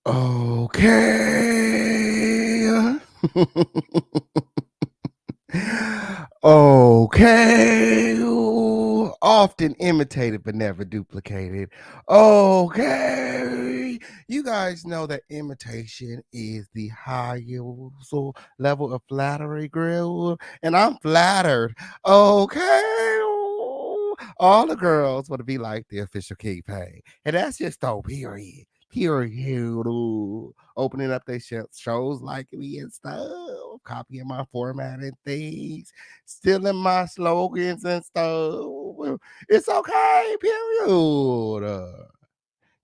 Okay. Okay. Often imitated but never duplicated. Okay. You guys know that imitation is the highest level of flattery, girl. And I'm flattered. Okay. All the girls want to be like the official King Pay. And that's just all, period. Period. Opening up their shows like me and stuff, copying my format and things, stealing my slogans and stuff. It's okay, period.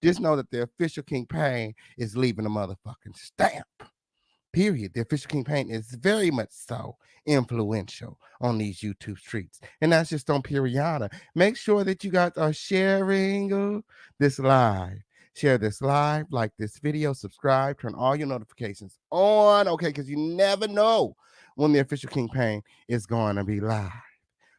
Just know that the official King Pain is leaving a motherfucking stamp. Period. The official King Pain is very much so influential on these YouTube streets. And that's just on Periana. Make sure that you guys are sharing this live. Share this live, like this video, subscribe, turn all your notifications on, okay? Because you never know when the official King Pain is going to be live.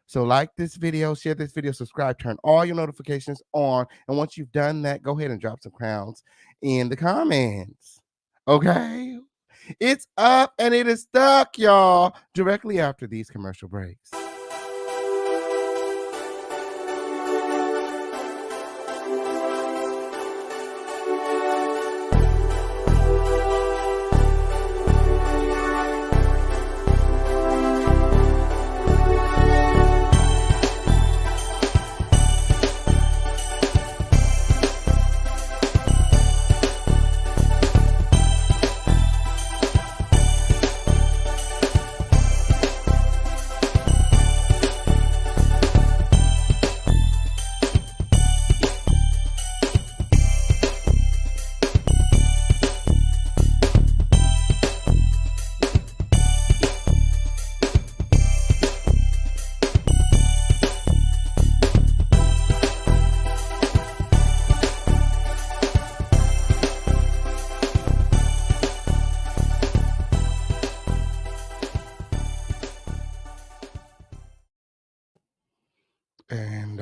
So like this video, share this video, subscribe, turn all your notifications on. And once you've done that, go ahead and drop some crowns in the comments. Okay? It's up and it is stuck, y'all, directly after these commercial breaks. And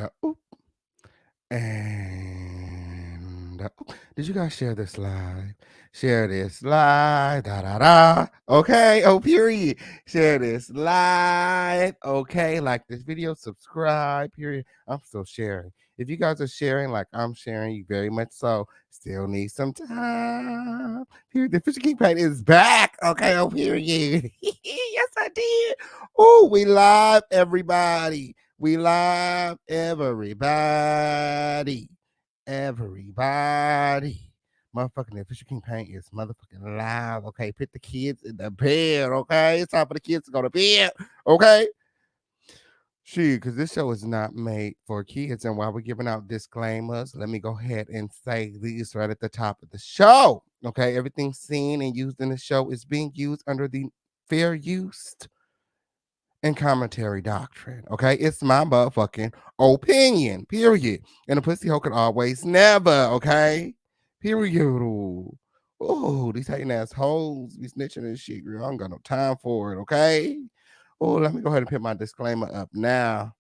did you guys share this live? Share this live. Da da da. Okay. Oh, period. Share this live. Okay. Like this video. Subscribe. Period. I'm still sharing. If you guys are sharing like I'm sharing, you very much so. Still need some time. Period. The Fisher King Paint is back. Okay. Oh, period. Yes, I did. Oh, we live, everybody. We live, everybody. Everybody. Motherfucking the official King Paint is motherfucking live. Okay, put the kids in the bed. Okay, it's time for the kids to go to bed. Okay. Because this show is not made for kids. And while we're giving out disclaimers, let me go ahead and say these right at the top of the show. Okay, everything seen and used in the show is being used under the fair use and commentary doctrine. Okay, it's my motherfucking opinion. Period. And a pussy hoe can always never. Okay, period. Oh, these hating ass hoes be snitching and shit, girl. I don't got no time for it. Okay. Oh, let me go ahead and put my disclaimer up now.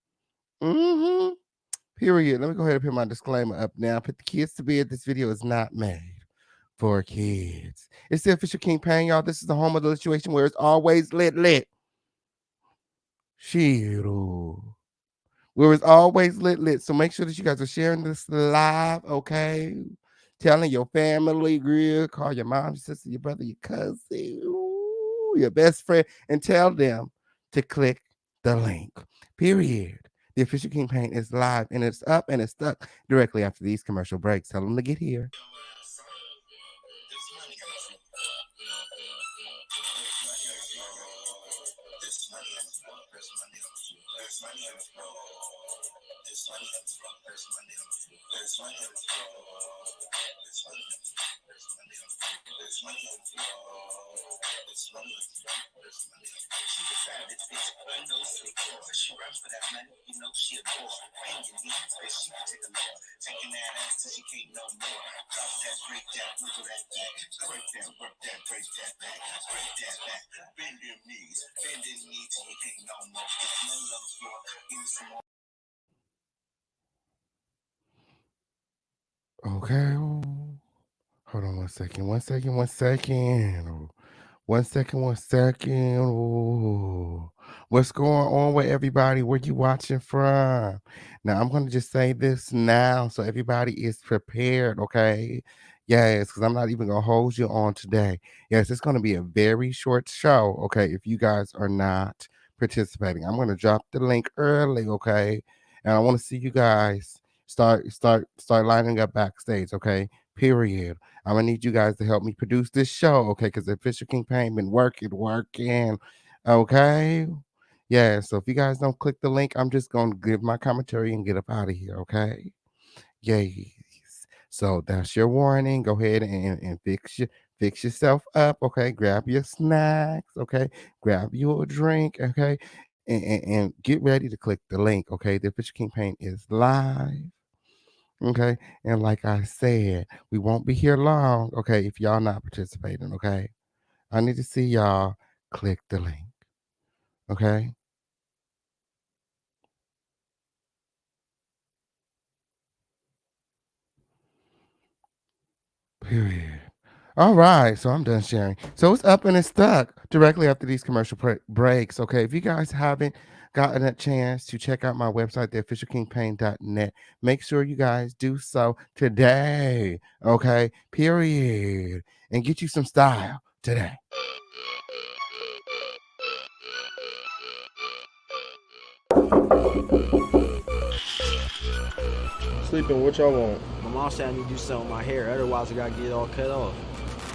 Period. Let me go ahead and put my disclaimer up now. Put the kids to bed. This video is not made for kids. It's the official King Pain, y'all. This is the home of the situation where it's always lit. Shit. Where it's always lit. So make sure that you guys are sharing this live, okay? Telling your family, girl, call your mom, your sister, your brother, your cousin, your best friend, and tell them to click the link. Period. The official King Paint is live and it's up and it's stuck directly after these commercial breaks. Tell them to get here. Okay. Hold on 1 second. 1 second. 1 second. 1 second. 1 second. Ooh. What's going on with everybody? Where you watching from? Now I'm gonna just say this now so everybody is prepared, okay? Yes, because I'm not even gonna hold you on today. Yes, it's gonna be a very short show, okay, if you guys are not participating. I'm gonna drop the link early, okay? And I want to see you guys start lining up backstage, okay? Period. I'm gonna need you guys to help me produce this show, okay? Because the official campaign been working, okay? Yeah. So if you guys don't click the link, I'm just gonna give my commentary and get up out of here, okay? Yes. So that's your warning. Go ahead and fix yourself up, okay? Grab your snacks, okay? Grab you a drink, okay? And get ready to click the link, okay? The official campaign is live. Okay. And like I said, we won't be here long. Okay. If y'all not participating. Okay. I need to see y'all click the link. Okay. Period. All right. So I'm done sharing. So it's up and it's stuck directly after these commercial breaks. Okay. If you guys haven't gotten a chance to check out my website, theofficialkingpain.net, make sure you guys do so today. Okay. Period. And get you some style today. Sleeping, what y'all want? My mom said I need to do something with my hair, otherwise I gotta get it all cut off.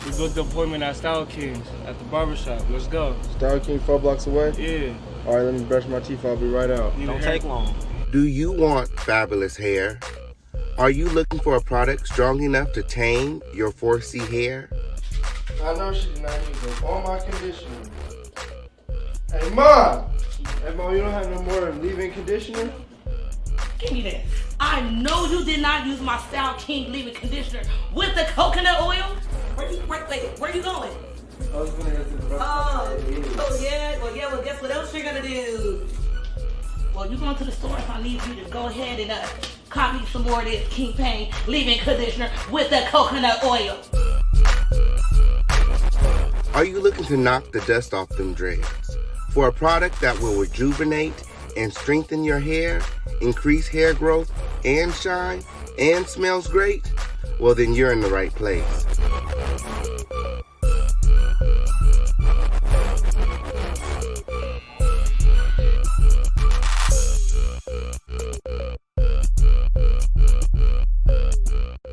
We booked an appointment at Style Kings at the barbershop. Let's go. Style King 4 blocks away? Yeah. All right, let me brush my teeth. I'll be right out. Don't take long. Do you want fabulous hair? Are you looking for a product strong enough to tame your 4C hair? I know she did not use all my conditioner. Hey, Mom! Hey, Mom, you don't have no more leave-in conditioner? Give me that. I know you did not use my Style King leave-in conditioner with the coconut oil. Where you going? I was gonna go to the Well, guess what else you're gonna do? Well, you're going to the store, so I need you to go ahead and copy some more of this King Pain leave-in conditioner with the coconut oil. Are you looking to knock the dust off them dreads? For a product that will rejuvenate and strengthen your hair, increase hair growth and shine, and smells great? Well, then you're in the right place.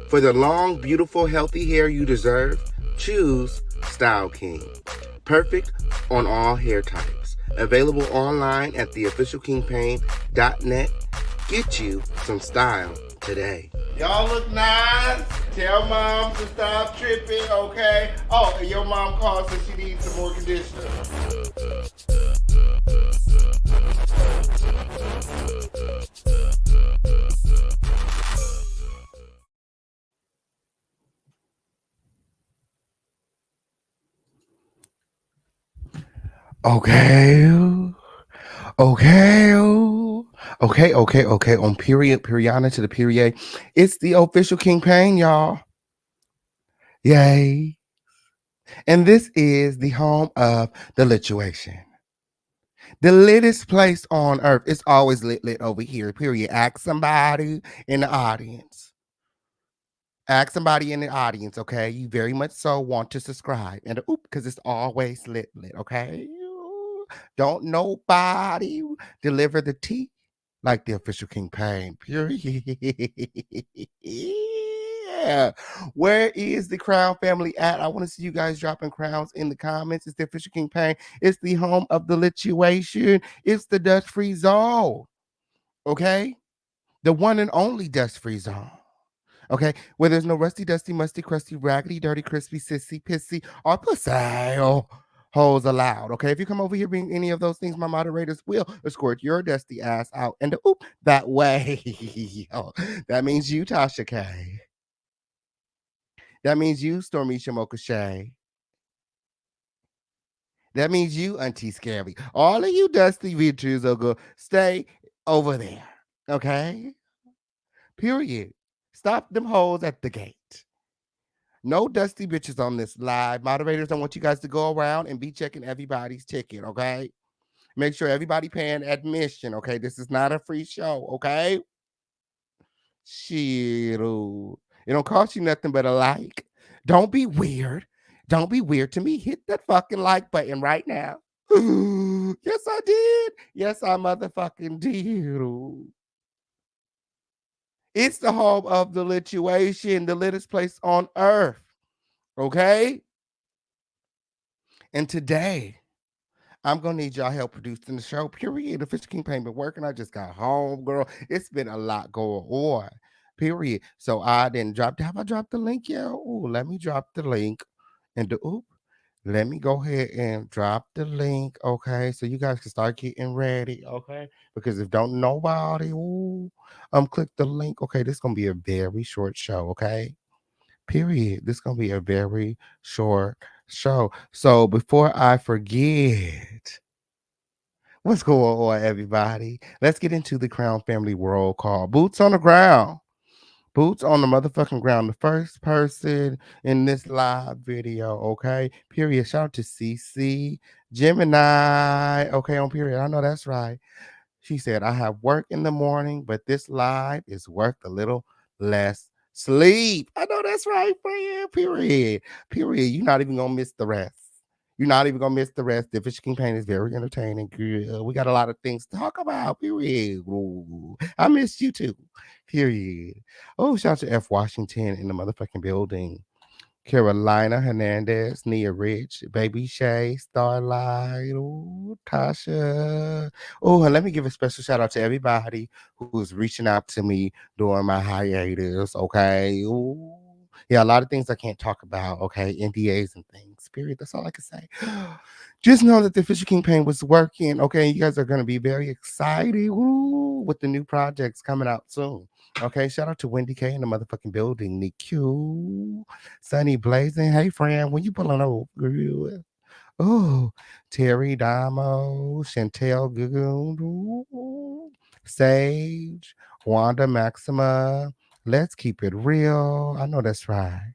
For the long, beautiful, healthy hair you deserve, choose Style King. Perfect on all hair types. Available online at theofficialkingpain.net. Get you some style today. Y'all look nice. Tell Mom to stop tripping, okay? Oh, and your mom calls and she needs some more conditioner. Okay. Okay. Okay. On period, periana to the period. It's the official King Pain, y'all. Yay. And this is the home of the lituation. The litest place on earth. It's always lit over here, period. Ask somebody in the audience. Ask somebody in the audience, okay? You very much so want to subscribe. And because it's always lit, okay? Don't nobody deliver the tea like the official King Pain, period. Yeah. Where is the crown family at? I want to see you guys dropping crowns in the comments. It's the official King Pain. It's the home of the lituation. It's the dust-free zone. Okay? The one and only dust-free zone. Okay, where there's no rusty, dusty, musty, crusty, raggedy, dirty, crispy, sissy, pissy, or pussy holes allowed. Okay, if you come over here being any of those things, my moderators will escort your dusty ass out and that way. That means you, Tasha K. That means you, Stormisha Mokashay. That means you, Auntie Scary. All of you dusty bitches are going to stay over there. Okay? Period. Stop them holes at the gate. No dusty bitches on this live. Moderators, I want you guys to go around and be checking everybody's ticket, okay? Make sure everybody paying admission, okay? This is not a free show, okay? Shit. It don't cost you nothing but a like. Don't be weird. Don't be weird to me. Hit that fucking like button right now. Yes, I did. Yes, I motherfucking did. It's the home of the lituation, the littest place on earth. Okay? And today, I'm gonna need y'all help producing the show. Period. The Fish King ain't been working. I just got home, girl. It's been a lot going on. Period. So I didn't drop. Have I dropped the link yet? Oh, let me drop the link. And let me go ahead and drop the link. Okay, so you guys can start getting ready. Okay, because if don't nobody, click the link. Okay, this gonna be a very short show. Okay, period. This gonna be a very short show. So before I forget, what's going on, everybody? Let's get into the Crown Family roll call. Boots on the ground. Boots on the motherfucking ground. The first person in this live video, okay? Period. Shout out to CC Gemini. Okay, on period. I know that's right. She said, I have work in the morning, but this live is worth a little less sleep. I know that's right, friend. Period. Period. You're not even gonna miss the rest. You're not even gonna miss the rest. The Fish campaign is very entertaining. Girl. We got a lot of things to talk about. Period. Ooh, I missed you too. Period. Oh, shout out to F. Washington in the motherfucking building. Carolina Hernandez, Nia Rich, Baby Shay, Starlight, ooh, Tasha. Oh, and let me give a special shout out to everybody who's reaching out to me during my hiatus. Okay. Ooh. Yeah, a lot of things I can't talk about. Okay. NDAs and things. Period. That's all I can say. Just know that the Fisher King Pain was working. Okay. You guys are going to be very excited with the new projects coming out soon. Okay, shout out to Wendy K in the motherfucking building. Nick Q, Sunny Blazing. Hey, friend, when you pulling over? Girl? Oh, Terry Damo, Chantel Gugu, Sage, Wanda Maxima. Let's keep it real. I know that's right.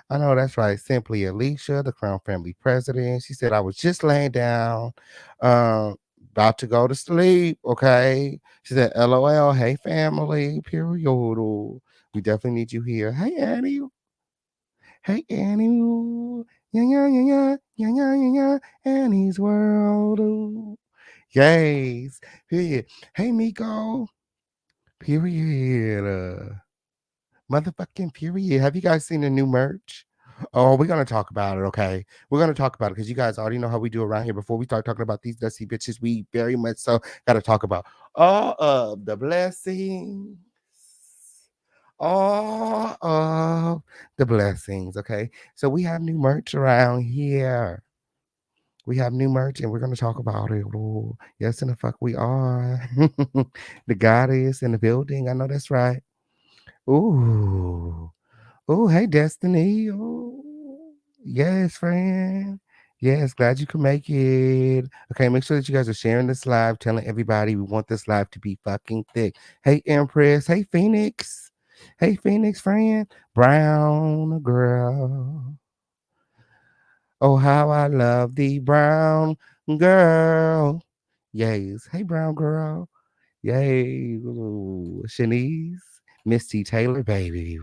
I know that's right. Simply Alicia, the Crown Family president. She said, I was just laying down, um, about to go to sleep. Okay. She said, LOL, hey family, period. We definitely need you here. Hey Annie. Hey Annie. Yeah, yeah, yeah, yeah, yeah, yeah, yeah, yeah. Annie's world. Ooh. Yes. Period. Hey Miko. Period. Motherfucking period. Have you guys seen the new merch? Oh, we're gonna talk about it, okay? We're gonna talk about it because you guys already know how we do around here. Before we start talking about these dusty bitches, we very much so gotta talk about all of the blessings. All of the blessings, okay? So we have new merch around here. We have new merch and we're gonna talk about it. Ooh, yes, and the fuck we are. The goddess in the building. I know that's right. Ooh. Oh, hey, Destiny. Oh, yes, friend. Yes, glad you could make it. Okay, make sure that you guys are sharing this live, telling everybody we want this live to be fucking thick. Hey, Empress. Hey, Phoenix. Hey, Phoenix, friend. Brown girl. Oh, how I love the brown girl. Yes. Hey, brown girl. Yay. Ooh, Shanice. Misty Taylor, baby.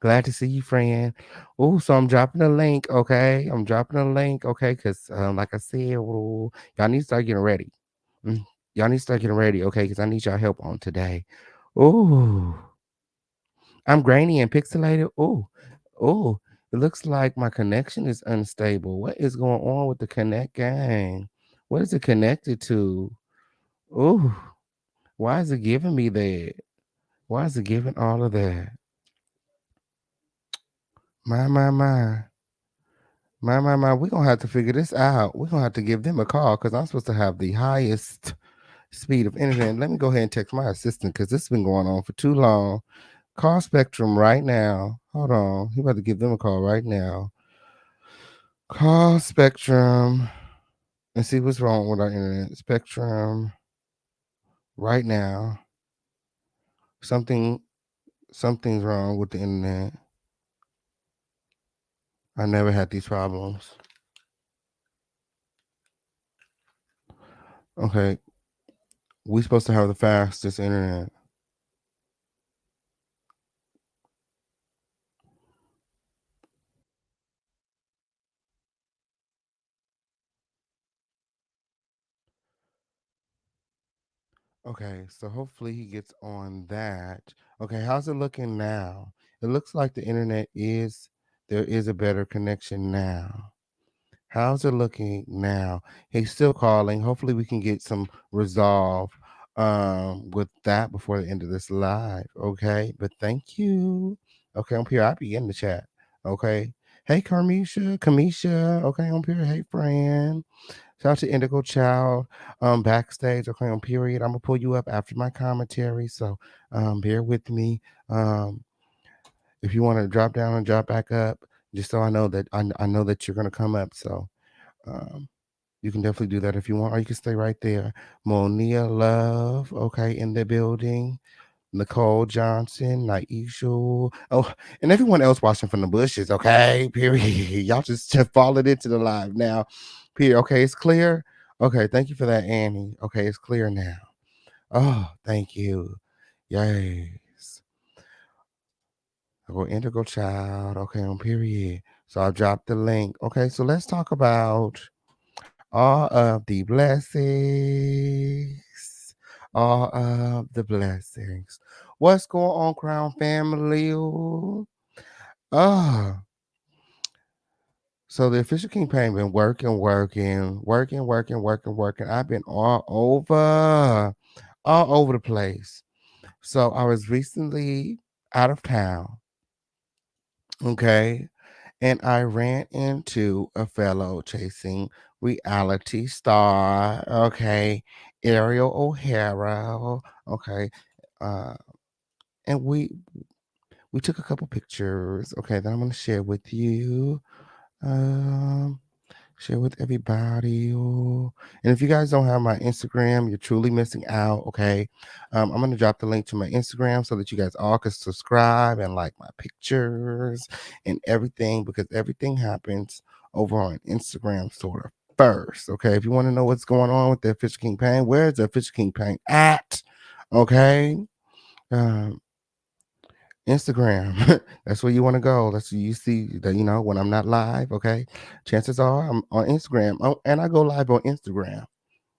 Glad to see you, friend. Oh, so I'm dropping a link, okay? I'm dropping a link, okay? Because, like I said, ooh, y'all need to start getting ready. Mm, Y'all need to start getting ready, okay? Because I need y'all help on today. Oh, I'm grainy and pixelated. Oh, it looks like my connection is unstable. What is going on with the Connect gang? What is it connected to? Oh, why is it giving me that? Why is it giving all of that? My. My, we're gonna have to figure this out. We're gonna have to give them a call because I'm supposed to have the highest speed of internet. Let me go ahead and text my assistant because this has been going on for too long. Call Spectrum right now. Hold on. You about to give them a call right now. Call Spectrum and see what's wrong with our internet. Spectrum right now. Something's wrong with the internet. I never had these problems. Okay, we supposed to have the fastest internet. Okay, so hopefully he gets on that. Okay, how's it looking now? It looks like the internet is there is a better connection now. How's it looking now? He's still calling. Hopefully we can get some resolve with that before the end of this live. Okay. But thank you. Okay, I'm here. I'll be in the chat. Okay. Hey Kamisha. Okay, I'm here. Hey friend. Shout out to Indigo Child. Backstage. Okay, on period. I'm gonna pull you up after my commentary. So bear with me. Um if you want to drop down and drop back up, just so I know that I know that you're gonna come up. So um, you can definitely do that if you want, or you can stay right there. Monia Love, okay, in the building. Nicole Johnson, Naisha, oh, and everyone else watching from the bushes, okay, period. Y'all just falling into the live now, period. Okay, it's clear. Okay, thank you for that, Annie. Okay, it's clear now. Oh, thank you. Yes. Go Indigo Child. Okay, on period. So I dropped the link. Okay, so let's talk about all of the blessings. All of the blessings. What's going on, Crown Family? Ah, so the official campaign been working. I've been all over the place. So I was recently out of town, okay, and I ran into a fellow chasing reality star, okay, Ariel O'Hara, okay, uh, and we took a couple pictures, okay, that I'm gonna share with you. Um, Share with everybody. Ooh. And if you guys don't have my Instagram, you're truly missing out. Okay. I'm going to drop the link to my Instagram so that you guys all can subscribe and like my pictures and everything because everything happens over on Instagram sort of first. Okay. If you want to know what's going on with the official campaign, where's the official campaign at? Okay. Um, Instagram. That's where you want to go. That's where you see that, when I'm not live, okay? Chances are I'm on Instagram. Oh, and I go live on Instagram.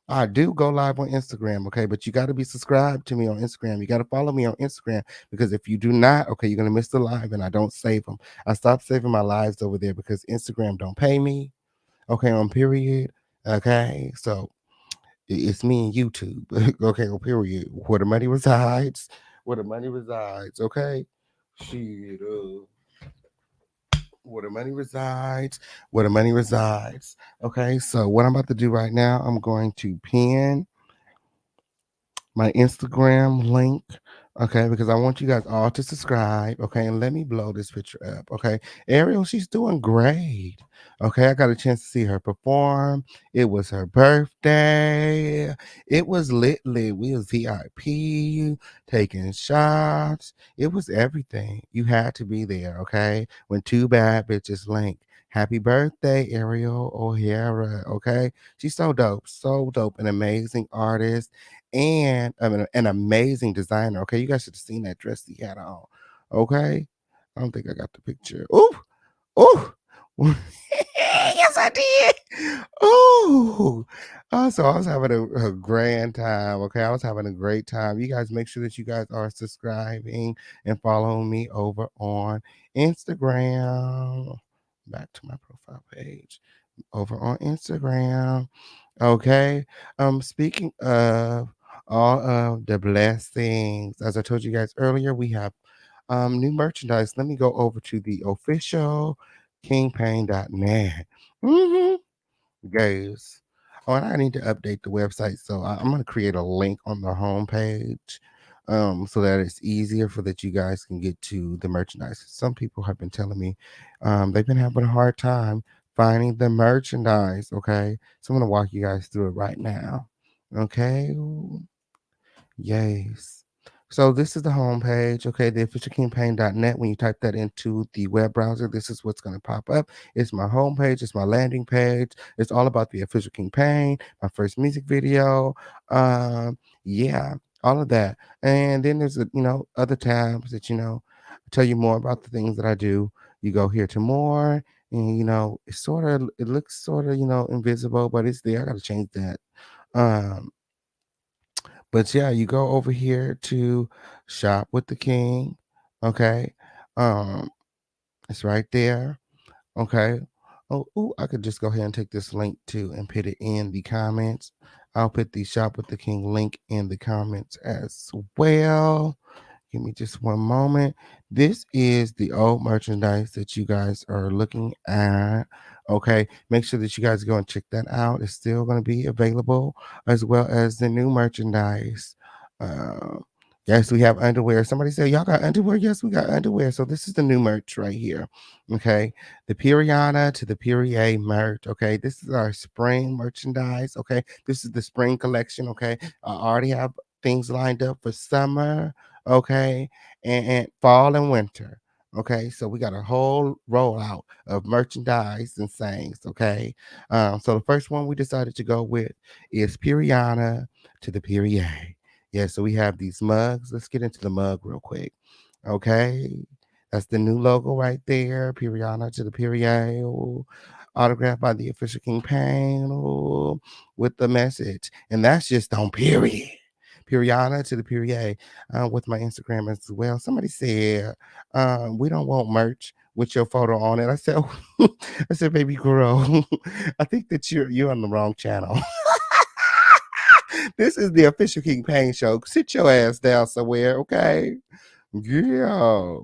I do go live on Instagram, okay? But you got to be subscribed to me on Instagram. You got to follow me on Instagram because if you do not, okay, you're going to miss the live and I don't save them. I stopped saving my lives over there because Instagram don't pay me, okay, on period. Okay, so it's me and YouTube. Okay, on period. Where the money resides, where the money resides, okay? Shit, where the money resides, where the money resides. Okay, so what I'm about to do right now, I'm going to pin my Instagram link, okay, because I want you guys all to subscribe, okay, and let me blow this picture up, okay. Ariel, she's doing great, okay. I got a chance to see her perform. It was her birthday. It was lit. We was VIP, taking shots. It was everything. You had to be there, okay. When two bad bitches link. Happy birthday, Ariel O'Hara, okay. She's so dope, an amazing artist and I mean, an amazing designer. Okay, you guys should have seen that dress he had on. Okay, I don't think I got the picture. Ooh, ooh. Yes, I did. Ooh. So I was having a grand time. Okay, I was having a great time. You guys make sure that you guys are subscribing and following me over on Instagram. Back to my profile page over on Instagram. Okay. Speaking of all of the blessings, as I told you guys earlier, we have new merchandise. Let me go over to the official kingpain.net. Mm-hmm. Guys. Oh, and I need to update the website. So I'm gonna create a link on the homepage. So that it's easier for that you guys can get to the merchandise. Some people have been telling me they've been having a hard time finding the merchandise. Okay. So I'm gonna walk you guys through it right now. Okay. Ooh, yes. So this is the homepage, okay, theofficialcampaign.net. When you type that into the web browser, this is what's going to pop up. It's my homepage, it's my landing page. It's all about the official campaign, my first music video, yeah, all of that. And then there's other tabs that tell you more about the things that I do. You go here to more, and it looks sort of invisible, but it's there. I got to change that. Um, but yeah, you go over here to shop with the king. Okay. Um, it's right there. Okay. Oh, ooh, I could just go ahead and take this link too and put it in the comments. I'll put the shop with the king link in the comments as well. Give me just one moment. This is the old merchandise that you guys are looking at. Okay. Make sure that you guys go and check that out. It's still going to be available as well as the new merchandise. Uh, yes, we have underwear. Somebody said, y'all got underwear? Yes, we got underwear. So this is the new merch right here. Okay. The Piriana to the Perrier merch. Okay. This is our spring merchandise. Okay. This is the spring collection. Okay. I already have things lined up for summer, okay, and fall and winter. Okay, so we got a whole rollout of merchandise and sayings. Okay, so the first one we decided to go with is Piriana to the Perrier. Yeah, so we have these mugs. Let's get into the mug real quick. Okay, that's the new logo right there. Piriana to the Perrier. Ooh, autographed by the official King Payne. Ooh, with the message, and that's just on period. Piriana to the Perrier with my Instagram as well. Somebody said, we don't want merch with your photo on it. I said, I said, baby girl, I think that you're on the wrong channel. This is the official King Payne show. Sit your ass down somewhere, okay? Yeah.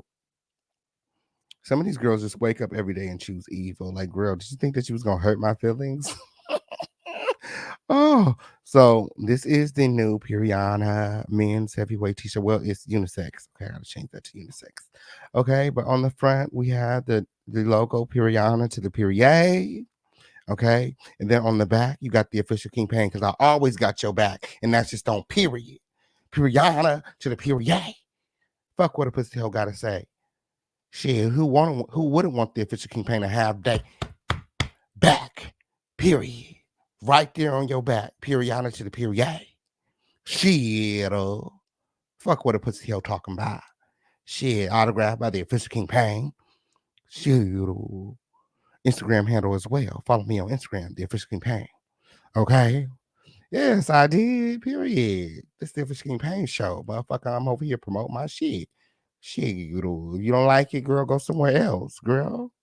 Some of these girls just wake up every day and choose evil. Like, girl, did you think that you was gonna hurt my feelings? Oh, so this is the new Piriana men's heavyweight t-shirt. Well, it's unisex. Okay, I gotta change that to unisex. Okay, but on the front we have the logo Piriana to the Perrier. Okay, and then on the back you got the official King Payne because I always got your back, and that's just on period. Piriana to the Perrier. Fuck what a pussy hole gotta say. Shit, who wouldn't want the official King Payne to have that back? Period. Right there on your back. Piriana to the Perrier. Shit, fuck what a pussy hell talking about. Shit, autographed by the official King Payne. Shit, Instagram handle as well. Follow me on Instagram, the official King Payne. Okay. Yes, I did. Period. This is the official King Payne show, motherfucker. I'm over here promoting my shit. Shit, if you don't like it, girl, go somewhere else, girl.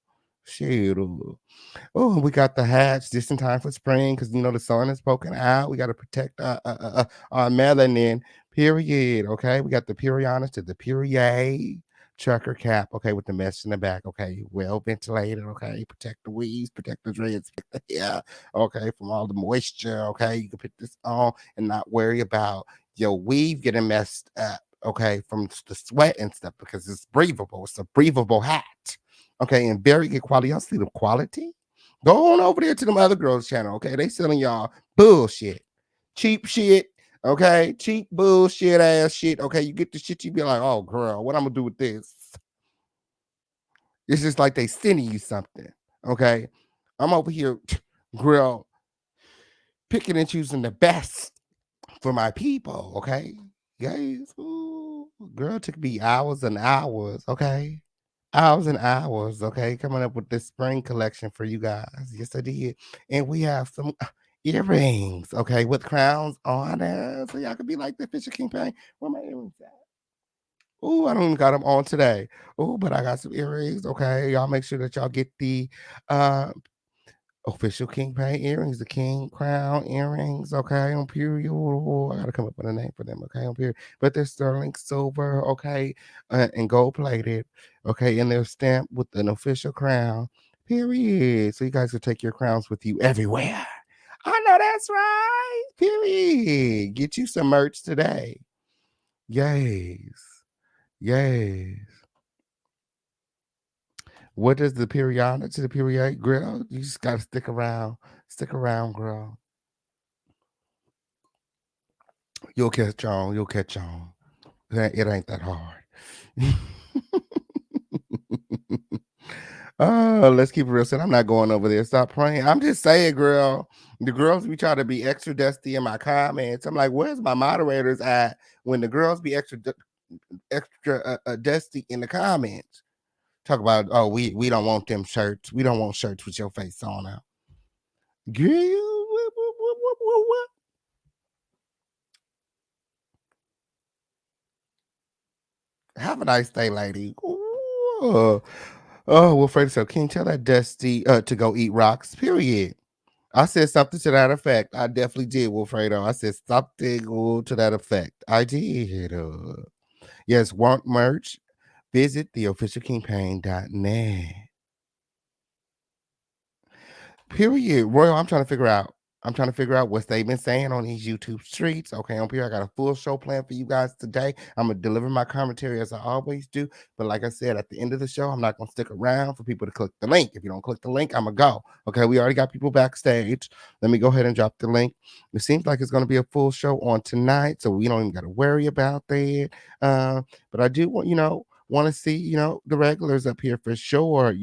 Shit. Oh, we got the hats just in time for spring because the sun is poking out. We got to protect our melanin. Period. Okay, we got the Piriana to the Perrier trucker cap. Okay, with the mesh in the back. Okay, well ventilated. Okay, protect the weaves, protect the dreads. Yeah. Okay, from all the moisture. Okay, you can put this on and not worry about your weave getting messed up. Okay, from the sweat and stuff because it's breathable. It's a breathable hat. Okay, and very good quality. Y'all see the quality? Go on over there to them other girls' channel. Okay, they selling y'all bullshit, cheap shit. Okay, cheap bullshit ass shit. Okay, you get the shit, you be like, oh girl, what I'm gonna do with this? It's just like they sending you something. Okay, I'm over here, girl, picking and choosing the best for my people. Okay, guys, ooh, girl, it took me hours and hours. Okay, hours and hours, okay, coming up with this spring collection for you guys. Yes, I did. And we have some earrings, okay, with crowns on it. So y'all could be like the Fisher King Payne. Where my earrings at? Oh, I don't even got them on today. Oh, but I got some earrings. Okay. Y'all make sure that y'all get the uh official King Pay earrings, the King Crown earrings, okay, on period. I gotta come up with a name for them, okay, on period. But they're sterling silver, okay, and gold plated, okay, and they're stamped with an official crown, period. So you guys can take your crowns with you everywhere. I know that's right, period. Get you some merch today. Yes, yes. What does the periodic to the period, girl? You just gotta stick around, girl. You'll catch on. You'll catch on. It ain't that hard. Oh, let's keep it real. Said I'm not going over there. Stop praying. I'm just saying, girl. The girls be trying to be extra dusty in my comments. I'm like, where's my moderators at when the girls be extra dusty in the comments? Talk about, oh, we don't want them shirts. We don't want shirts with your face on out. Girl, what? Have a nice day, lady. Ooh. Oh, well, Freddie, so can you tell that Dusty to go eat rocks? Period. I said something to that effect. I definitely did, Wilfredo. I said something to that effect. I did. Yes, want merch? Visit theofficialcampaign.net. Period. Royal, I'm trying to figure out. I'm trying to figure out what they've been saying on these YouTube streets. Okay, on here, I got a full show plan for you guys today. I'm gonna deliver my commentary as I always do. But like I said, at the end of the show, I'm not gonna stick around for people to click the link. If you don't click the link, I'm gonna go. Okay, we already got people backstage. Let me go ahead and drop the link. It seems like it's gonna be a full show on tonight, so we don't even gotta worry about that. But I do want to see, the regulars up here for sure.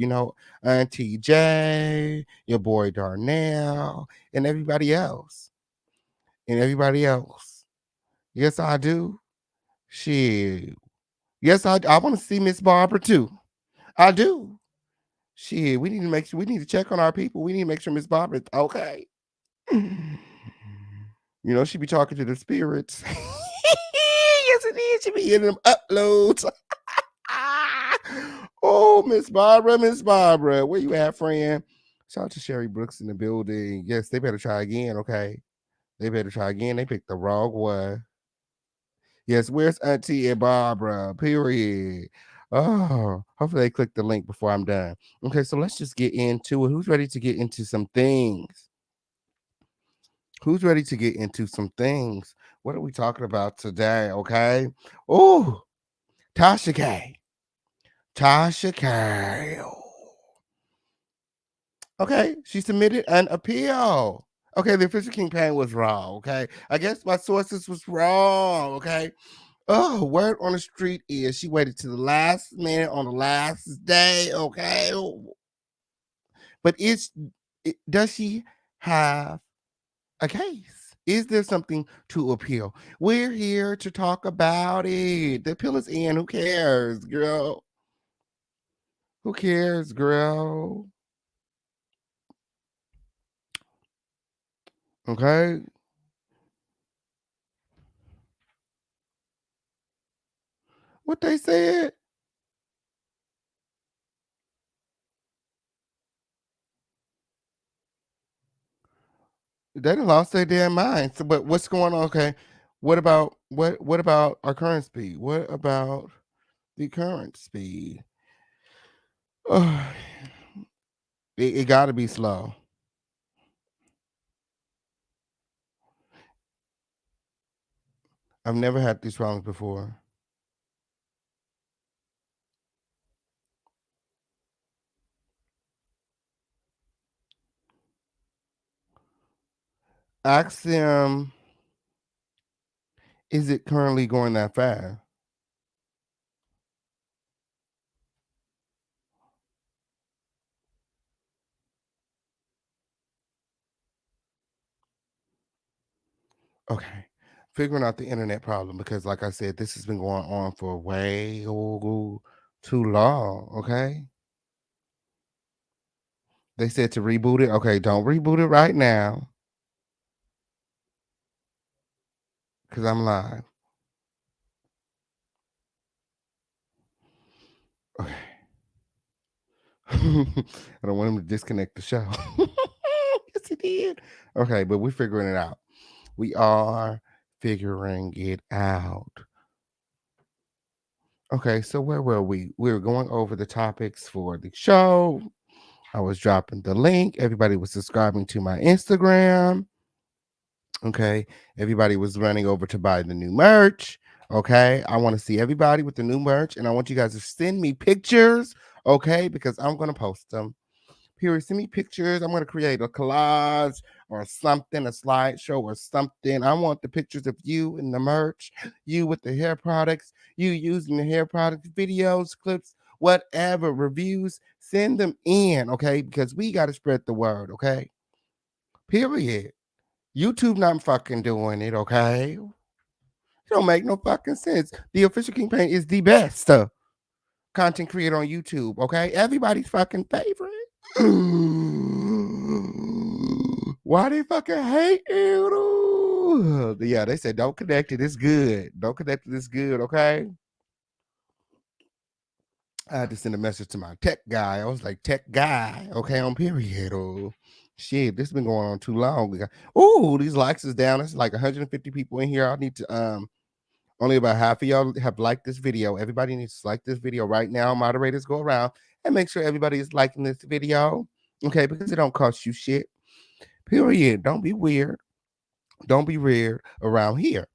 Auntie J, your boy Darnell, and everybody else. And everybody else. Yes, I do. Shit. Yes, I want to see Miss Barbara too. I do. Shit, we need to check on our people. We need to make sure Miss Barbara's okay. She be talking to the spirits. Yes, it is. She be getting them uploads. Oh, Miss Barbara, where you at, friend? Shout out to Sherry Brooks in the building. Yes, they better try again, okay? They better try again. They picked the wrong one. Yes, where's Auntie and Barbara? Period. Oh, hopefully they click the link before I'm done. Okay, so let's just get into it. Who's ready to get into some things? Who's ready to get into some things? What are we talking about today? Okay. Oh, Tasha K. Tasha K. Okay, she submitted an appeal. Okay, the official campaign was wrong. Okay, I guess my sources was wrong. Okay. Oh, word on the street is she waited to the last minute on the last day. Okay, but does she have a case? Is there something to appeal? We're here to talk about it. The appeal is in. Who cares, girl? Who cares, girl? Okay. What they said? They done lost their damn mind. So, but what's going on? Okay. What about our current speed? What about the current speed? Oh, it gotta be slow. I've never had these problems before. Ask them, is it currently going that fast? Okay. Figuring out the internet problem because, like I said, this has been going on for way too long. Okay. They said to reboot it. Okay, don't reboot it right now because I'm live. Okay. I don't want him to disconnect the show. Yes, he did. Okay, but we're figuring it out. We are figuring it out. Okay, so where were we? We were going over the topics for the show. I was dropping the link. Everybody was subscribing to my Instagram. Okay, everybody was running over to buy the new merch. Okay, I want to see everybody with the new merch, and I want you guys to send me pictures. Okay, because I'm gonna post them. Period. Send me pictures. I'm gonna create a collage or something, a slideshow or something. I want the pictures of you in the merch, you with the hair products, you using the hair products, videos, clips, whatever, reviews. Send them in, okay? Because we gotta spread the word, okay? Period. YouTube not fucking doing it, okay? It don't make no fucking sense. The official King Pain is the best content creator on YouTube, okay? Everybody's fucking favorite. Why they fucking hate you? Yeah, they said don't connect it. It's good. Don't connect it. It's good, okay? I had to send a message to my tech guy. I was like, tech guy, okay, on period. Oh, shit, this has been going on too long. Oh, these likes is down. It's like 150 people in here. I need to only about half of y'all have liked this video. Everybody needs to like this video right now. Moderators, go around and make sure everybody is liking this video. Okay, because it don't cost you shit. Period. Don't be weird. Don't be weird around here.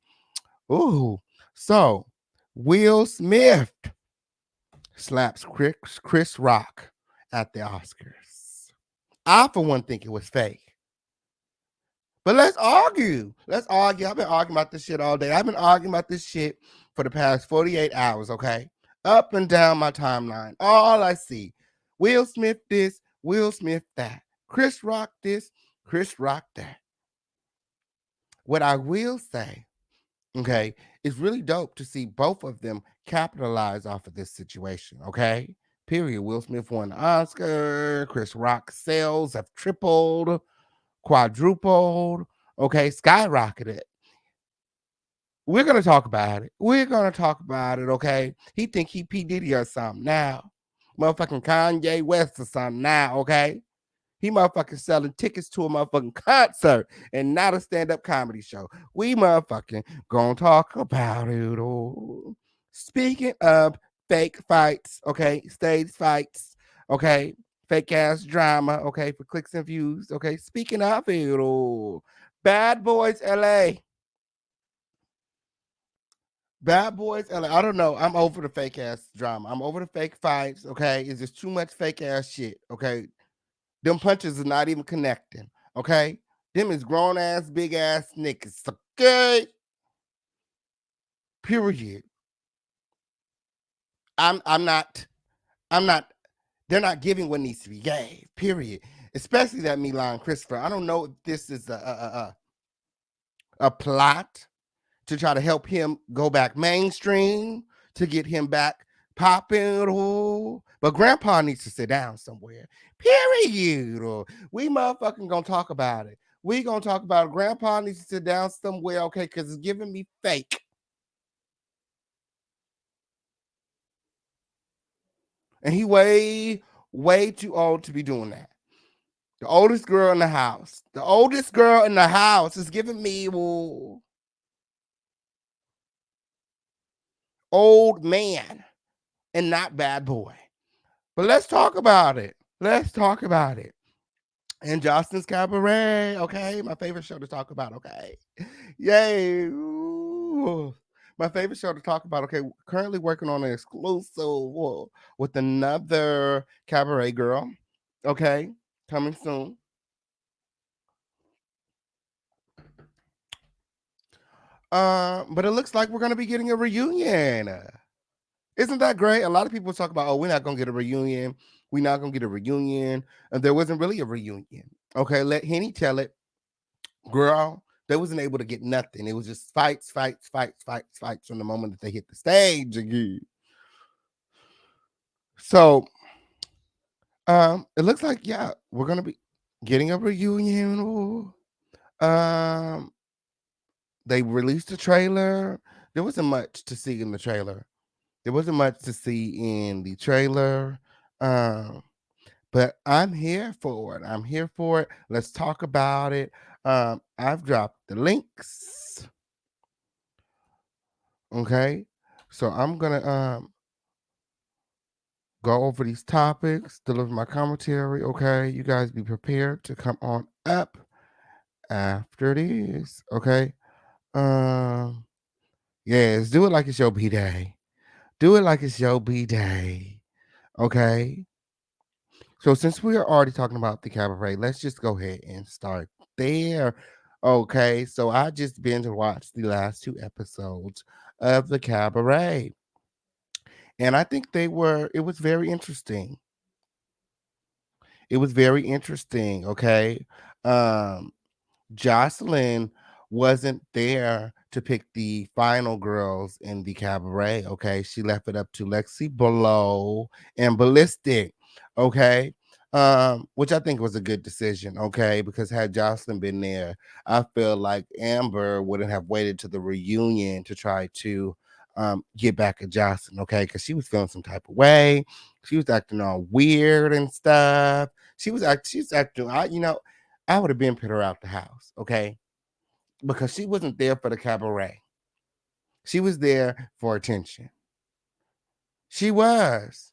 Ooh. So Will Smith slaps Chris Rock at the Oscars. I, for one, think it was fake. But let's argue. Let's argue. I've been arguing about this shit all day. I've been arguing about this shit for the past 48 hours, okay? Up and down my timeline. All I see. Will Smith this, Will Smith that. Chris Rock this, Chris Rock that. What I will say, okay, it's really dope to see both of them capitalize off of this situation, okay? Period. Will Smith won the Oscar. Chris Rock's sales have tripled, quadrupled, okay, skyrocketed. We're gonna talk about it. We're gonna talk about it, okay? He think he P. Diddy or something now. Motherfucking Kanye West or something now, okay? He motherfucking selling tickets to a motherfucking concert and not a stand-up comedy show. We motherfucking gonna talk about it all. Speaking of fake fights, okay, stage fights, okay, fake ass drama, okay, for clicks and views, okay. Speaking of it all, Bad Boys LA. Bad Boys LA. I don't know. I'm over the fake ass drama. I'm over the fake fights, okay? It's just too much fake ass shit, okay? Them punches are not even connecting. Okay, them is grown ass, big ass niggas. Okay, period. I'm not. I'm not. They're not giving what needs to be gave. Period. Especially that Milan Christopher. I don't know if this is a plot to try to help him go back mainstream, to get him back popping. But Grandpa needs to sit down somewhere. Period. We motherfucking gonna talk about it. We gonna talk about it. Grandpa needs to sit down somewhere, okay? Because it's giving me fake. And he way too old to be doing that. The oldest girl in the house. The oldest girl in the house is giving me old man and not bad boy. But let's talk about it. Let's talk about it. And Jocelyn's Cabaret, okay? My favorite show to talk about, okay? Yay. Ooh. My favorite show to talk about, okay? Currently working on an exclusive with another Cabaret girl, okay? Coming soon. But it looks like we're going to be getting a reunion. Isn't that great? A lot of people talk about, oh, we're not going to get a reunion. We're not going to get a reunion. And there wasn't really a reunion. Okay, let Henny tell it. Girl, they wasn't able to get nothing. It was just fights from the moment that they hit the stage again. So, it looks like, yeah, we're going to be getting a reunion. They released a trailer. There wasn't much to see in the trailer. There wasn't much to see in the trailer. But I'm here for it. I'm here for it. Let's talk about it. I've dropped the links. Okay. So I'm gonna go over these topics, deliver my commentary. Okay. You guys be prepared to come on up after this. Okay. Yes, do it like it's your B-Day. Do it like it's your B-Day. Okay. So since we are already talking about the cabaret, let's just go ahead and start there. Okay, so I just binge watched the last two episodes of the cabaret. And I think it was very interesting. It was very interesting. Okay. Um, Jocelyn wasn't there to pick the final girls in the cabaret. Okay, she left it up to Lexi Below and Ballistic. Okay, which I think was a good decision. Okay, because had Jocelyn been there, I feel like Amber wouldn't have waited to the reunion to try to get back at Jocelyn. Okay, because she was feeling some type of way. She was acting all weird and stuff. She was acting. I would have been put her out the house, okay? Because she wasn't there for the cabaret. She was there for attention. She was.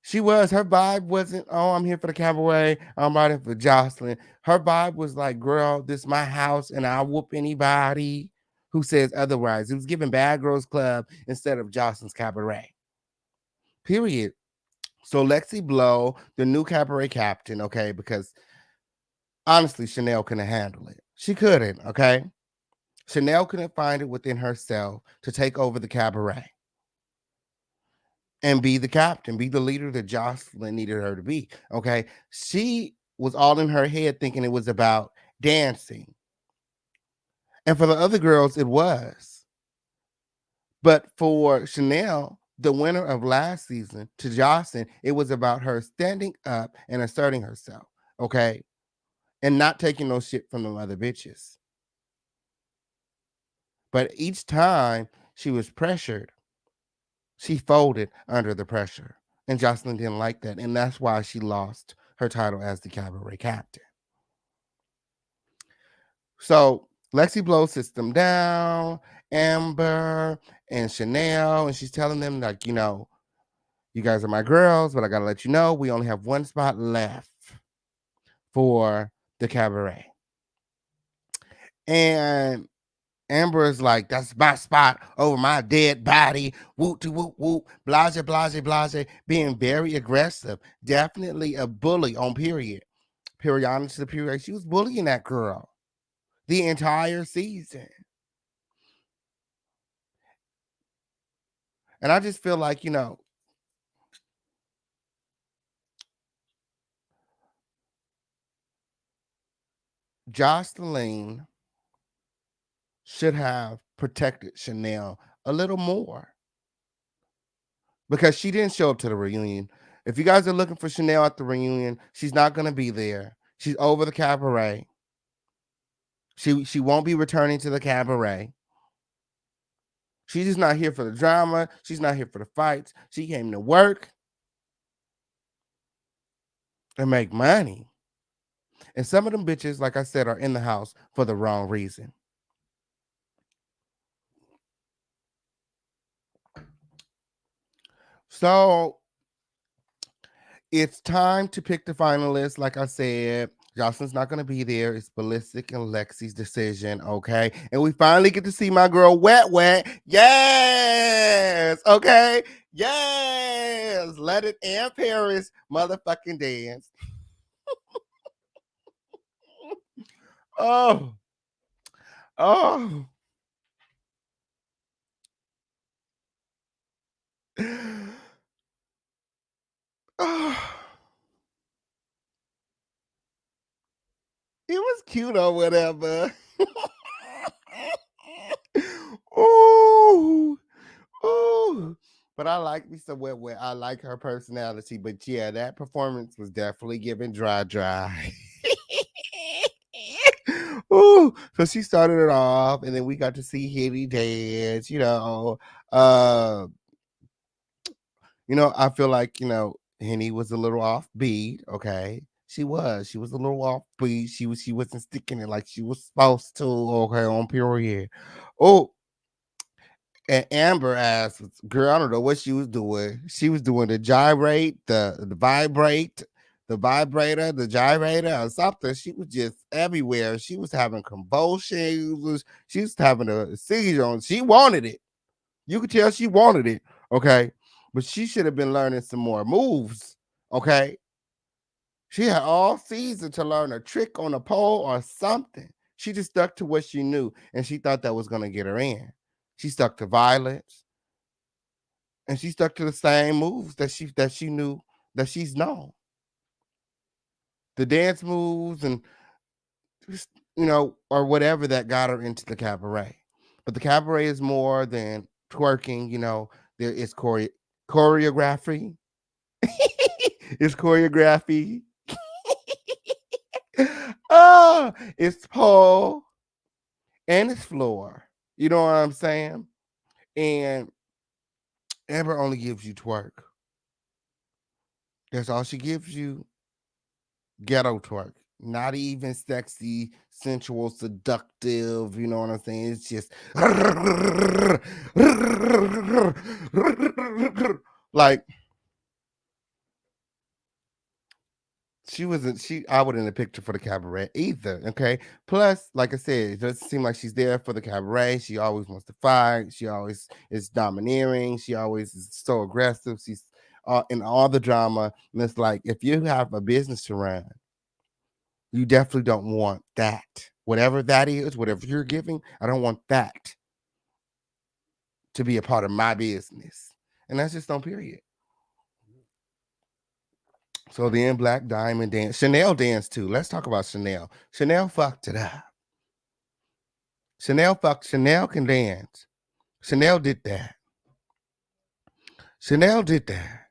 She was. Her vibe wasn't, oh, I'm here for the cabaret. I'm riding for Jocelyn. Her vibe was like, girl, this is my house and I'll whoop anybody who says otherwise. It was giving Bad Girls Club instead of Jocelyn's cabaret. Period. So Lexi Blow, the new cabaret captain, okay, because honestly, Chanel couldn't handle it. She couldn't, okay? Chanel couldn't find it within herself to take over the cabaret and be the captain, be the leader that Jocelyn needed her to be. Okay. She was all in her head thinking it was about dancing. And for the other girls, it was. But for Chanel, the winner of last season, to Jocelyn, it was about her standing up and asserting herself. Okay. And not taking no shit from them other bitches. But each time she was pressured, she folded under the pressure. And Jocelyn didn't like that. And that's why she lost her title as the cabaret captain. So Lexi blows system down, Amber and Chanel, and she's telling them, like, you guys are my girls, but I gotta let you know we only have one spot left for the cabaret. And Amber is like, that's my spot over my dead body. Whoop to whoop whoop. Blase, blase, blase. Being very aggressive. Definitely a bully on period. Periodic to the period. She was bullying that girl the entire season. And I just feel like, Jocelyn should have protected Chanel a little more because she didn't show up to the reunion. If you guys are looking for Chanel at the reunion, she's not going to be there. She's over the cabaret. She won't be returning to the cabaret. She's just not here for the drama. She's not here for the fights. She came to work and make money. And some of them bitches, like I said, are in the house for the wrong reason. So it's time to pick the finalists. Like I said, Jocelyn's not going to be there. It's Ballistic and Lexi's decision. Okay. And we finally get to see my girl Wet Wet. Yes. Okay. Yes. Let it and Paris motherfucking dance. Oh. Oh. Oh. It was cute or whatever. Ooh. Ooh. But I like me some Wet Wet. I like her personality. But yeah, that performance was definitely giving dry. Ooh. So she started it off, and then we got to see Hitty dance, Uh, I feel like, Henny was a little offbeat, okay? She was. She was a little offbeat. She wasn't sticking it like she was supposed to, okay, on period. Oh, and Amber asked, girl, I don't know what she was doing. She was doing the gyrate, the vibrate, the vibrator, the gyrator, or something. She was just everywhere. She was having convulsions. She was having a seizure on. She wanted it. You could tell she wanted it. Okay. But she should have been learning some more moves. Okay. She had all season to learn a trick on a pole or something. She just stuck to what she knew, and she thought that was going to get her in. She stuck to violence, and she stuck to the same moves that she knew that she's known. The dance moves and or whatever that got her into the cabaret. But the cabaret is more than twerking. There is choreography. It's choreography. It's pole and it's floor. You know what I'm saying? And Amber only gives you twerk. That's all she gives you. Ghetto twerk. Not even sexy, sensual, seductive. You know what I'm saying? It's just like she wasn't. I wouldn't have picked her for the cabaret either. Okay. Plus, like I said, it doesn't seem like she's there for the cabaret. She always wants to fight. She always is domineering. She always is so aggressive. She's in all the drama. And it's like if you have a business to run, you definitely don't want that. Whatever that is, whatever you're giving, I don't want that to be a part of my business. And that's just on period. So then Black Diamond dance. Chanel danced too. Let's talk about Chanel. Chanel fucked it up. Chanel can dance. Chanel did that. Chanel did that.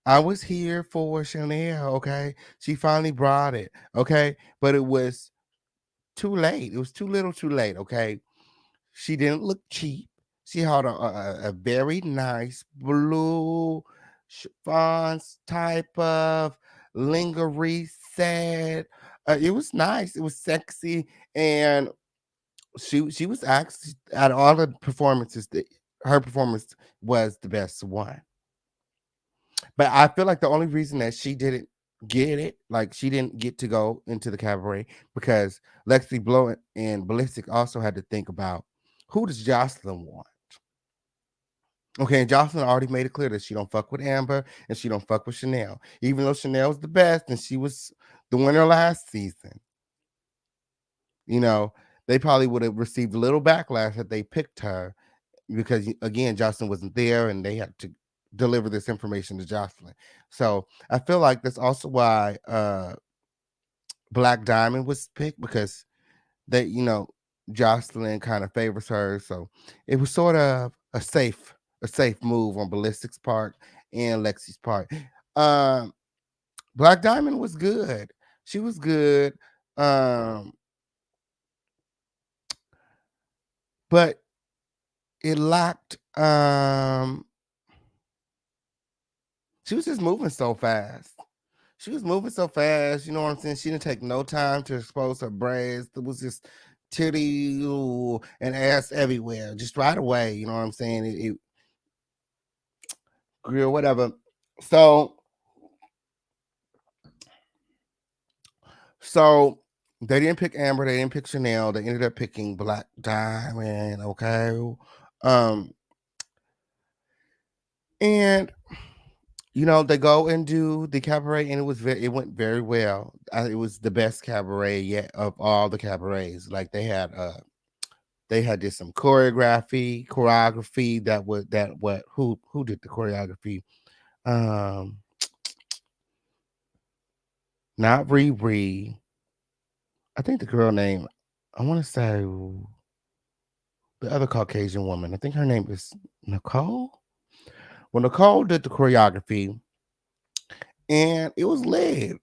I was here for Chanel, okay? She finally brought it, okay? But it was too late. It was too little too late, okay? She didn't look cheap. She had a very nice blue chiffon type of lingerie set. It was nice. It was sexy, and she was actually out of all the performances. Her performance was the best one. But I feel like the only reason that she didn't get it, like she didn't get to go into the cabaret, because Lexi Blow and Ballistic also had to think about who does Jocelyn want. Okay, and Jocelyn already made it clear that she don't fuck with Amber and she don't fuck with Chanel. Even though Chanel was the best and she was the winner last season, you know, they probably would have received a little backlash if they picked her because again, Jocelyn wasn't there and they had to deliver this information to Jocelyn. So I feel like that's also why Black Diamond was picked, because they, Jocelyn kind of favors her. So it was sort of a safe move on Ballistic's part and Lexi's part. Um, Black Diamond was good. She was good. Um, but it lacked she was just moving so fast. She was moving so fast, you know what I'm saying? She didn't take no time to expose her braids. It was just titty and ass everywhere, just right away. You know what I'm saying? It grew, whatever. So, so they didn't pick Amber. They didn't pick Chanel. They ended up picking Black Diamond. Okay, um, and they go and do the cabaret, and it went very well. It was the best cabaret yet of all the cabarets. Like they did some choreography that was that what who did the choreography? Um, Not Riri. I think the girl name, I want to say the other Caucasian woman. I think her name is Nicole. Well, Nicole did the choreography, and it was lit.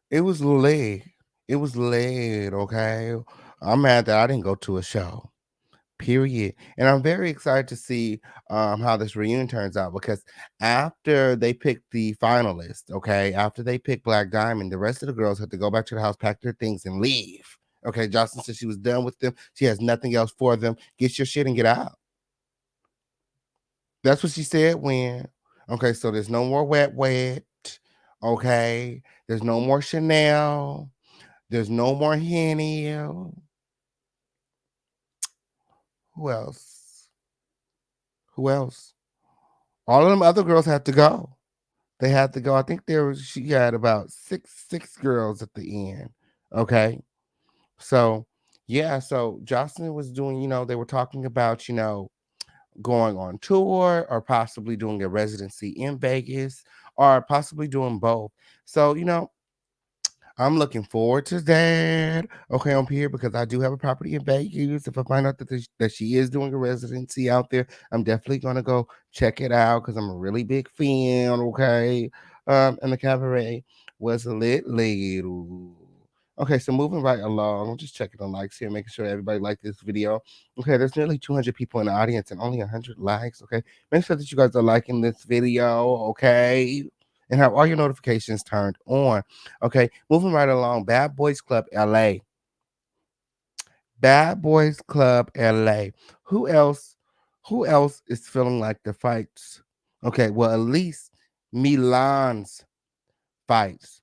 It was lit. It was lit. Okay, I'm mad that I didn't go to a show. Period. And I'm very excited to see how this reunion turns out, because after they picked the finalists, okay, after they picked Black Diamond, the rest of the girls had to go back to the house, pack their things, and leave. Okay, Jocelyn said she was done with them. She has nothing else for them. Get your shit and get out. That's what she said when. Okay, so there's no more wet. Okay, there's no more Chanel. There's no more Henny. Who else? Who else? All of them other girls had to go. They had to go. I think she had about six girls at the end. Okay. So yeah, so Jocelyn was doing, they were talking about, going on tour or possibly doing a residency in Vegas or possibly doing both. So, I'm looking forward to that. Okay, on here because I do have a property in Vegas. If I find out that she is doing a residency out there, I'm definitely gonna go check it out because I'm a really big fan. Okay, and the cabaret was lit, lit. Ooh. Okay, so moving right along, I'm just checking the likes here, making sure everybody liked this video. Okay, there's nearly 200 people in the audience and only 100 likes. Okay, make sure that you guys are liking this video. Okay, and have all your notifications turned on. Okay, moving right along. Bad Boys Club LA. Bad Boys Club LA. Who else? Who else is feeling like the fights? Okay, well, at least Milan's fights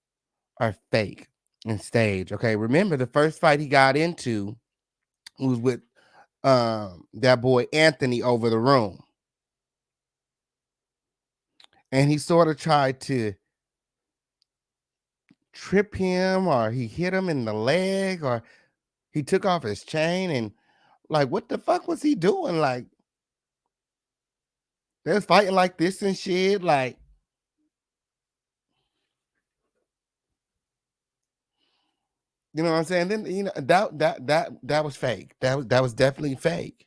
are fake and stage. Okay, remember the first fight he got into was with that boy Anthony over the room. And he sort of tried to trip him or he hit him in the leg or he took off his chain and like what the fuck was he doing? Like they was fighting like this and shit. Like you know what I'm saying? Then that was fake. That was definitely fake.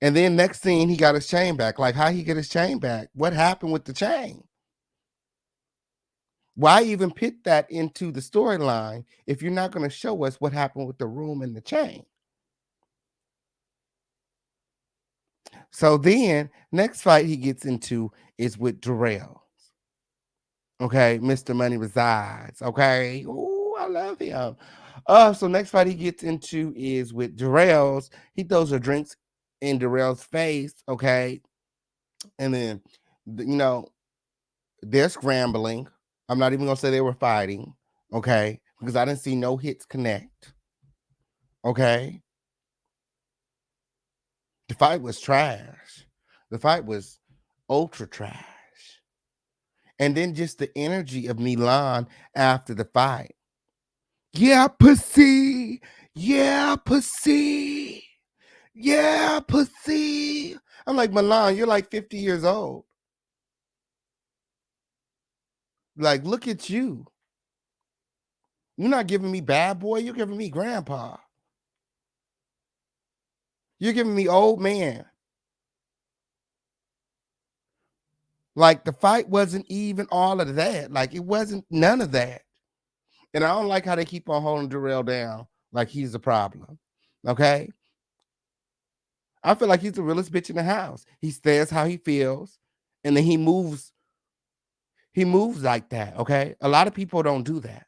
And then next scene he got his chain back. Like how he get his chain back? What happened with the chain? Why even put that into the storyline if you're not going to show us what happened with the room and the chain? So then, next fight he gets into is with Darrell. Okay, Mr. Money Resides. Okay, ooh, I love him. So next fight he gets into is with Darrell's. He throws her drinks in Darrell's face. Okay, and then they're scrambling. I'm not even gonna say they were fighting. Okay, because I didn't see no hits connect. Okay, the fight was trash. The fight was ultra trash. And then just the energy of Milan after the fight. Yeah, pussy. Yeah, pussy. Yeah, pussy. I'm like, Milan, you're like 50 years old. Like, look at you. You're not giving me bad boy. You're giving me grandpa. You're giving me old man. Like, the fight wasn't even all of that. Like, it wasn't none of that. And I don't like how they keep on holding Darrell down like he's the problem. Okay? I feel like he's the realest bitch in the house. He says how he feels, and then he moves. He moves like that. Okay, a lot of people don't do that.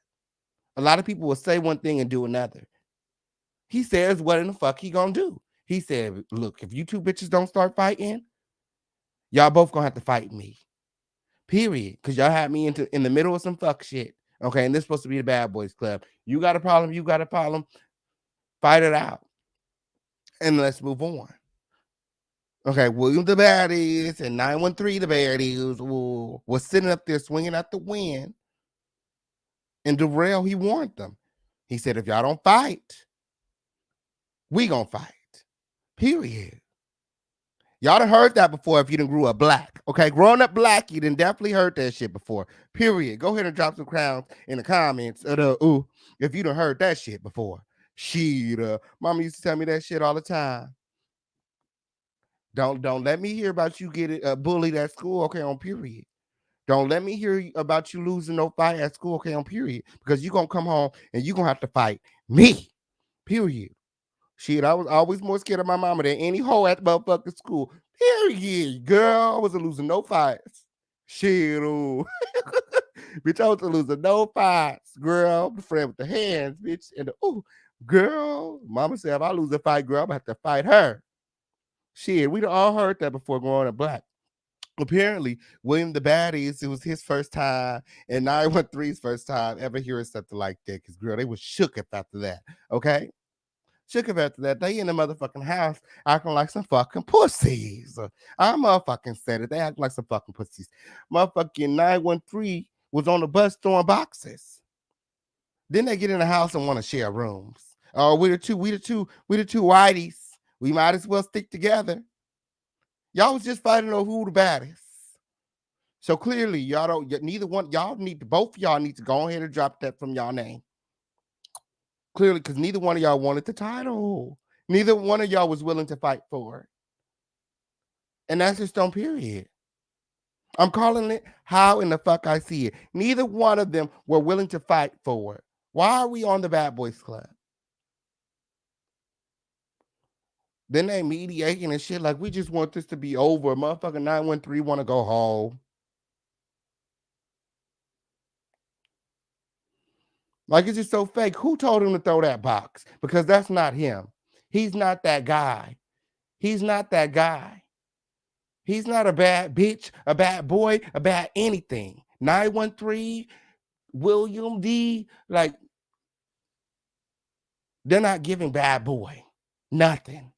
A lot of people will say one thing and do another. He says what in the fuck he gonna do. He said, "Look, if you two bitches don't start fighting, y'all both gonna have to fight me. Period. Because y'all had me in the middle of some fuck shit. Okay, and this is supposed to be the bad boys club. You got a problem. You got a problem. Fight it out, and let's move on." Okay, William the Baddies and 913 the Baddies was sitting up there swinging at the wind. And Darrell, he warned them. He said, if y'all don't fight, we gonna fight. Period. Y'all done heard that before if you done grew up black. Okay, growing up black, you done definitely heard that shit before. Period. Go ahead and drop some crowns in the comments. If you done heard that shit before. Shit, mama used to tell me that shit all the time. Don't let me hear about you getting bullied at school. Okay, on period. Don't let me hear about you losing no fight at school. Okay, on period. Because you're gonna come home and you're gonna have to fight me. Period. Shit, I was always more scared of my mama than any hoe at the motherfucking school. Period. Girl, I wasn't losing no fights. Shit, ooh. Bitch, I wasn't losing no fights. Girl, I'm the friend with the hands, bitch. And girl, mama said if I lose a fight, girl, I'm gonna have to fight her. Shit, we all heard that before growing up black. Apparently, William the Baddies, it was his first time, and 913's first time ever hearing something like that. Because, girl, they was shook up after that. Okay? Shook up after that. They in the motherfucking house acting like some fucking pussies. I motherfucking said it. They acting like some fucking pussies. Motherfucking 913 was on the bus throwing boxes. Then they get in the house and want to share rooms. Oh, we the two whiteys. We might as well stick together. Y'all was just fighting over who the baddest. So clearly, y'all don't. Neither one. Y'all need to. Both of y'all need to go ahead and drop that from y'all name. Clearly, because neither one of y'all wanted the title. Neither one of y'all was willing to fight for it. And that's just on period. I'm calling it how in the fuck I see it. Neither one of them were willing to fight for it. Why are we on the Bad Boys Club? Then they mediating and shit like we just want this to be over. Motherfucking 913 want to go home. Like it's just so fake. Who told him to throw that box? Because that's not him. He's not that guy. He's not that guy. He's not a bad bitch, a bad boy, a bad anything. 913, William D, like they're not giving bad boy nothing.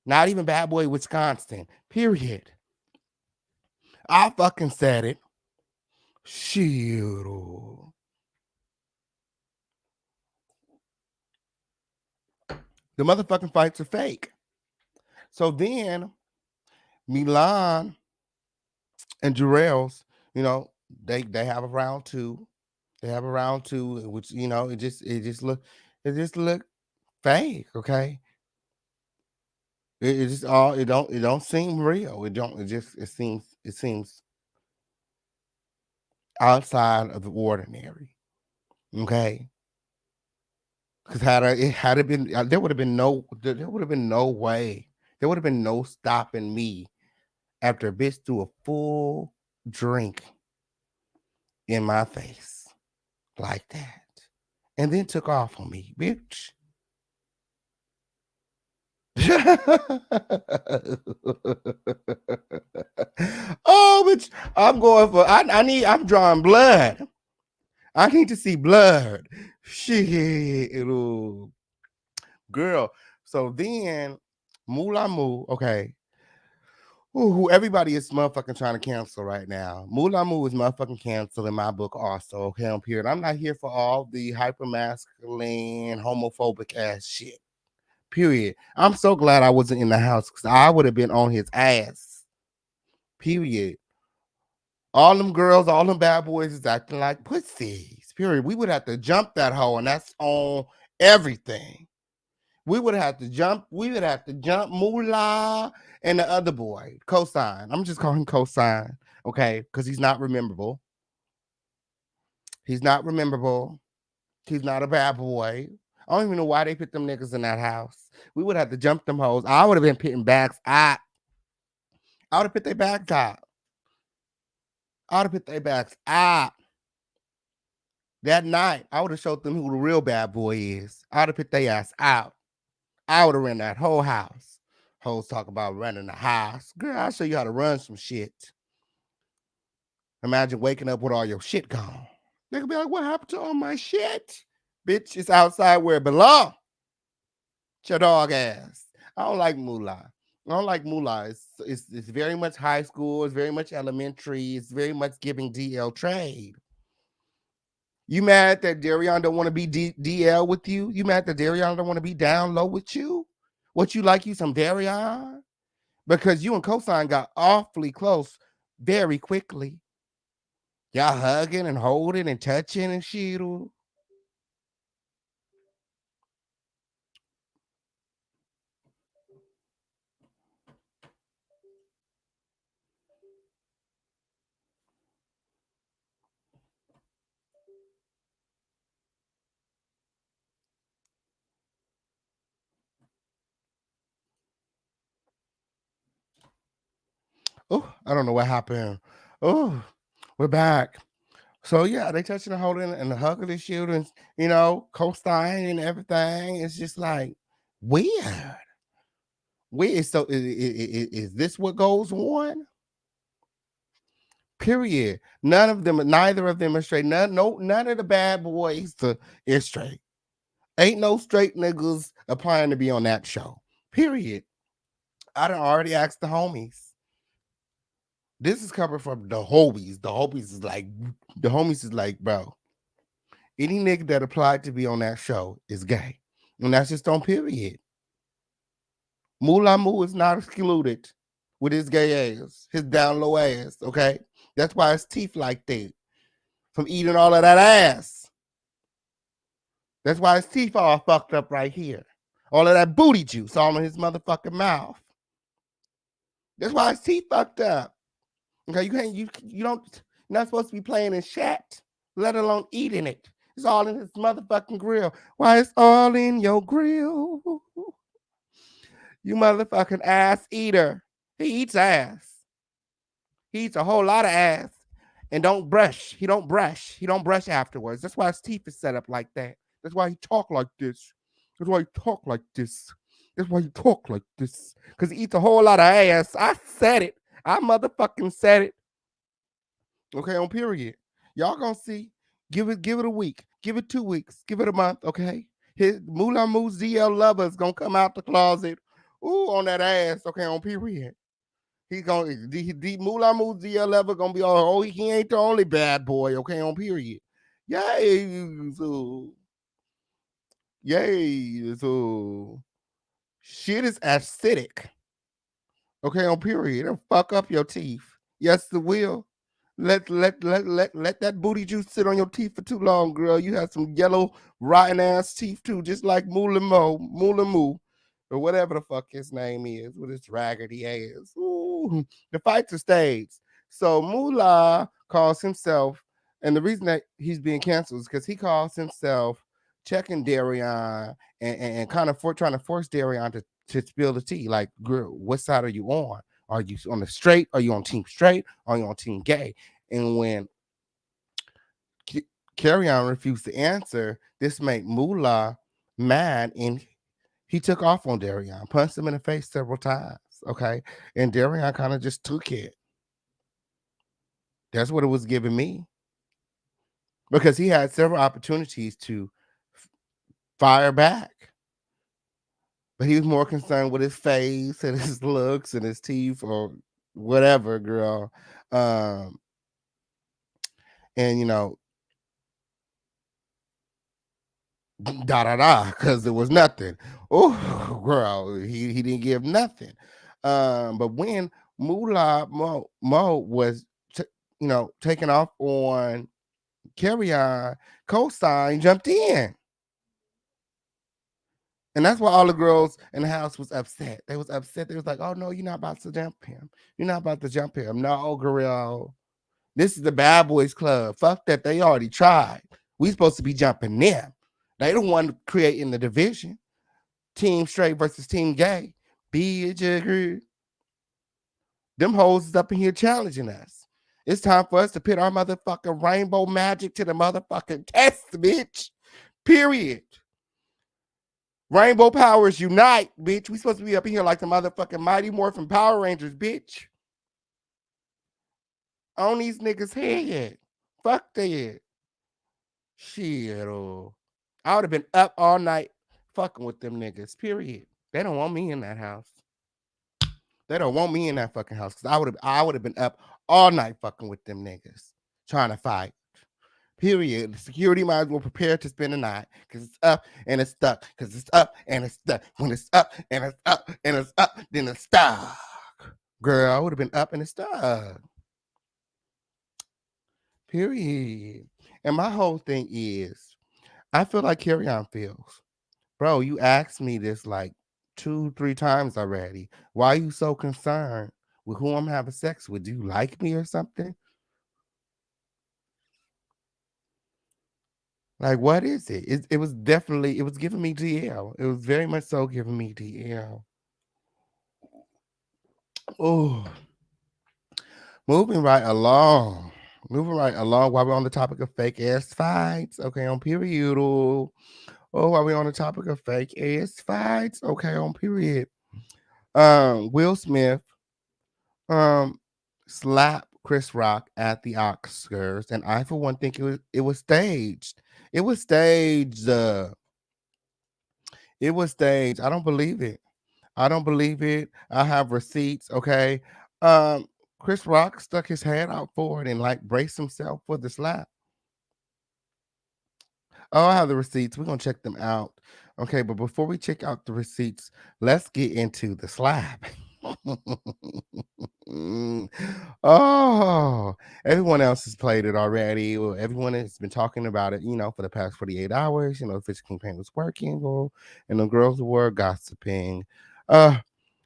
Not even bad boy Wisconsin. Period. I fucking said it. Shit. The motherfucking fights are fake. So then Milan and Jarrell's, they have a round two. They have a round two, which it just look fake, okay? It don't seem real. It seems outside of the ordinary. Okay. Because had it been there would have been no way. There would have been no stopping me after a bitch threw a full drink in my face like that. And then took off on me, bitch. Oh, bitch. I'm drawing blood. I need to see blood. Shit. Ooh. Girl. So then Mulamu, okay. Who everybody is motherfucking trying to cancel right now. Mulamu is motherfucking canceled in my book also. Okay, I'm here. I'm not here for all the hypermasculine, homophobic ass shit. Period. I'm so glad I wasn't in the house because I would have been on his ass. Period. All them girls, all them bad boys is acting like pussies. Period. We would have to jump that hole, and that's on everything. We would have to jump. We would have to jump Moolah and the other boy, Cosign. I'm just calling him Cosign, okay? Because he's not rememberable. He's not rememberable. He's not a bad boy. I don't even know why they put them niggas in that house. We would have to jump them hoes. I would have been putting bags out. I would have put their bags out. I would have put their bags out. That night, I would have showed them who the real bad boy is. I would have put their ass out. I would have ran that whole house. Hoes talk about running the house. Girl, I'll show you how to run some shit. Imagine waking up with all your shit gone. They could be like, what happened to all my shit? Bitch, it's outside where it belongs. Your dog ass. I don't like moolah. I don't like moolah. It's very much high school. It's very much elementary. It's very much giving DL trade. You mad that Darion don't want to be DL with you? You mad that Darion don't want to be down low with you? What you like you some Darion? Because you and Cosign got awfully close very quickly. Y'all hugging and holding and touching and shit. Oh, I don't know what happened. Oh, we're back. So yeah, they touching and holding and the hugging and shooting, co-signing and everything. It's just like weird. Weird. So is this what goes on? Period. Neither of them are straight. None of the bad boys is straight. Ain't no straight niggas applying to be on that show. Period. I done already asked the homies. This is coming from the homies. The homies is like, bro, any nigga that applied to be on that show is gay. And that's just on period. Mulamu is not excluded with his gay ass, his down low ass, okay? That's why his teeth like that. From eating all of that ass. That's why his teeth all fucked up right here. All of that booty juice all in his motherfucking mouth. That's why his teeth fucked up. Okay, you don't you're not supposed to be playing in shat, let alone eating it. It's all in his motherfucking grill. Why it's all in your grill? You motherfucking ass eater. He eats ass. He eats a whole lot of ass and don't brush. He don't brush. He don't brush afterwards. That's why his teeth is set up like that. That's why he talk like this. That's why he talk like this. That's why he talk like this. Because he eats a whole lot of ass. I said it. I motherfucking said it. Okay, on period. Y'all gonna see. Give it a week. Give it 2 weeks. Give it a month, okay? His Moulin Moose ZL lover is gonna come out the closet. Ooh, on that ass, okay, on period. He's gonna Moulin Moose ZL lover gonna be all, oh, he ain't the only bad boy, okay, on period. Yay, so yay, so shit is acidic. Okay, on period. It'll fuck up your teeth. Yes, it will. Let that booty juice sit on your teeth for too long, girl. You have some yellow, rotten ass teeth too, just like Moulin Moo, or whatever the fuck his name is, with his raggedy ass. Ooh, the fights are staged. So Moolah calls himself, and the reason that he's being canceled is because he calls himself checking Darion and kind of trying to force Darion to spill the tea. Like, girl, what side are you on? Are you on the straight? Are you on team straight? Are you on team gay? And when Carrion refused to answer, this made Moolah mad, and he took off on Darion, punched him in the face several times. Okay, and Darion kind of just took it. That's what it was giving me, because he had several opportunities to fire back. But he was more concerned with his face and his looks and his teeth or whatever, girl. And because there was nothing. Oh, girl, he didn't give nothing. But when Moolah Mo was taking off on Carry-On, Cosign jumped in. And that's why all the girls in the house was upset. They was upset. They was like, oh, no, you're not about to jump him. You're not about to jump him. No, girl. This is the bad boys club. Fuck that. They already tried. We supposed to be jumping them. They the one creating the division. Team straight versus team gay. Be a jigger. Them hoes is up in here challenging us. It's time for us to put our motherfucking rainbow magic to the motherfucking test, bitch. Period. Rainbow powers unite, bitch. We supposed to be up in here like the motherfucking Mighty Morphin Power Rangers, bitch. On these niggas' head. Fuck that. Shit. I would have been up all night fucking with them niggas, period. They don't want me in that house. They don't want me in that fucking house, because I would have been up all night fucking with them niggas, trying to fight. Period. The security might as well prepare to spend the night, because it's up and it's stuck. Because it's up and it's stuck. When it's up and it's up and it's up, then it's stuck. Girl, I would have been up and it's stuck. Period. And my whole thing is, I feel like Carry-On feels. Bro, you asked me this like 2-3 times already. Why are you so concerned with who I'm having sex with? Do you like me or something? Like, what is it? It was definitely, it was giving me DL. It was very much so giving me DL. Oh, moving right along. Moving right along while we're on the topic of fake ass fights. Okay, on period. Oh, while we're on the topic of fake ass fights. Okay, on period. Will Smith slapped Chris Rock at the Oscars, and I for one think it was staged. It was staged. It was staged. I don't believe it. I don't believe it. I have receipts. Okay. Um, Chris Rock stuck his head out forward and like braced himself for the slap. Oh, I have the receipts. We're gonna check them out. Okay, but before we check out the receipts, let's get into the slap. Mm. Oh, everyone else has played it already. Or everyone has been talking about it, for the past 48 hours. The Fish campaign was working, and the girls were gossiping. Uh,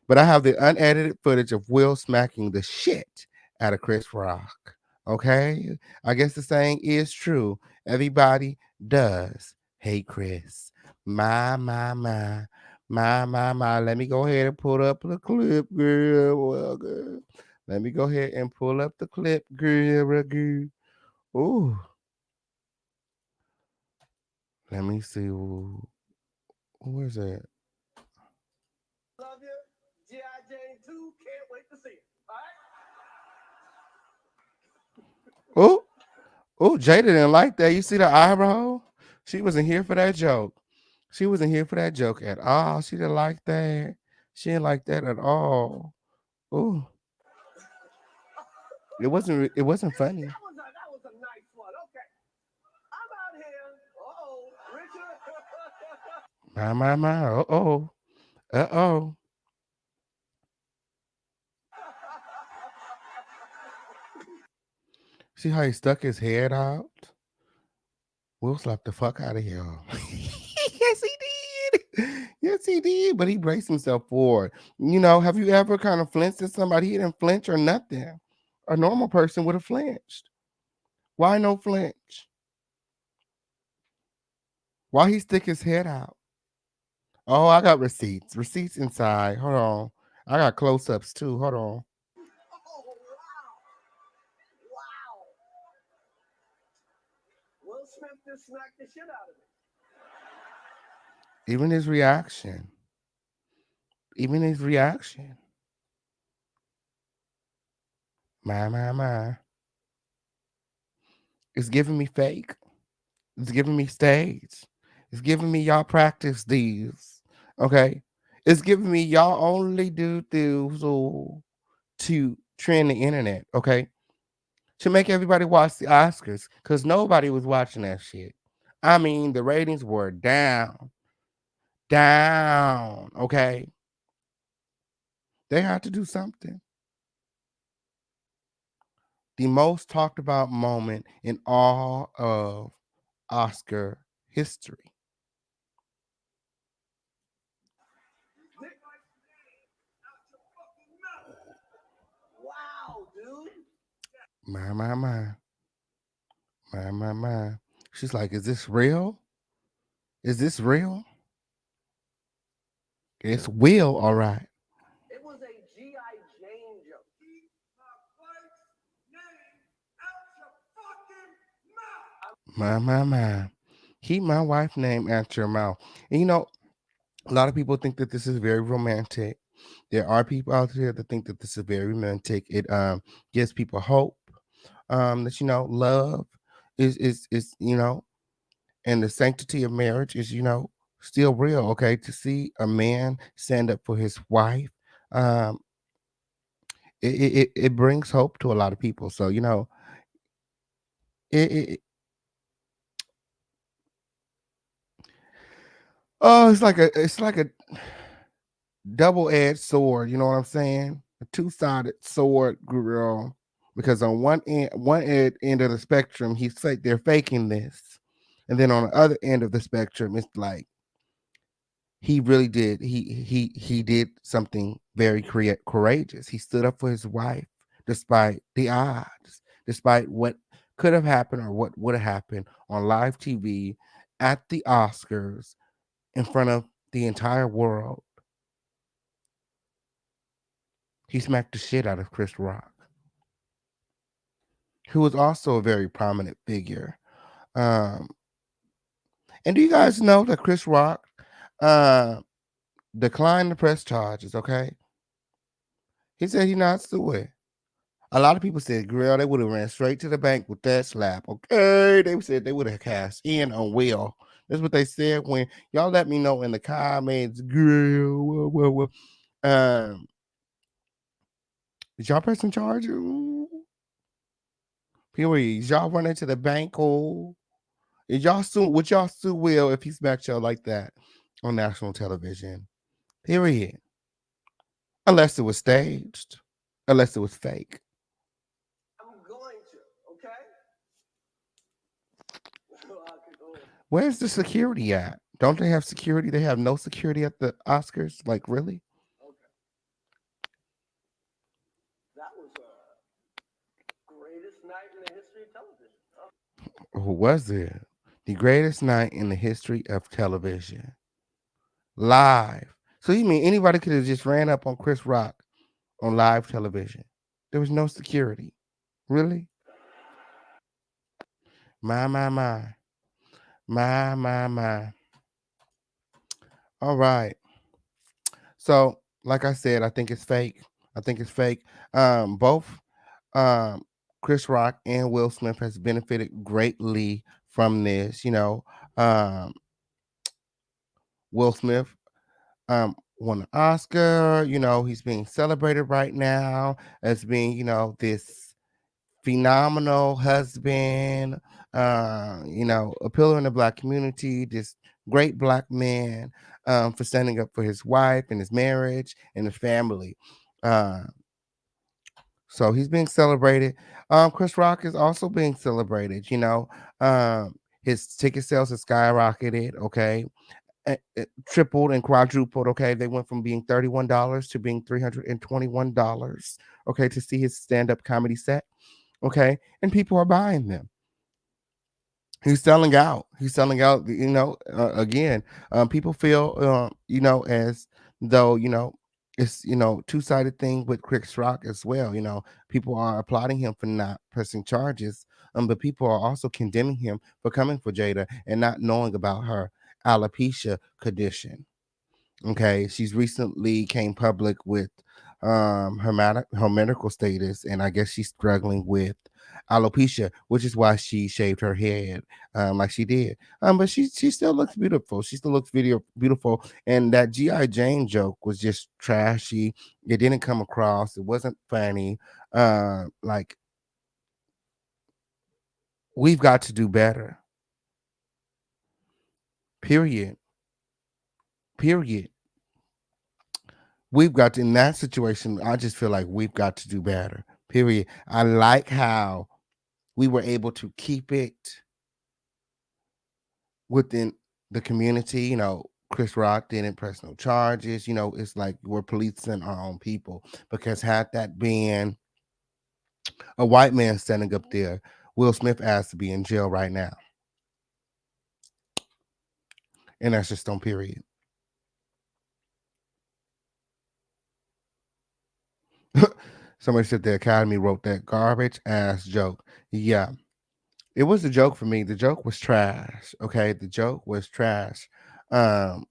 but I have the unedited footage of Will smacking the shit out of Chris Rock. Okay? I guess the saying is true. Everybody does hate Chris. My. My. Let me go ahead and pull up the clip, girl. Well, girl. Let me go ahead and pull up the clip, girl. Ooh. Let me see. Ooh. Where's that? Love you. G.I. Jane 2. Can't wait to see it. All right. Oh, oh, Jada didn't like that. You see the eyebrow? She wasn't here for that joke. She wasn't here for that joke at all. She didn't like that. She didn't like that at all. Oh, it wasn't funny. That was a nice one. Okay. I'm out here. Uh-oh, Richard. My. Uh-oh. Uh-oh. See how he stuck his head out? Will slapped the fuck out of him. Yes, he did. Yes, he did. But he braced himself forward. Have you ever kind of flinched at somebody? He didn't flinch or nothing. A normal person would have flinched. Why no flinch? Why he stick his head out? Oh, I got receipts. Receipts inside. Hold on. I got close-ups too. Hold on. Oh, wow. Wow. Will Smith just smacked the shit out of me. Even his reaction. Even his reaction. My. It's giving me fake. It's giving me stage. It's giving me y'all practice these. Okay. It's giving me y'all only do things to trend the internet. Okay. To make everybody watch the Oscars. Because nobody was watching that shit. I mean, the ratings were down. Down. Okay. They had to do something. The most talked about moment in all of Oscar history. Wow, dude. My. My. She's like, is this real? Is this real? It's Will, all right. It was a G.I. Jane joke. Keep my wife's name out your fucking mouth. My. Keep my wife's name out your mouth. And a lot of people think that this is very romantic. There are people out there that think that this is very romantic. It gives people hope. That love is and the sanctity of marriage is still real. Okay, to see a man stand up for his wife, um, it brings hope to a lot of people. So it oh, it's like a double-edged sword. You know what I'm saying? A two-sided sword, girl. Because on one end of the spectrum, he's fake. They're faking this, and then on the other end of the spectrum, it's like he really did. He did something very courageous. He stood up for his wife despite the odds, despite what could have happened or what would have happened on live TV at the Oscars in front of the entire world. He smacked the shit out of Chris Rock, who was also a very prominent figure. Um, and do you guys know that Chris Rock uh, declined the press charges? Okay, he said he's not suing. A lot of people said, girl, they would have ran straight to the bank with that slap. Okay. They said they would have cast in on Will. That's what they said when y'all let me know in the comments, girl. Um, is y'all pressing charge? Ooh. Period. Is y'all running to the bank? Oh, is y'all sue? Would y'all sue Will if he smacked y'all like that on national television? Period. Unless it was staged, unless it was fake. Where's the security at? Don't they have security? They have no security at the Oscars? Like, really? Who was it? The greatest night in the history of television. Live. So you mean anybody could have just ran up on Chris Rock on live television? There was no security. Really? My, my, my. My, my, my. All right. So, like I said, I think it's fake. I think it's fake. Both um Chris Rock and Will Smith has benefited greatly from this. Um, Will Smith won an Oscar. He's being celebrated right now as being, this phenomenal husband, a pillar in the black community, this great black man, for standing up for his wife and his marriage and his family. Uh, so he's being celebrated. Chris Rock is also being celebrated. His ticket sales have skyrocketed. Okay, it tripled and quadrupled. Okay, they went from being $31 to being $321. Okay, to see his stand-up comedy set. Okay, and people are buying them. He's selling out. He's selling out. Again, people feel, as though, it's, two-sided thing with Chris Rock as well. People are applauding him for not pressing charges, but people are also condemning him for coming for Jada and not knowing about her alopecia condition. Okay, she's recently came public with her medical status, and I guess she's struggling with alopecia, which is why she shaved her head like she did. But she still looks beautiful. She still looks beautiful. And that GI Jane joke was just trashy. It didn't come across. It wasn't funny. Like, we've got to do better. Period. Period. We've got to, in that situation, I just feel like we've got to do better. Period. I like how we were able to keep it within the community. Chris Rock didn't press no charges. It's like we're policing our own people, because had that been a white man standing up there, Will Smith asked to be in jail right now. And that's just on period. Somebody said the Academy wrote that garbage ass joke. Yeah, it was a joke for me. The joke was trash. Okay, the joke was trash. Um,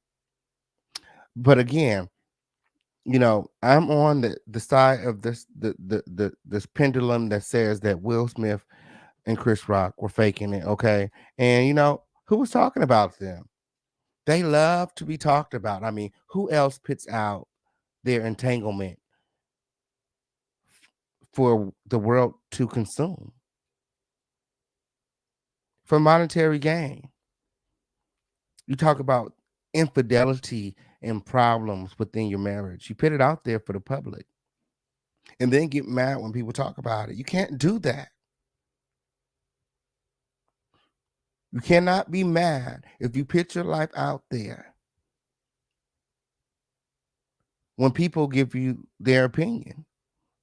but again, I'm on the side of this pendulum that says that Will Smith and Chris Rock were faking it. Okay, and who was talking about them? They love to be talked about. I mean, who else puts out their entanglement for the world to consume for monetary gain? You talk about infidelity and problems within your marriage. You put it out there for the public and then get mad when people talk about it. You can't do that. You cannot be mad if you put your life out there when people give you their opinion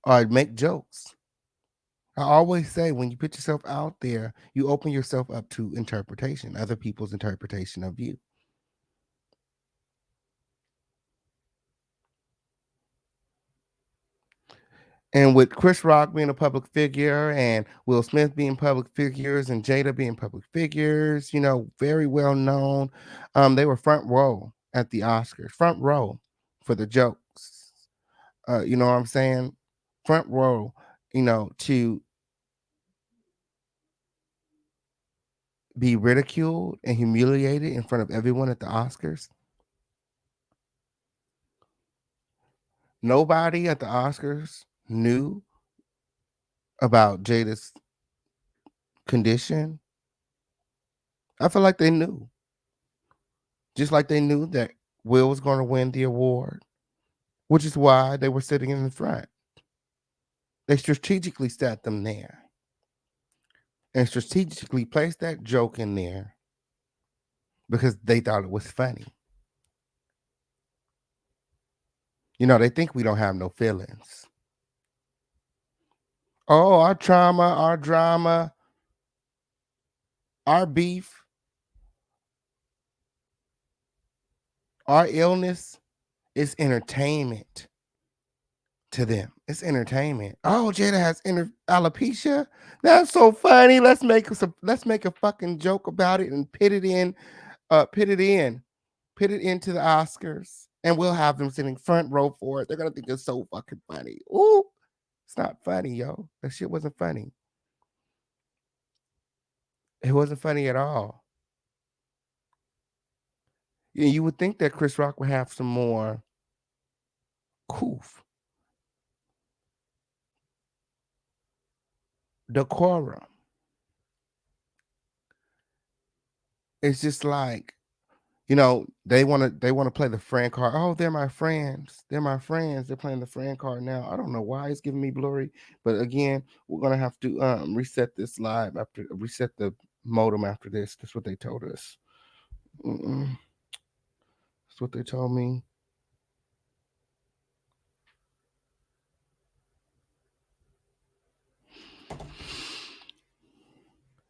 or make jokes. I always say, when you put yourself out there, you open yourself up to interpretation, other people's interpretation of you. And with Chris Rock being a public figure and Will Smith being public figures and Jada being public figures, very well known, they were front row at the Oscars, front row for the jokes. You know what I'm saying? Front row, to be ridiculed and humiliated in front of everyone at the Oscars? Nobody at the Oscars knew about Jada's condition. I feel like they knew, just like they knew that Will was going to win the award, which is why they were sitting in the front. They strategically sat them there and strategically placed that joke in there because they thought it was funny. They think we don't have no feelings. Oh, our trauma, our drama, our beef, our illness is entertainment to them. It's entertainment. Oh, Jada has alopecia. That's so funny. Let's make a fucking joke about it and pit it into the Oscars, and we'll have them sitting front row for it. They're gonna think it's so fucking funny. Ooh, it's not funny, yo. That shit wasn't funny. It wasn't funny at all. You would think that Chris Rock would have some more coof, decorum. It's just like, they want to play the friend card. Oh, they're my friends. They're my friends. They're playing the friend card now. I don't know why it's giving me blurry, but again, we're gonna have to reset the modem after this. That's what they told us. That's what they told me.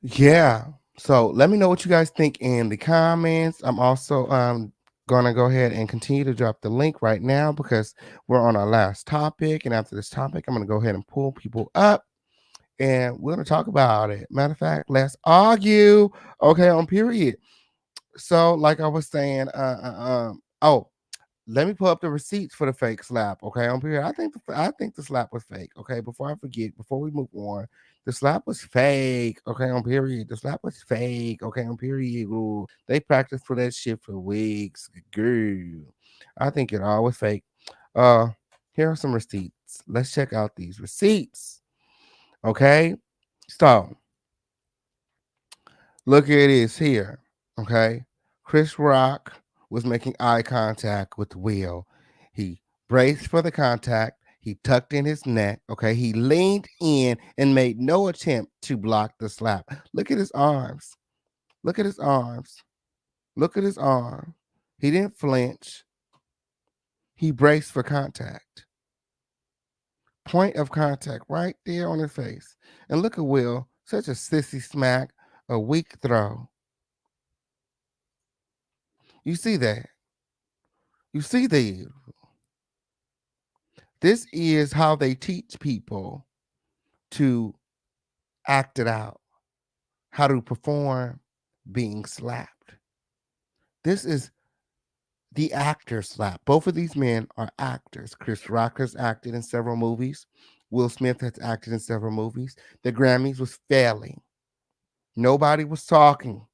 Yeah. So let me know what you guys think in the comments. I'm also gonna go ahead and continue to drop the link right now because we're on our last topic. And after this topic, I'm gonna go ahead and pull people up and we're gonna talk about it. Matter of fact, let's argue. Okay, on period. So, like I was saying, oh, let me pull up the receipts for the fake slap. Okay, on period. I think the slap was fake. Okay, before I forget, before we move on, the slap was fake. Okay, on period. The slap was fake. Okay, on period. Ooh, they practiced for that shit for weeks. Girl, I think it all was fake. Uh, Here are some receipts. Let's check out these receipts. Okay, so look at this here. Okay. Chris Rock was making eye contact with Will. He braced for the contact. He tucked in his neck. Okay. He leaned in and made no attempt to block the slap. Look at his arms. Look at his arms. Look at his arm. He didn't flinch. He braced for contact. Point of contact right there on his face. And look at Will. Such a sissy smack. A weak throw. You see that? You see that? This is how they teach people to act it out, how to perform being slapped. This is the actor slap. Both of these men are actors. Chris Rock has acted in several movies. Will Smith has acted in several movies. The Grammys was failing. Nobody was talking.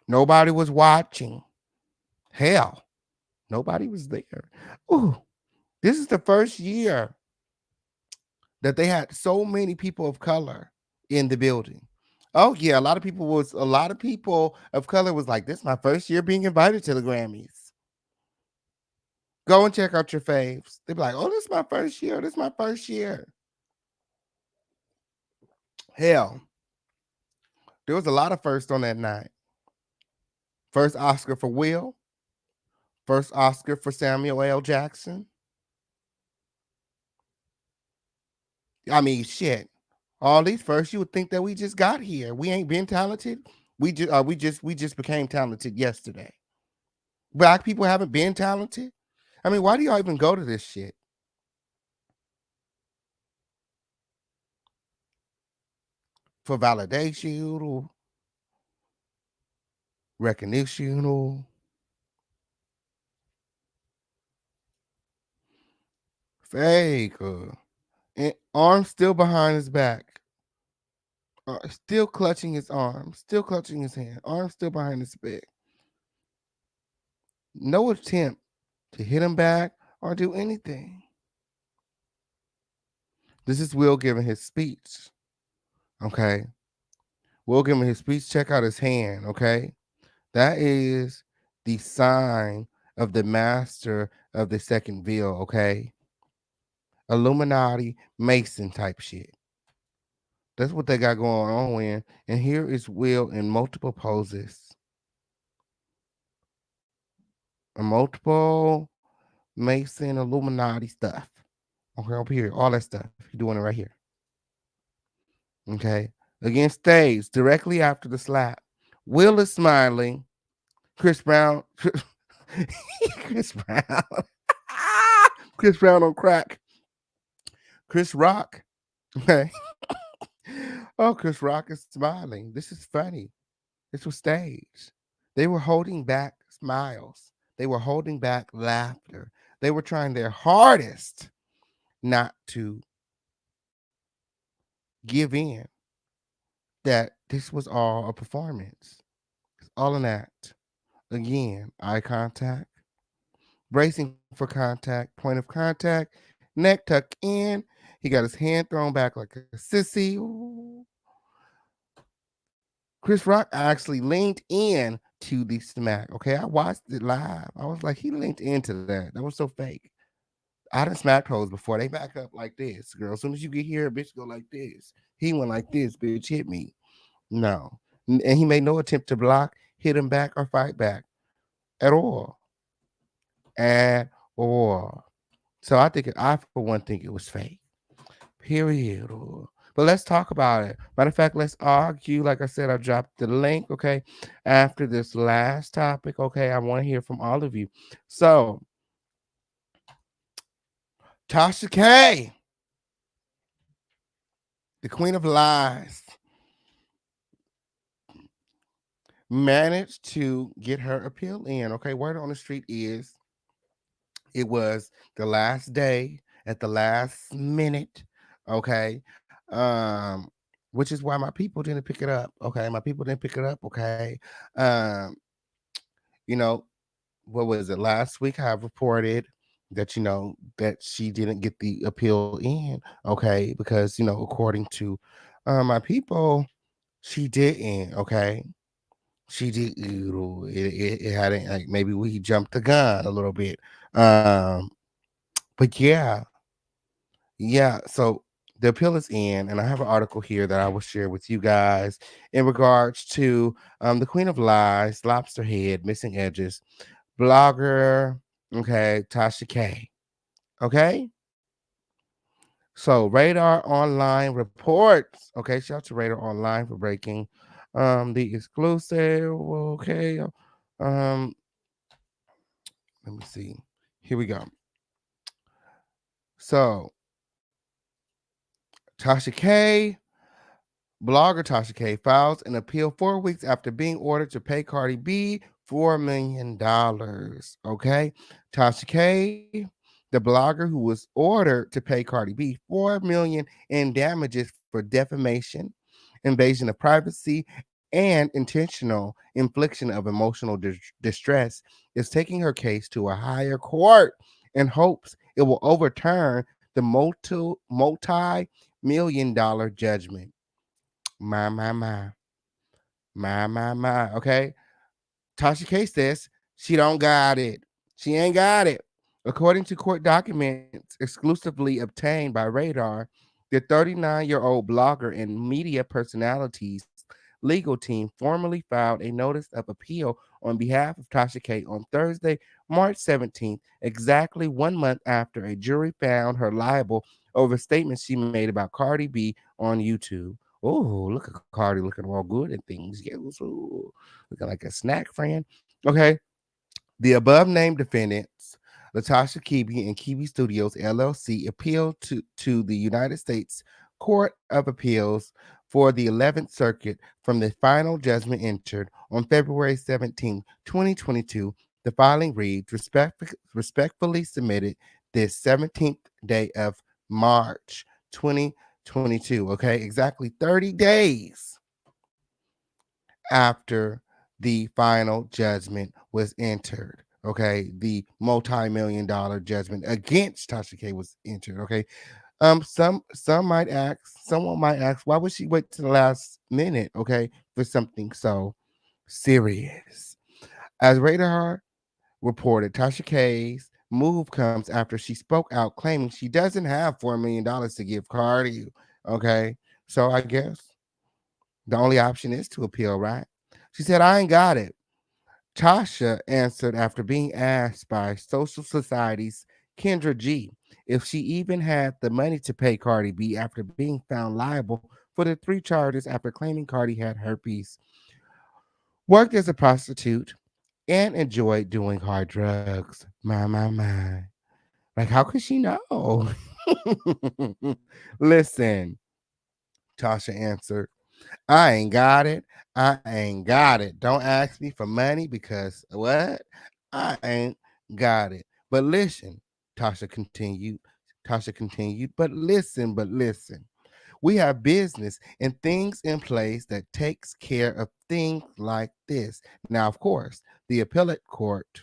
Nobody was watching. Hell, nobody was there. Ooh, this is the first year that they had so many people of color in the building. Oh yeah, a lot of people of color was like, this is my first year being invited to the Grammys. Go and check out your faves. They'd be like, oh, this is my first year. This is my first year. Hell, there was a lot of firsts on that night. First Oscar for Will. First Oscar for Samuel L. Jackson. I mean, shit. All these firsts, you would think that we just got here. We ain't been talented. We just became talented yesterday. Black people haven't been talented. I mean, why do y'all even go to this shit? For validation or recognition or fake and arms still behind his back. still clutching his arm, still clutching his hand, arm still behind his back. No attempt to hit him back or do anything. This is Will giving his speech. Okay. Will giving his speech. Check out his hand. Okay. That is the sign of the master of the second veil. Okay. Illuminati Mason type shit. That's what they got going on when. And here is Will in multiple poses. A multiple Mason Illuminati stuff. Okay, up here, all that stuff. You're doing it right here. Okay. Against stage, directly after the slap. Will is smiling. Chris Brown. Chris Brown. Chris Brown on crack. Chris Rock. Okay. Oh, Chris Rock is smiling. This is funny. This was staged. They were holding back smiles. They were holding back laughter. They were trying their hardest not to give in that this was all a performance. It's all an act. Again, eye contact, bracing for contact, point of contact, neck tucked in. He got his hand thrown back like a sissy. Ooh. Chris Rock actually leaned in to the smack. Okay, I watched it live. I was like, he leaned into that. That was so fake. I done smacked hoes before. They back up like this, girl. As soon as you get here, bitch go like this. He went like this, bitch hit me. No. And he made no attempt to block, hit him back, or fight back at all. At all. So I for one think it was fake. Period. But let's talk about it. Matter of fact, let's argue. Like I said, I dropped the link, okay, after this last topic, okay? I want to hear from all of you. So, Tasha K, the queen of lies, managed to get her appeal in, okay? Word on the street is it was the last day at the last minute, okay? Um, which is why my people didn't pick it up, okay? My people didn't pick it up, okay? Um, you know, what was it? Last week I reported that that she didn't get the appeal in, okay? Because according to my people, she didn't, okay? She did. It hadn't, like, maybe we jumped the gun a little bit. But yeah. So the appeal is in, and I have an article here that I will share with you guys in regards to the Queen of Lies, Lobster Head, Missing Edges, blogger, okay, Tasha K. Okay. So Radar Online reports. Okay, shout out to Radar Online for breaking the exclusive. Okay. Um, let me see. Here we go. So Tasha K, blogger Tasha K files an appeal 4 weeks after being ordered to pay Cardi B $4 million. Okay. Tasha K, the blogger who was ordered to pay Cardi B $4 million in damages for defamation, invasion of privacy, and intentional infliction of emotional distress, is taking her case to a higher court in hopes it will overturn the multi-million-dollar judgment. My. Okay. Tasha K says she don't got it. She ain't got it. According to court documents exclusively obtained by Radar, the 39-year-old blogger and media personality's legal team formally filed a notice of appeal on behalf of Tasha K on Thursday, March 17th, exactly 1 month after a jury found her liable over statements she made about Cardi B on YouTube. Oh, look at Cardi looking all good and things. Yes, ooh, looking like a snack friend. Okay. The above named defendants, Latasha Kibi and Kibi Studios LLC, appealed to the United States Court of Appeals for the 11th Circuit from the final judgment entered on February 17, 2022. The filing reads, respectfully submitted this 17th day of March 2022. 2022. Okay, exactly 30 days after the final judgment was entered. Okay, the multi-million dollar judgment against Tasha K was entered. Okay, someone might ask, why would she wait to the last minute? Okay, for something so serious. As Radar reported, Tasha K's move comes after she spoke out claiming she doesn't have $4 million to give Cardi. Okay, so I guess the only option is to appeal, right? She said, I ain't got it. Tasha answered after being asked by Social Society's Kendra G if she even had the money to pay Cardi B after being found liable for the three charges after claiming Cardi had herpes, worked as a prostitute, and enjoyed doing hard drugs. My. Like, how could she know? Listen, Tasha answered, I ain't got it. I ain't got it. Don't ask me for money because what? I ain't got it. But listen, Tasha continued. Tasha continued, but listen. We have business and things in place that takes care of things like this. Now, of course, the appellate court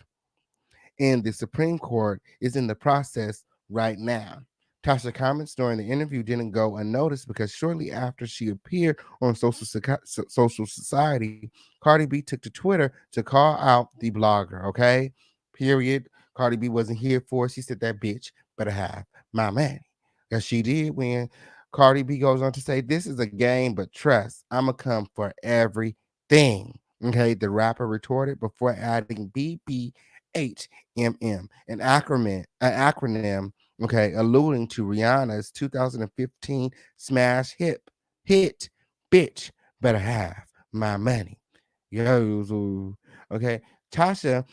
and the Supreme Court is in the process right now. Tasha comments during the interview didn't go unnoticed because shortly after she appeared on Social Society, Cardi B took to Twitter to call out the blogger. Okay, period. Cardi B wasn't here for it. She said that bitch better have my money. As she did when Cardi B goes on to say, "This is a game, but trust, I'ma come for everything." Okay, the rapper retorted before adding BBHMM, an acronym, okay, alluding to Rihanna's 2015 smash hit, bitch, better have my money. Yo, okay. Tasha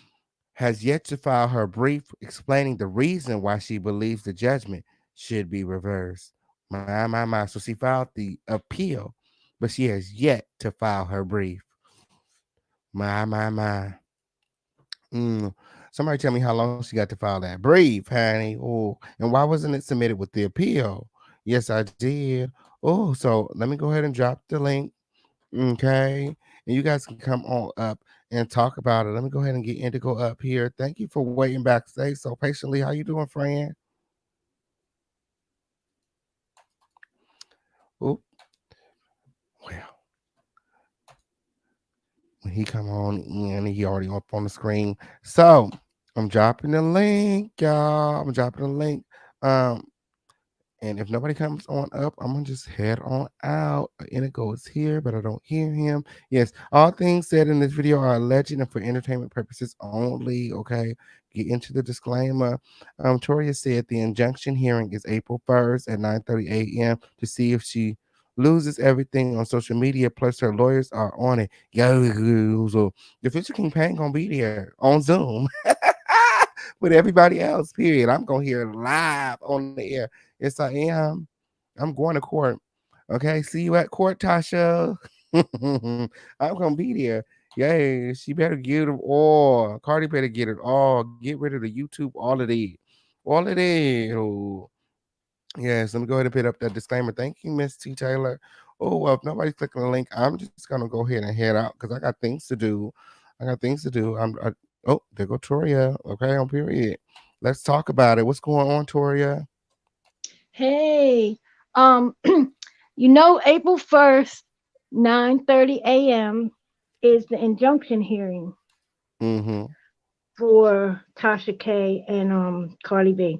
has yet to file her brief explaining the reason why she believes the judgment should be reversed. My. So she filed the appeal, but she has yet to file her brief. My. Mm. Somebody tell me how long she got to file that brief, honey. Oh, and why wasn't it submitted with the appeal? Yes, I did. Oh, so let me go ahead and drop the link. Okay. And you guys can come on up and talk about it. Let me go ahead and get Indigo up here. Thank you for waiting backstage so patiently. How you doing, friend? Oh, well, when he come on in, he already up on the screen. So I'm dropping the link, y'all. I'm dropping the link. Um, And if nobody comes on up, I'm gonna just head on out. Inigo is here, but I don't hear him. Yes, all things said in this video are alleged and for entertainment purposes only. Okay, get into the disclaimer. Toria said the injunction hearing is April 1st at 9:30 a.m. to see if she loses everything on social media. Plus, her lawyers are on it. Yo, so the Future campaign gonna be there on Zoom with everybody else. Period. I'm gonna hear it live on the air. Yes, I am. I'm going to court. Okay, see you at court, Tasha. I'm gonna be there. Yay, she better get it all. Cardi better get it all. Get rid of the YouTube, all of it. All of it. Oh. Yes, let me go ahead and put up that disclaimer. Thank you, Miss T. Taylor. Oh, well, if nobody's clicking the link, I'm just gonna go ahead and head out because I got things to do. I got things to do. Oh, there go Toria. Okay, on period. Let's talk about it. What's going on, Toria? Hey, April 1st, 9:30 a.m. is the injunction hearing Mm-hmm. for Tasha K and Cardi B.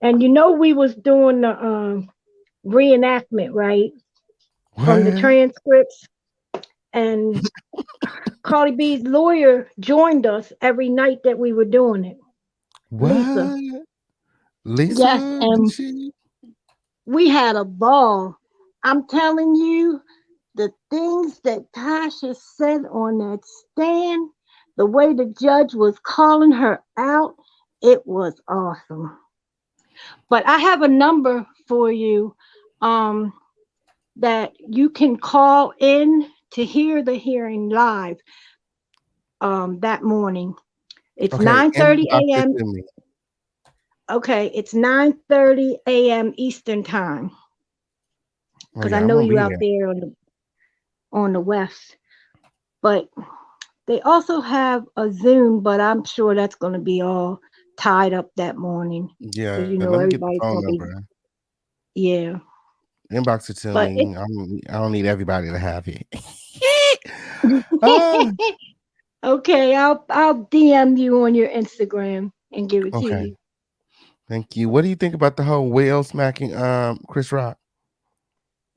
And we was doing the reenactment, right? From the What? transcripts, and Cardi B's lawyer joined us every night that we were doing it. Lisa. What? Yes, Lisa? Did and she? we had a ball. I'm telling you, the things that Tasha said on that stand, the way the judge was calling her out, it was awesome. But I have a number for you um, that you can call in to hear the hearing live that morning. It's Okay, 9:30 inbox it a.m. to me. Okay, it's 9:30 a.m. Eastern time. Oh because I yeah, I'm know gonna you be out there. there on the west. But they also have a Zoom, but I'm sure that's going to be all tied up that morning Yeah, because let me get the phone everybody's going to number. be, yeah. Inbox it to But me. I don't need everybody to have it. Ah, okay, I'll DM you on your Instagram and give it to okay. you. Thank you. What do you think about the whole whale smacking Chris Rock?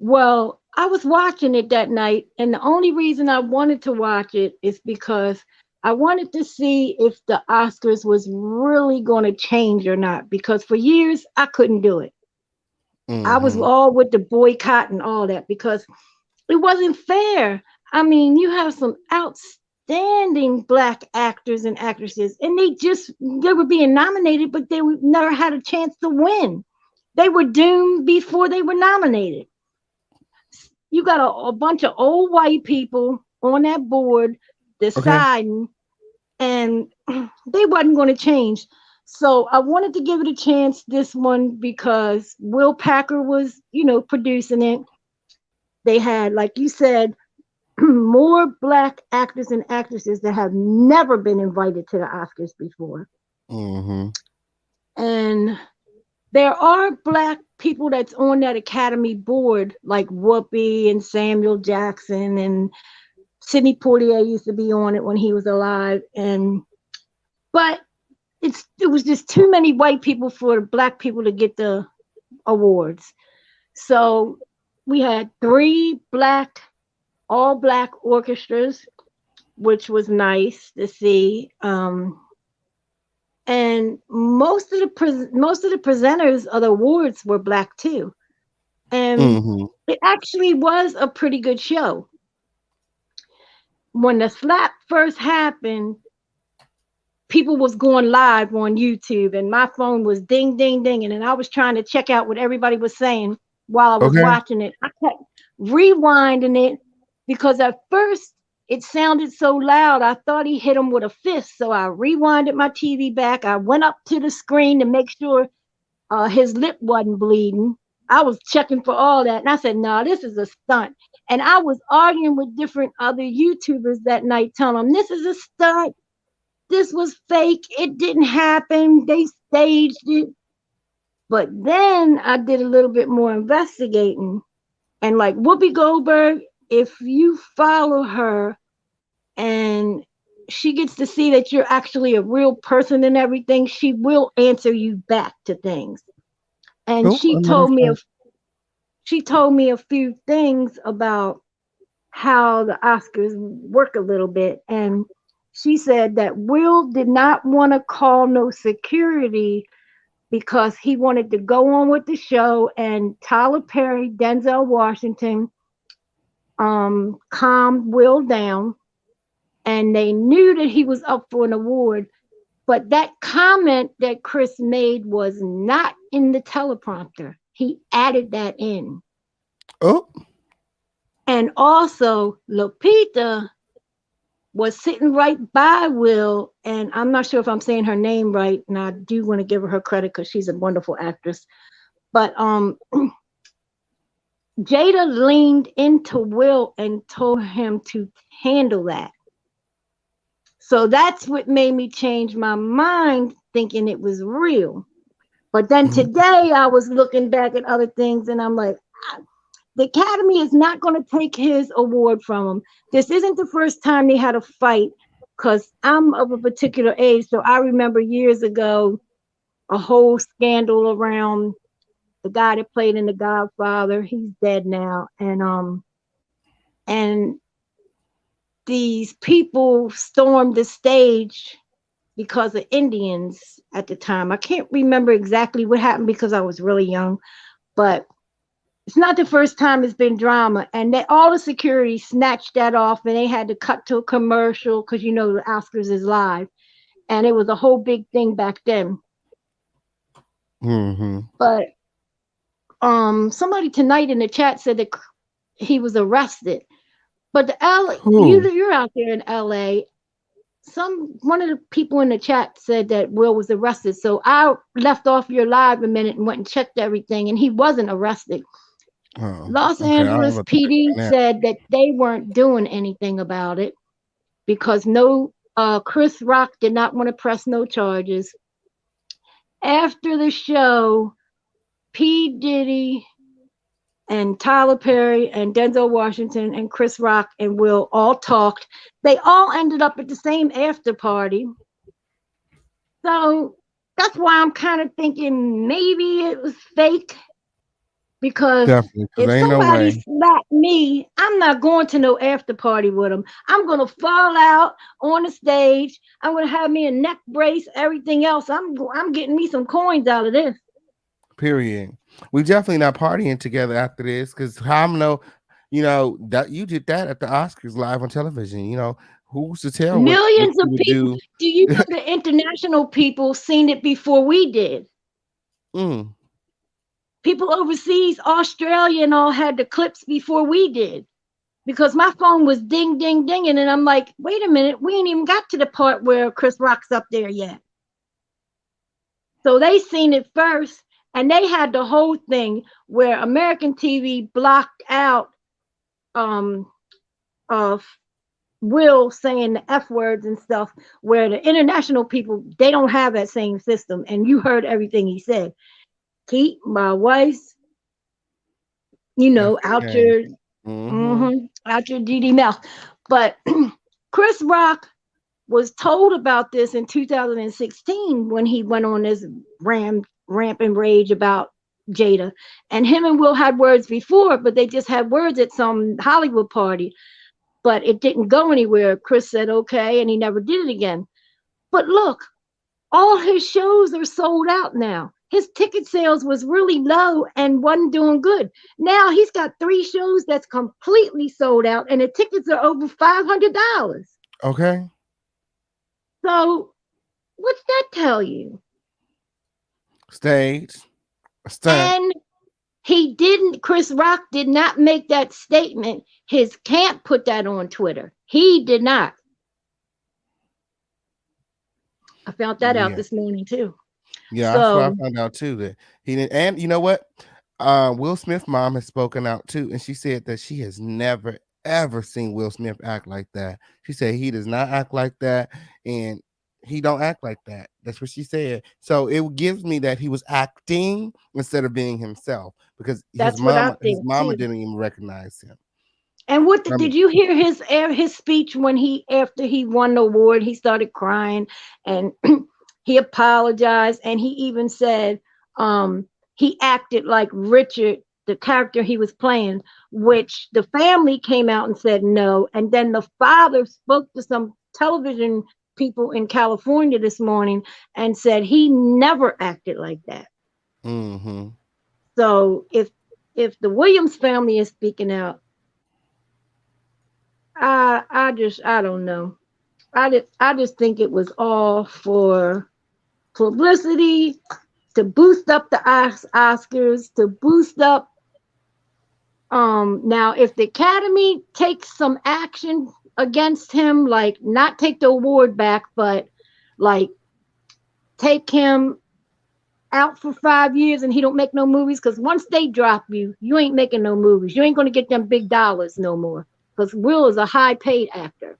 Well, I was watching it that night, and the only reason I wanted to watch it is because I wanted to see if the Oscars was really going to change or not. Because for years I couldn't do it. I was Mm-hmm. all with the boycott and all that because it wasn't fair. I mean, you have some outstanding black actors and actresses, and they were being nominated, but never had a chance to win. They were doomed before they were nominated. You got a bunch of old white people on that board Okay. deciding, and they wasn't going to change. So I wanted to give it a chance this one because Will Packer was, producing it. They had, like you said, more black actors and actresses that have never been invited to the Oscars before. Mm-hmm. And there are black people that's on that Academy board, like Whoopi and Samuel Jackson, and Sidney Poitier used to be on it when he was alive. But it was just too many white people for black people to get the awards. So we had three all black orchestras, which was nice to see. And most of the presenters of the awards were black too, and Mm-hmm. it actually was a pretty good show. When the slap first happened, people was going live on YouTube, and my phone was ding ding ding, and I was trying to check out what everybody was saying while I was Okay. watching it. I kept rewinding it because at first it sounded so loud. I thought he hit him with a fist, so I rewinded my TV back. I went up to the screen to make sure his lip wasn't bleeding. I was checking for all that, and I said, "No, nah, this is a stunt." And I was arguing with different other YouTubers that night, telling them this is a stunt. This was fake. It didn't happen. They staged it. But then I did a little bit more investigating. And like Whoopi Goldberg, if you follow her and she gets to see that you're actually a real person and everything, she will answer you back to things. And Oh, I know that's right. she told me a few things about how the Oscars work a little bit. And she said that Will did not want to call no security because he wanted to go on with the show. And Tyler Perry, Denzel Washington, calmed Will down. And they knew that he was up for an award. But that comment that Chris made was not in the teleprompter. He added that in. Oh, And also, Lupita was sitting right by Will, and I'm not sure if I'm saying her name right, and I do want to give her credit because she's a wonderful actress. But Jada leaned into Will and told him to handle that. So that's what made me change my mind, thinking it was real. But then mhm. today I was looking back at other things, and I'm like, the Academy is not going to take his award from him. This isn't the first time they had a fight because I'm of a particular age. So I remember years ago a whole scandal around the guy that played in The Godfather. He's dead now. And these people stormed the stage because of Indians at the time. I can't remember exactly what happened because I was really young, but it's not the first time it's been drama, and they all the security snatched that off, and they had to cut to a commercial because the Oscars is live, and it was a whole big thing back then. Mm-hmm. But somebody tonight in the chat said that he was arrested, but the L Who? you're out there in L.A. One of the people in the chat said that Will was arrested, so I left off your live a minute and went and checked everything, and he wasn't arrested. Oh, Los okay. I Angeles will check PD that now. said that they weren't doing anything about it because no, Chris Rock did not want to press no charges. After the show, P. Diddy and Tyler Perry and Denzel Washington and Chris Rock and Will all talked. They all ended up at the same after party. So that's why I'm kind of thinking maybe it was fake because Definitely, because if ain't no somebody way. slapped me, I'm not going to no after party with them. I'm going to fall out on the stage. I'm going to have me a neck brace, everything else. I'm getting me some coins out of this. Period. We definitely not partying together after this because how I know, that you did that at the Oscars live on television. Who's to tell what Millions of you would people. do? Do you know the international people seen it before we did? Mm, People overseas, Australia and all had the clips before we did. Because my phone was ding, ding, dinging. And I'm like, wait a minute, we ain't even got to the part where Chris Rock's up there yet. So they seen it first. And they had the whole thing where American TV blocked out um, of Will saying the F words and stuff, where the international people, they don't have that same system. And you heard everything he said. Keep my wife's, that's the out game. your Mm-hmm. out your DD mouth. But Chris Rock was told about this in 2016 when he went on this rampant rage about Jada. And him and Will had words before, but they just had words at some Hollywood party. But it didn't go anywhere. Chris said okay, and he never did it again. But look, all his shows are sold out now. His ticket sales was really low and wasn't doing good. Now he's got 3 shows that's completely sold out, and the tickets are over $500. Okay. So what's that tell you? Stage. Stunt. And Chris Rock did not make that statement. His camp put that on Twitter. He did not. I found that out Yeah. this morning too. Yeah, that's what I So found out too. That he didn't, and you know what? Will Smith's mom has spoken out too, and she said that she has never ever seen Will Smith act like that. She said he does not act like that, and he don't act like that. That's what she said. So it gives me that he was acting instead of being himself because his that's what I his think mama too. didn't even recognize him. And what I did mean, you hear his speech when he after he won the award? He started crying and he apologized and he even said he acted like Richard, the character he was playing, which the family came out and said no. And then the father spoke to some television people in California this morning and said he never acted like that. mm-hmm. So if the Williams family is speaking out, I don't know. I just think it was all for publicity to boost up the Oscars, to boost up now if the Academy takes some action against him, like not take the award back, but like take him out for 5 years and he don't make no movies, because once they drop you, you ain't making no movies. You ain't gonna get them big dollars no more. Because Will is a high paid actor.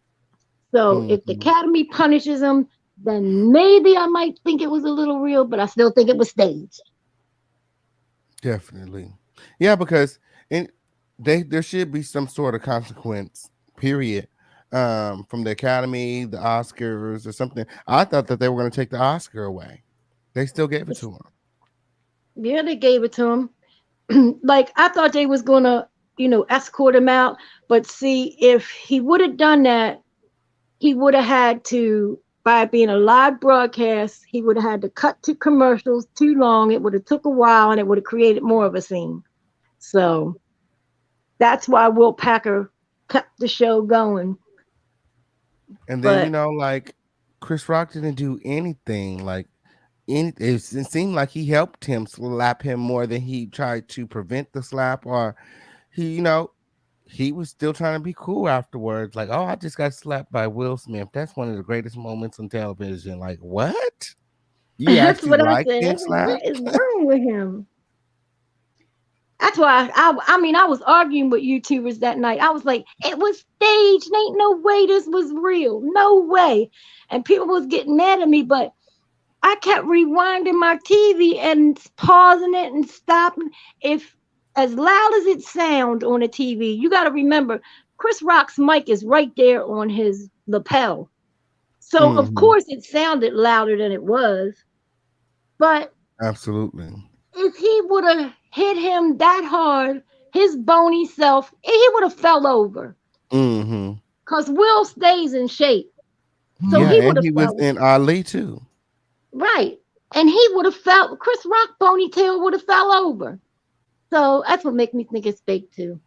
So if the Mm-hmm. Academy punishes him, then maybe I might think it was a little real, but I still think it was staged. Definitely. Yeah, because in there should be some sort of consequence, period. From the Academy, the Oscars, or something. I thought that they were going to take the Oscar away. They still gave it to him. Yeah, they gave it to him. Like I thought they was gonna, escort him out. But see, if he would have done that, he would have had to, by it being a live broadcast, he would have had to cut to commercials too long. It would have took a while and it would have created more of a scene. So that's why Will Packer kept the show going. And then But like Chris Rock didn't do anything. Like it seemed like he helped him slap him more than he tried to prevent the slap, or he, he was still trying to be cool afterwards. Like, oh, I just got slapped by Will Smith. That's one of the greatest moments on television. Like, what? You that's actually what I like said. being What slapped? is wrong with him? That's why I mean I was arguing with YouTubers that night. I was like, it was staged. Ain't no way this was real. No way. And people was getting mad at me, but I kept rewinding my TV and pausing it and stopping. If as loud as it sound on the TV, you got to remember Chris Rock's mic is right there on his lapel. So of Hmm. course it sounded louder than it was. But Absolutely. if he would have hit him that hard, his bony self, he would have fell over. Hmm. Cause Will stays in shape. So Yeah, he would and have he was fell. in Ali too. Right. And he would have fell. Chris Rock ponytail would have fell over. So that's what makes me think it's fake too.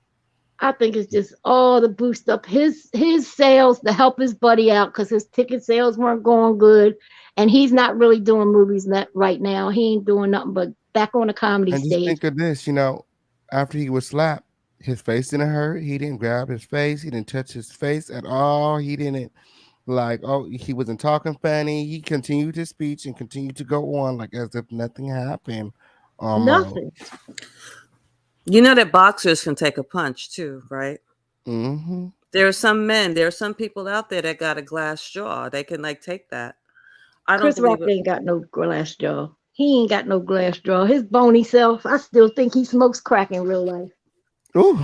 I think it's just all to boost up his sales to help his buddy out because his ticket sales weren't going good, and he's not really doing movies right now. He ain't doing nothing but back on the comedy And just stage. think of this, after he was slapped, his face didn't hurt. He didn't grab his face. He didn't touch his face at all. He didn't he wasn't talking funny. He continued his speech and continued to go on like as if nothing happened. Almost. Nothing. You know that boxers can take a punch too, right? Hmm. There are some people out there that got a glass jaw. They can like take that. I don't Chris Rock believe it. ain't got no glass jaw. He ain't got no glass jaw. His bony self, I still think he smokes crack in real life. Ooh.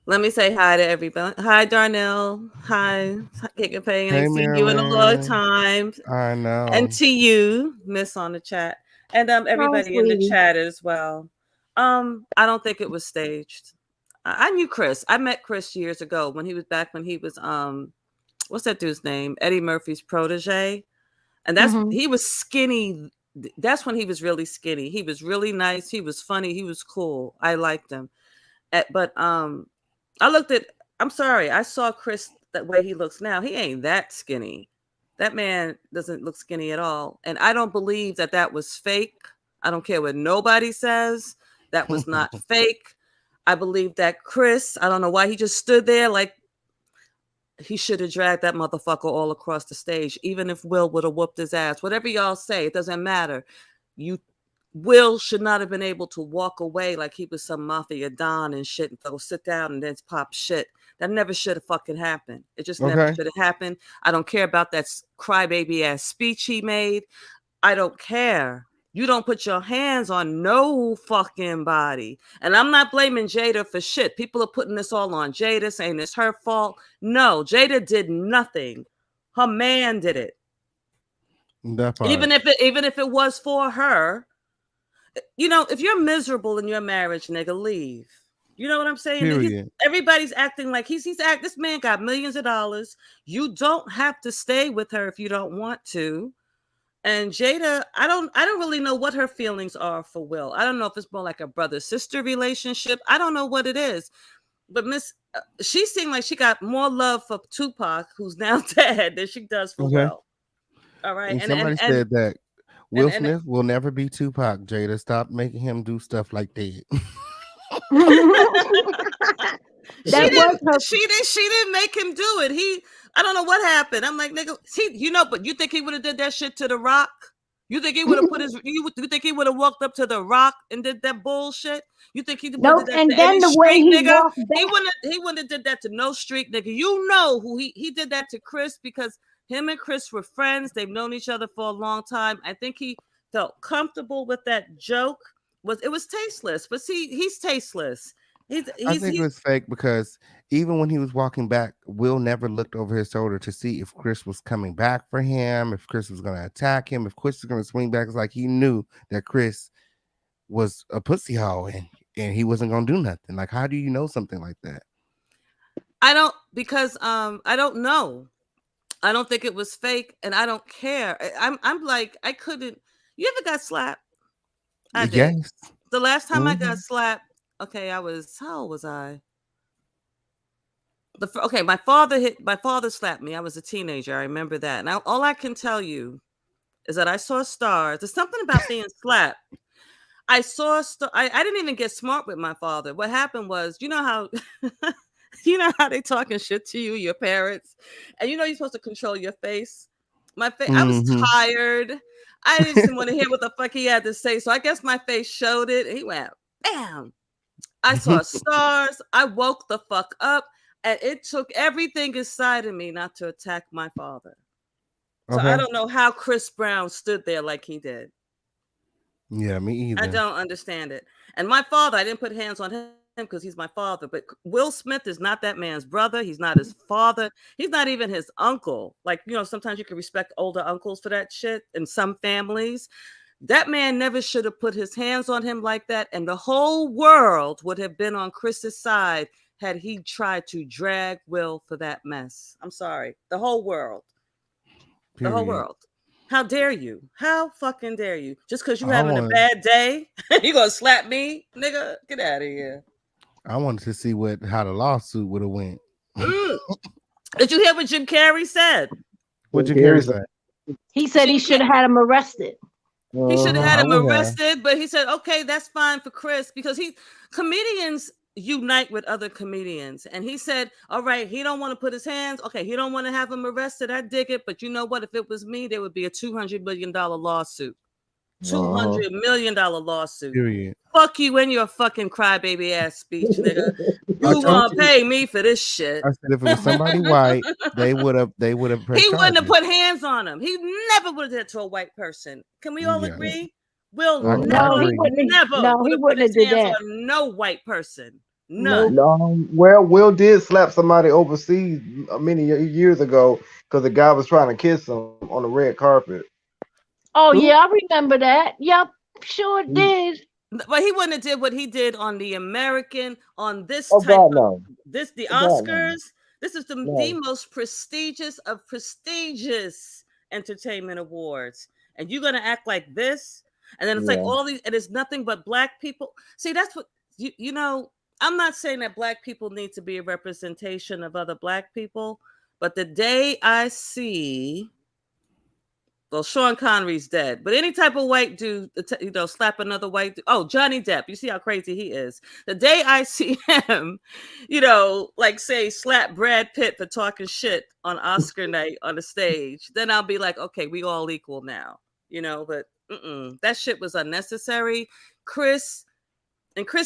Let me say hi to everybody. Hi, Darnell. Hi, Kick and Pay. I Hey, ain't seen you in a long Merriman. time. I And know. to you, Miss on the chat, and Oh, everybody in the sweetie. chat as well. I don't think it was staged. I knew Chris. I met Chris years ago when he was what's that dude's name? Eddie Murphy's protege, and Hmm. he was skinny. That's when he was really skinny. He was really nice. He was funny. He was cool. I liked him. But I looked at. I'm sorry. I saw Chris that way he looks now. He ain't that skinny. That man doesn't look skinny at all. And I don't believe that that was fake. I don't care what nobody says. That was not fake. I believe that Chris. I don't know why he just stood there like he should have dragged that motherfucker all across the stage. Even if Will would have whooped his ass, whatever y'all say, it doesn't matter. You Will should not have been able to walk away like he was some mafia don and shit and go sit down and then pop shit. That never should have fucking happened. It just never Okay. should have happened. I don't care about that crybaby ass speech he made. I don't care. You don't put your hands on no fucking body. And I'm not blaming Jada for shit. People are putting this all on Jada, saying it's her fault. No, Jada did nothing. Her man did it. That part. Even if it was for her, if you're miserable in your marriage, nigga, leave. You know what I'm saying? Period. Everybody's acting like this man got millions of dollars. You don't have to stay with her if you don't want to. And Jada, I don't really know what her feelings are for Will. I don't know if it's more like a brother-sister relationship. I don't know what it is. But she seemed like she got more love for Tupac, who's now dead, than she does for Okay. Will. All right. And somebody said that And Will and Smith will never be Tupac. Jada, stop making him do stuff like that. She That was didn't. her. She didn't make him do it. I don't know what happened. I'm like, nigga. But you think he would have did that shit to The Rock? You think he would have you think he would have walked up to The Rock and did that bullshit? You think he would have Nope. did that And to any then the way street he nigga? walked back. He wouldn't have did that to no street nigga. You know who he did that to Chris because him and Chris were friends. They've known each other for a long time. I think he felt comfortable with that joke. It was tasteless, but see, he's tasteless. I think it was fake because even when he was walking back, Will never looked over his shoulder to see if Chris was coming back for him, if Chris was going to attack him, if Chris was going to swing back. It's like he knew that Chris was a pussy hole and he wasn't going to do nothing. Like, how do you know something like that? I don't know. I don't think it was fake, and I don't care. I'm like, I couldn't. You ever got slapped? I did. Yes. The last time I got slapped, okay, how old was I? My father slapped me. I was a teenager. I remember that. Now, all I can tell you is that I saw stars. There's something about being slapped. I saw I didn't even get smart with my father. What happened was, you know how they talking shit to you, your parents, and you're supposed to control your face. My face, I was tired. I just didn't want to hear what the fuck he had to say. So I guess my face showed it. And he went, bam. I saw stars. I woke the fuck up, and it took everything inside of me not to attack my father. So I Okay. don't know how Chris Brown stood there like he did. Yeah, me I either. don't understand it. And my father, I didn't put hands on him because he's my father, but Will Smith is not that man's brother. He's not his father. He's not even his uncle. Like, sometimes you can respect older uncles for that shit in some families. That man never should have put his hands on him like that. And the whole world would have been on Chris's side had he tried to drag Will for that mess. I'm sorry. The whole world. The whole Period. world. How dare you? How fucking dare you? Just because you I having a want. bad day, you gonna slap me, nigga? Get out of here. I wanted to see how the lawsuit would have went. Mm. Did you hear what Jim Carrey said? What Jim Carrey Carries say? He said he Jim should have had him arrested. He should have had I him would have. arrested, but he said, okay, that's fine for Chris because comedians unite with other comedians. And he said, all right, he don't want to put his hands. Okay, he don't want to have him arrested. I dig it. But you know what? If it was me, there would be a $200 million lawsuit. $200 million lawsuit. Period. Fuck you and your fucking crybaby ass speech, nigga. I You told want to you. pay me for this shit. I said if it was somebody white, they would have. They would have pressed He wouldn't have charges. put hands on him. He never would have did it to a white person. Can we all Yeah. agree? Will I No, he agree. wouldn't. never No, would he have put wouldn't his have did hands that. on no white person. Nope. None. Well, Will did slap somebody overseas many years ago because the guy was trying to kiss him on the red carpet. Oh Who? yeah, I remember that. Yep, sure did. But he wouldn't have did what he did on the American, on this Oh type God, of no! the Oh God, no! Oscars. This is the No. most prestigious of prestigious entertainment awards. And you're gonna act like this? And then it's like Yeah. all these, and it's nothing but black people. See, that's what I'm not saying that black people need to be a representation of other black people, but the day I see, well, Sean Connery's dead, but any type of white dude, slap another white dude. Oh, Johnny Depp, you see how crazy he is. The day I see him, like say slap Brad Pitt for talking shit on Oscar night on the stage, then I'll be like, okay, we all equal now, but that shit was unnecessary. Chris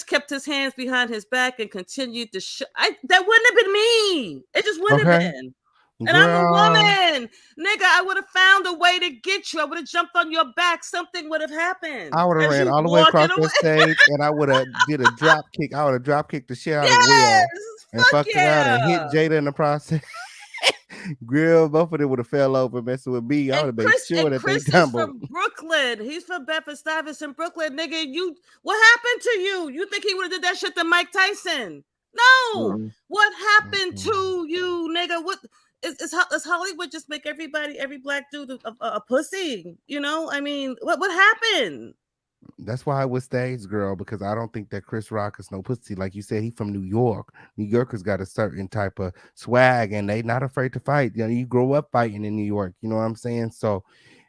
kept his hands behind his back and continued to that wouldn't have been me. It just wouldn't have Okay, been. And I'm a girl. woman. Nigga, I would have found a way to get you. I would have jumped on your back. Something would have happened. I would have As ran you all the way walking across away. that stage, and I would have did a drop kick. I would have drop kicked the shit out of Yes. Will, and Fuck fucked around and hit yeah. Jada in the process. Grill, both of them would have fell over messing with me. I would have made sure that they Chris is tumbled. from Brooklyn. He's from Bedford Stuyvesant, Brooklyn. Nigga, what happened to you? You think he would have did that shit to Mike Tyson? No. Mm-mm. What happened to you, nigga? What is Hollywood just make every black dude a pussy? I mean, what happened? That's why I was stage girl, because I don't think that Chris Rock is no pussy. Like you said, he from New York. New Yorkers got a certain type of swag, and they not afraid to fight. You grow up fighting in New York. You know what I'm saying? So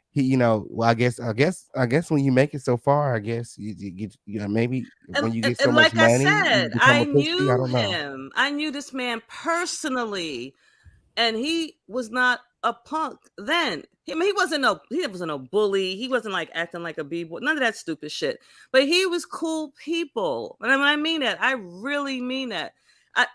he, well, I guess when you make it so far, I guess you get, maybe when you get so And much like I money, you said, become I a pussy. I knew don't know. him. I knew this man personally, and he was not a punk then. He wasn't no bully. He wasn't like acting like a b-boy. None of that stupid shit. But he was cool people. And I mean that. I really mean that.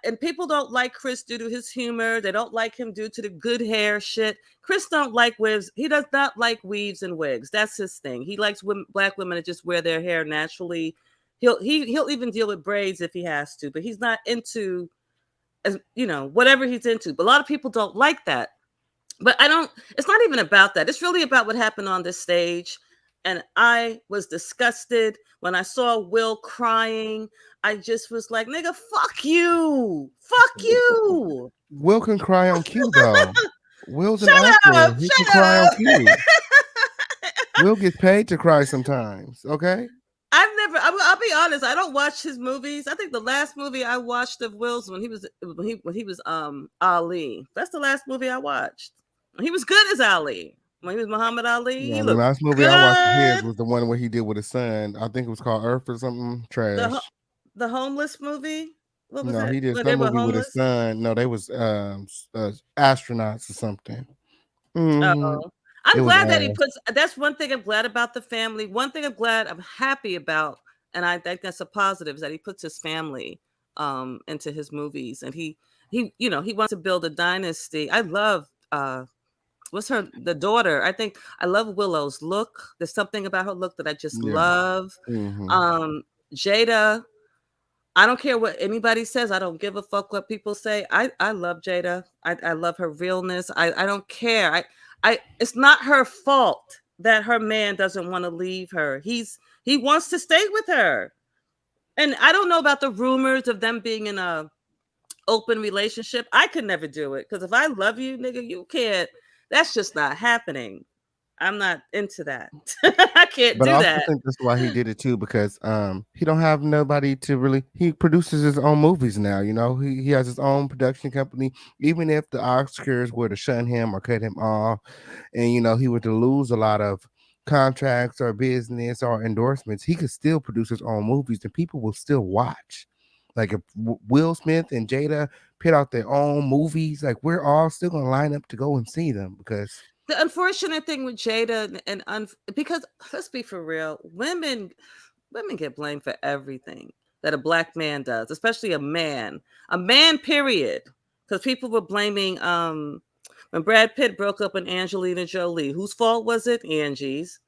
And people don't like Chris due to his humor. They don't like him due to the good hair shit. Chris don't like wigs. He does not like weaves and wigs. That's his thing. He likes black women to just wear their hair naturally. He'll even deal with braids if he has to, but he's not into, whatever he's into. But a lot of people don't like that. But it's not even about that. It's really about what happened on this stage. And I was disgusted when I saw Will crying. I just was like, nigga, fuck you. Fuck you. Will can cry on cue, though. Will's an Shut actor. up. He can Shut cry on up. cue. Will gets paid to cry sometimes. Okay. I'll be honest. I don't watch his movies. I think the last movie I watched of Will's when he was Ali. That's the last movie I watched. He was good as Ali. When he was Muhammad Ali, Yeah, he the looked last movie good. I watched of his was the one where he did with his son. I think it was called Earth or something. Trash. The homeless movie. What was No, that? he did Where they some were movie with his homeless. son. No, they was astronauts or something. Mhm. Oh, I'm It was glad that he ass. puts. That's one thing I'm glad about the family. One thing I'm happy about and I think that's a positive, is that he puts his family into his movies, and he he wants to build a dynasty. I love what's the daughter. I think I love Willow's look. There's something about her look that I just Yeah. love. Mm-hmm. Jada, I don't care what anybody says. I don't give a fuck what people say. I love Jada. I love her realness. I don't care. I it's not her fault that her man doesn't want to leave her. He wants to stay with her. And I don't know about the rumors of them being in a open relationship. I could never do it, because if I love you, nigga, you can't. That's just not happening. I'm not into that. I can't But I do also that. think that's why he did it too, because he don't have nobody to really. He produces his own movies now. You know, he has his own production company. Even if the Oscars were to shun him or cut him off, and he were to lose a lot of contracts or business or endorsements, he could still produce his own movies and people will still watch. Like if Will Smith and Jada put out their own movies, like we're all still gonna line up to go and see them because The unfortunate thing with Jada, because let's be for real, women get blamed for everything that a black man does, especially a man period. Because people were blaming when Brad Pitt broke up with Angelina Jolie. Whose fault was it? Angie's.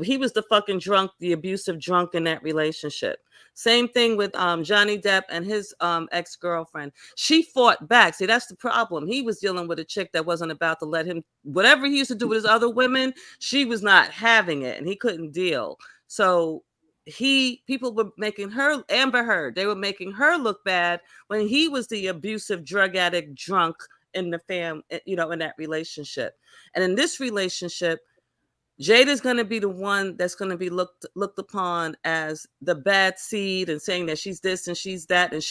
He was the fucking drunk, the abusive drunk in that relationship. Same thing with Johnny Depp and his ex-girlfriend. She fought back. See, that's the problem. He was dealing with a chick that wasn't about to let him, whatever he used to do with his other women, she was not having it, and he couldn't deal. So people were making her, Amber Heard, they were making her look bad when he was the abusive drug addict drunk in the in that relationship. And in this relationship, Jada's going to be the one that's going to be looked upon as the bad seed, and saying that she's this and she's that, and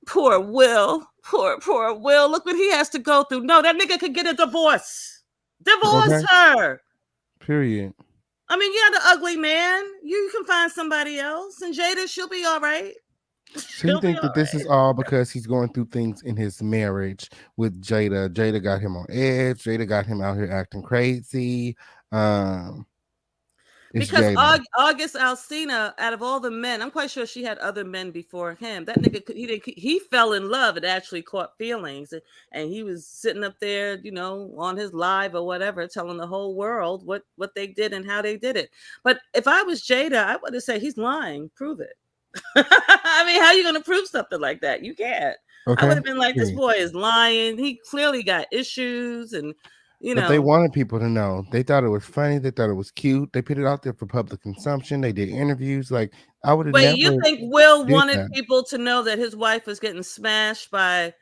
poor Will, look what he has to go through. No, that nigga could get a divorce. Divorce okay, her. period. I mean, you're the ugly man. You can find somebody else, and Jada, she'll be all right. So you She'll be think all that this is right. all because he's going through things in his marriage with Jada? Jada got him on edge. Jada got him out here acting crazy. Um, it's Because Jada. August Alsina, out of all the men, I'm quite sure she had other men before him. That nigga, he fell in love and actually caught feelings, and he was sitting up there, on his live or whatever, telling the whole world what they did and how they did it. But if I was Jada, I would have said he's lying. Prove it. I mean, how are you going to prove something like that? You can't. I would Okay. have been like, this Period. boy is lying. He clearly got issues, and you But they know. wanted people to know. They thought it was funny. They thought it was cute. They put it out there for public consumption. They did interviews. Like I would have Wait, you never think Will did wanted that. people to know that his wife was getting smashed by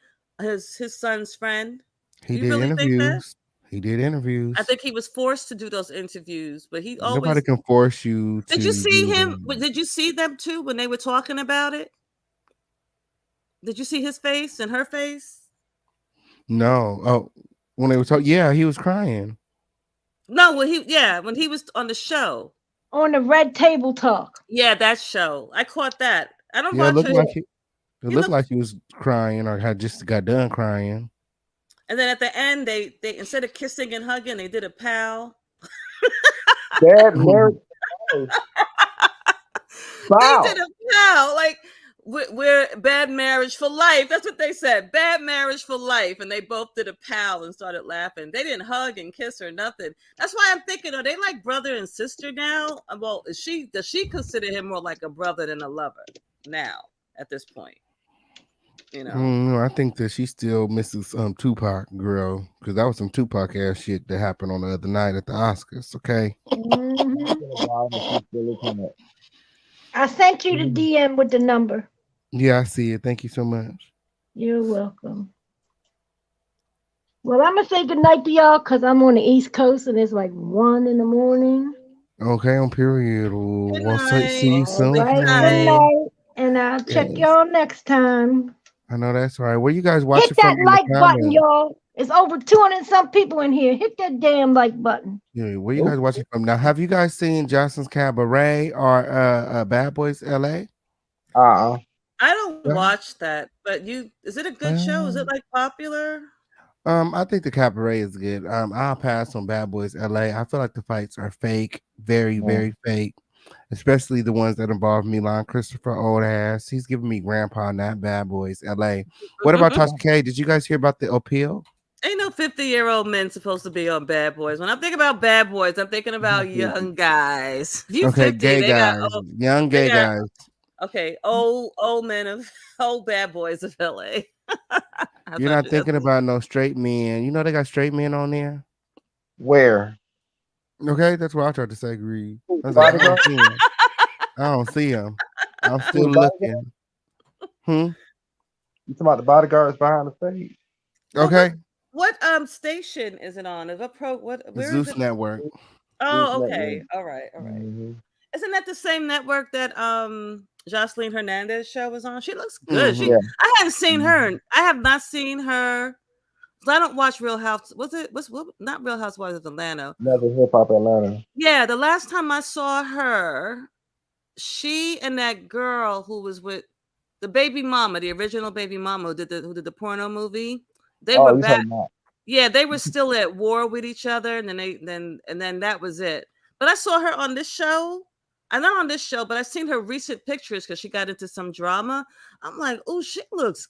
his son's friend? He You did really think that? interviews. He did I interviews. think he was forced to do those interviews, but he Nobody always. can force you Did you to see do him? them. Did you see them too when they were talking about it? Did you see his face and her face? No. Oh, when they were talking, yeah, he was crying. No, when he was on the show. On the red table talk. Yeah, that show. I caught that. I don't Yeah, it watch looked her. like it He looked looked. like he was crying or had just got done crying. And then at the end, they instead of kissing and hugging, they did a pal. Bad marriage. They did Wow. a pal, like we're bad marriage for life. That's what they said. Bad marriage for life. And they both did a pal and started laughing. They didn't hug and kiss or nothing. That's why I'm thinking, are they like brother and sister now? Well, does she consider him more like a brother than a lover now at this point? I think that she still misses Tupac girl because that was some Tupac ass shit that happened on the other night at the Oscars. Okay. I sent you the DM with the number. Yeah, I see it. Thank you so much. You're welcome. Well, I'm gonna say goodnight to y'all because I'm on the East Coast and it's like 1 in the morning. Okay, on period. Good We'll see night. you All soon. Sleep right, good tight. night. And I'll check Yes. y'all next time. I know that's right. Where you guys Hit watching from that in the like button, comments? y'all. It's over 200 and some people in here. Hit that damn like button. Yeah, where you guys watching from now? Have you guys seen Johnson's Cabaret or Bad Boys LA? Uh-uh. I don't Yeah. watch that, but is it a good show? Is it like popular? I think the Cabaret is good. I'll pass on Bad Boys LA. I feel like the fights are fake, very, Yeah. very fake. especially the ones that involve Milan Christopher old ass. He's giving me grandpa, not Bad Boys, LA. What about Tasha K? Did you guys hear about the appeal? Ain't no 50-year-old men supposed to be on Bad Boys. When I'm thinking about Bad Boys, I'm thinking about young guys. If you Okay, 50, gay they got guys, young they gay got guys. okay, old men of old bad boys of LA. You're not thinking about no straight men. You know they got straight men on there. Where? Okay, that's what I tried to say, Greed. I was like, I Bodyguard? don't see him. I don't see him. I'm still Who's bodyguard? looking. Hmm. You talking about the bodyguards behind the stage? Well, Okay. what station is it on? Is where is Zeus it? Network. Zeus Oh, Network. okay. All right, all right. Mm-hmm. Isn't that the same network that Jocelyn Hernandez show was on? She looks good. Mm-hmm. Yeah. I hadn't seen her. I have not seen her. I don't watch Real House. Not Real Housewives of Atlanta? Another hip hop Atlanta. Yeah, the last time I saw her, she and that girl who was with the baby mama, the original baby mama who did the porno movie, they were You back. talking about? Yeah, they were still at war with each other, and then that was it. But I saw her on this show. I'm not on this show, but I've seen her recent pictures because she got into some drama. I'm like, oh, she looks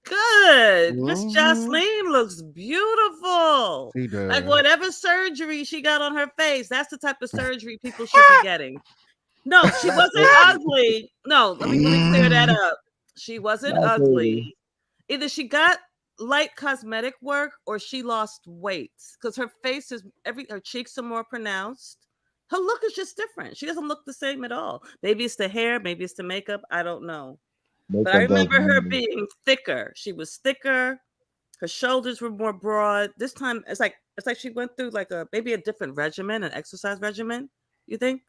good. Miss Mm-hmm. Jocelyn looks beautiful. She Like does. whatever surgery she got on her face, that's the type of surgery people should be getting. No, she wasn't ugly. No, let me clear that up. She wasn't Not really. ugly. Either she got light cosmetic work or she lost weight because her face is her cheeks are more pronounced. Her look is just different. She doesn't look the same at all. Maybe it's the hair, maybe it's the makeup. I don't know. But I Makeup does remember her matter. being thicker. She was thicker. Her shoulders were more broad. This time it's like she went through like maybe a different regimen, an exercise regimen. You think?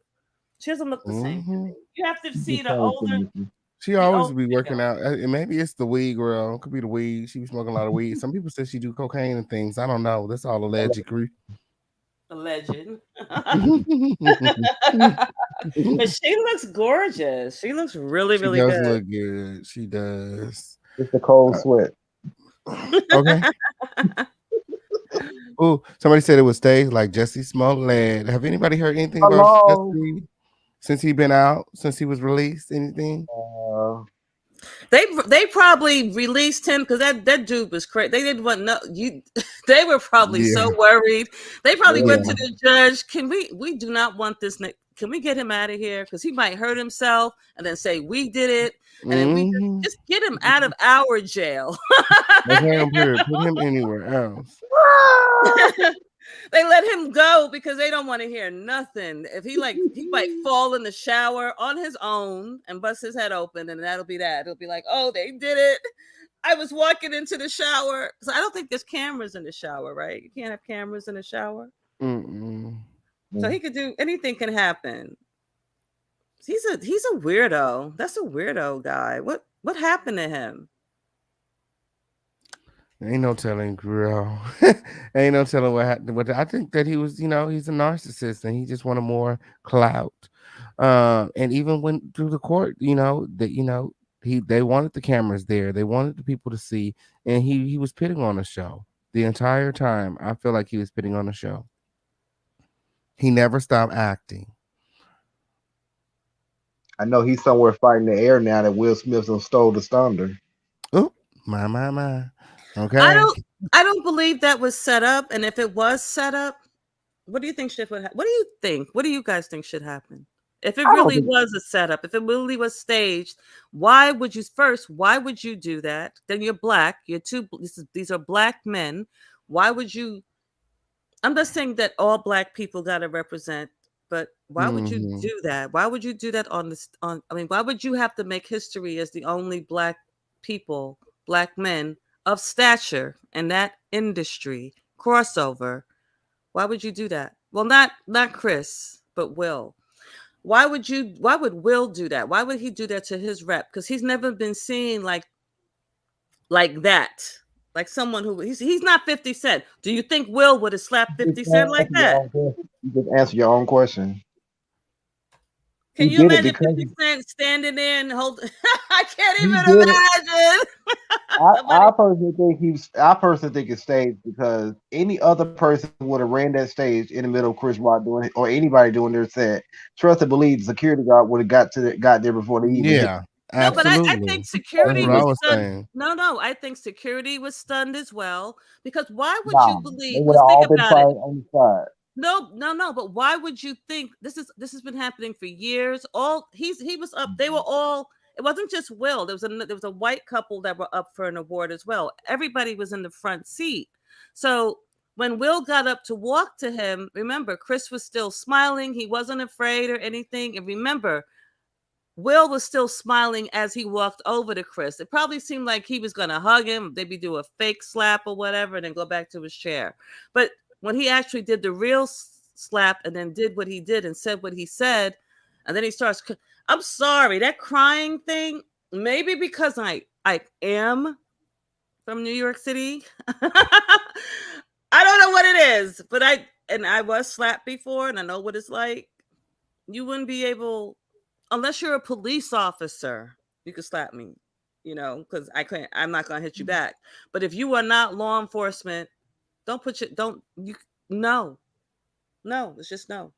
She doesn't look the same to Mm-hmm. me. You have to You see just changed it, Nikki. She the always older be working girl. out. Maybe it's the weed, girl. It could be the weed. She be smoking a lot of weed. Some people say she do cocaine and things. I don't know. That's all alleged. The legend. She But she looks gorgeous. She looks really, really does good. look good. She does. It's the cold sweat. Okay. Oh, somebody said it was staged like Jesse Smollett. Have anybody heard anything about Hello. Jesse since he been out? Since he was released? Anything? They probably released him because that dude was crazy. They didn't want no you. They were probably so worried. They probably went to the judge. Can we do not want this. Can we get him out of here? Because he might hurt himself and then say we did it, and then we just get him out of our jail. Put him anywhere else. They let him go because they don't want to hear nothing. If he might fall in the shower on his own and bust his head open, and that'll be that. It'll be like, oh, they did it. I was walking into the shower. So I don't think there's cameras in the shower, right? You can't have cameras in the shower. Mm-mm. So he could do anything can happen. He's a weirdo. That's a weirdo guy. What happened to him? Ain't no telling, girl. Ain't no telling what happened. But I think that he was, he's a narcissist and he just wanted more clout. And even went through the court, they wanted the cameras there. They wanted the people to see, and he was pitting on the show the entire time. I feel like he was pitting on the show. He never stopped acting. I know he's somewhere fighting the air now that Will Smith stole the thunder. Oh, my. Okay. I don't believe that was set up. And if it was set up, what do you think should happen? What do you think? What do you guys think should happen? If it really was a setup, if it really was staged, why would you do that? Then you're black. These are black men. Why would you? I'm not saying that all black people got to represent, but why would you do that? Why would you do that why would you have to make history as the only black people, black men of stature in that industry crossover? Why would you do that? Well, not Chris, but Will. Why would Will do that? Why would he do that to his rep? Because he's never been seen like that. Like someone who he's not 50 Cent. Do you think Will would have slapped 50 Cent like that? You just answer your own question. Can you did it imagine because 50 Cent standing there and hold? I can't he even did it. imagine. I Somebody. personally think I personally think it's staged because any other person would have ran that stage in the middle of Chris Rock doing it, or anybody doing their set. Trust and believe the security guard would have got there before they even hit. Yeah, No, but I think absolutely. That's security what I was was stunned. saying. No, I think security was stunned as well. Because why would you Nah, they believe? would Because have think all been about it. fighting on the side. No. But why would you think this has been happening for years? All he was up. They were all. It wasn't just Will. There was a white couple that were up for an award as well. Everybody was in the front seat. So when Will got up to walk to him, remember Chris was still smiling. He wasn't afraid or anything. And remember, Will was still smiling as he walked over to Chris. It probably seemed like he was going to hug him, maybe do a fake slap or whatever, and then go back to his chair. But when he actually did the real slap and then did what he did and said what he said, and then he starts, I'm sorry, that crying thing, maybe because I am from New York City. I don't know what it is, but I was slapped before and I know what it's like. You wouldn't be able, unless you're a police officer, you could slap me, because I'm not gonna hit you back. But if you are not law enforcement, no, it's just no.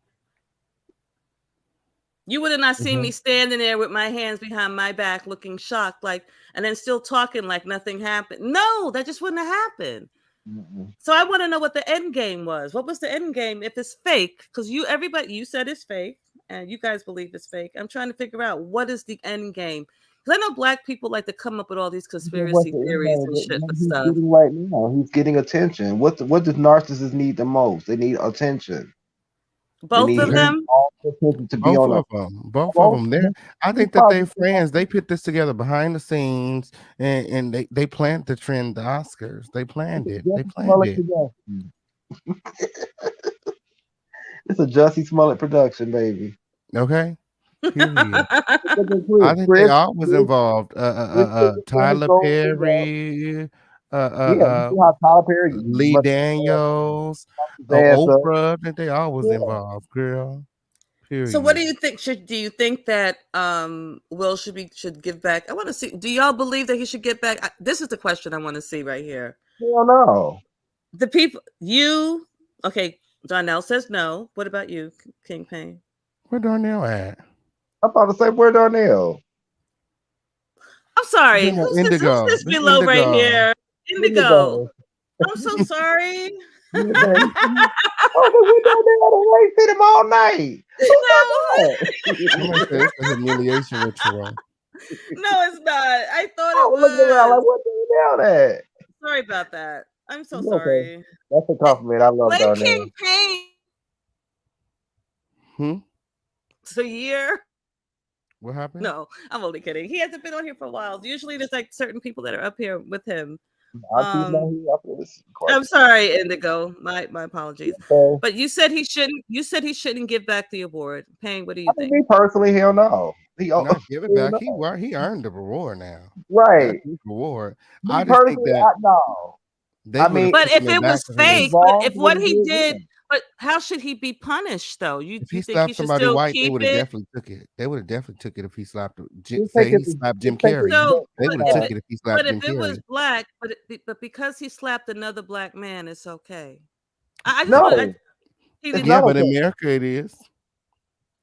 You would have not seen me standing there with my hands behind my back looking shocked, and then still talking like nothing happened. No, that just wouldn't have happened. Mm-mm. So I want to know what the end game was. What was the end game if it's fake? Because you said it's fake and you guys believe it's fake. I'm trying to figure out what is the end game. Because I know Black people like to come up with all these What's conspiracy the end theories game? and shit What for he's stuff. getting right now? He's getting attention. What does narcissists need the most? They need attention. They Both need of Okay. them. all the attention to be Both on a of them. Both of both. them. They're I He think that they probably friends. They put this together behind the scenes, and they planned to trend the Oscars. They it's planned a it. They Jussie planned Smollett it. production. It's a Jussie Smollett production, baby. Okay. Period. Look at I Chris. think they Chris, all was Chris, involved. Chris taking care of his Tyler own thing out. Perry, Yeah, you see how Tyler Perry Lee must Daniels, his ass up. Oprah. I think they all was Yeah. involved, girl. So what Period. do you think? Do you think that Will should give back? I want to see. Do y'all believe that he should get back? This is the question I want to see right here. Hell no. The people okay, Donnell says no. What about you, King Payne? Where Darnell at? I'm about to say where Darnell. I'm sorry. Yeah, Who's Indigo. this This below right Indigo. here? There you Indigo. go. I'm so sorry. Yeah, man. Oh, but we Darnell to wait him all night. Who No, done Somebody said that? it's a humiliation ritual. no, it's not. I thought I it was looking around was. like, what Darnell at? Sorry about that. I'm so You okay? sorry. That's a compliment. I love Play Darnell. King Payne Hmm? a year. What happened? No, I'm only kidding. He hasn't been on here for a while. Usually there's like certain people that are up here with him. He's not here after this I'm question. sorry, Indigo. My apologies. So, But you said he shouldn't give back the award. Payne, what do you I mean, think? me personally, hell no. Not give it Hell back. no. He earned the reward now. That's Right. his reward. Me I just think personally, that no. they I would have mean, But if taken it it back was to he's him. fake, but wrong if for what what he he did did, then. but how should he be punished though? You If you he think he slapped should somebody still white, they keep would have it? definitely took it. They would have definitely took it if he slapped He'll say take he it. slapped He'll Jim take it. Carrey. So, They would have took it if he slapped but Jim if it was Carrey. black, but because he slapped another black man, it's okay. I just want No, he it's didn't. Yeah, not but in okay. America it is.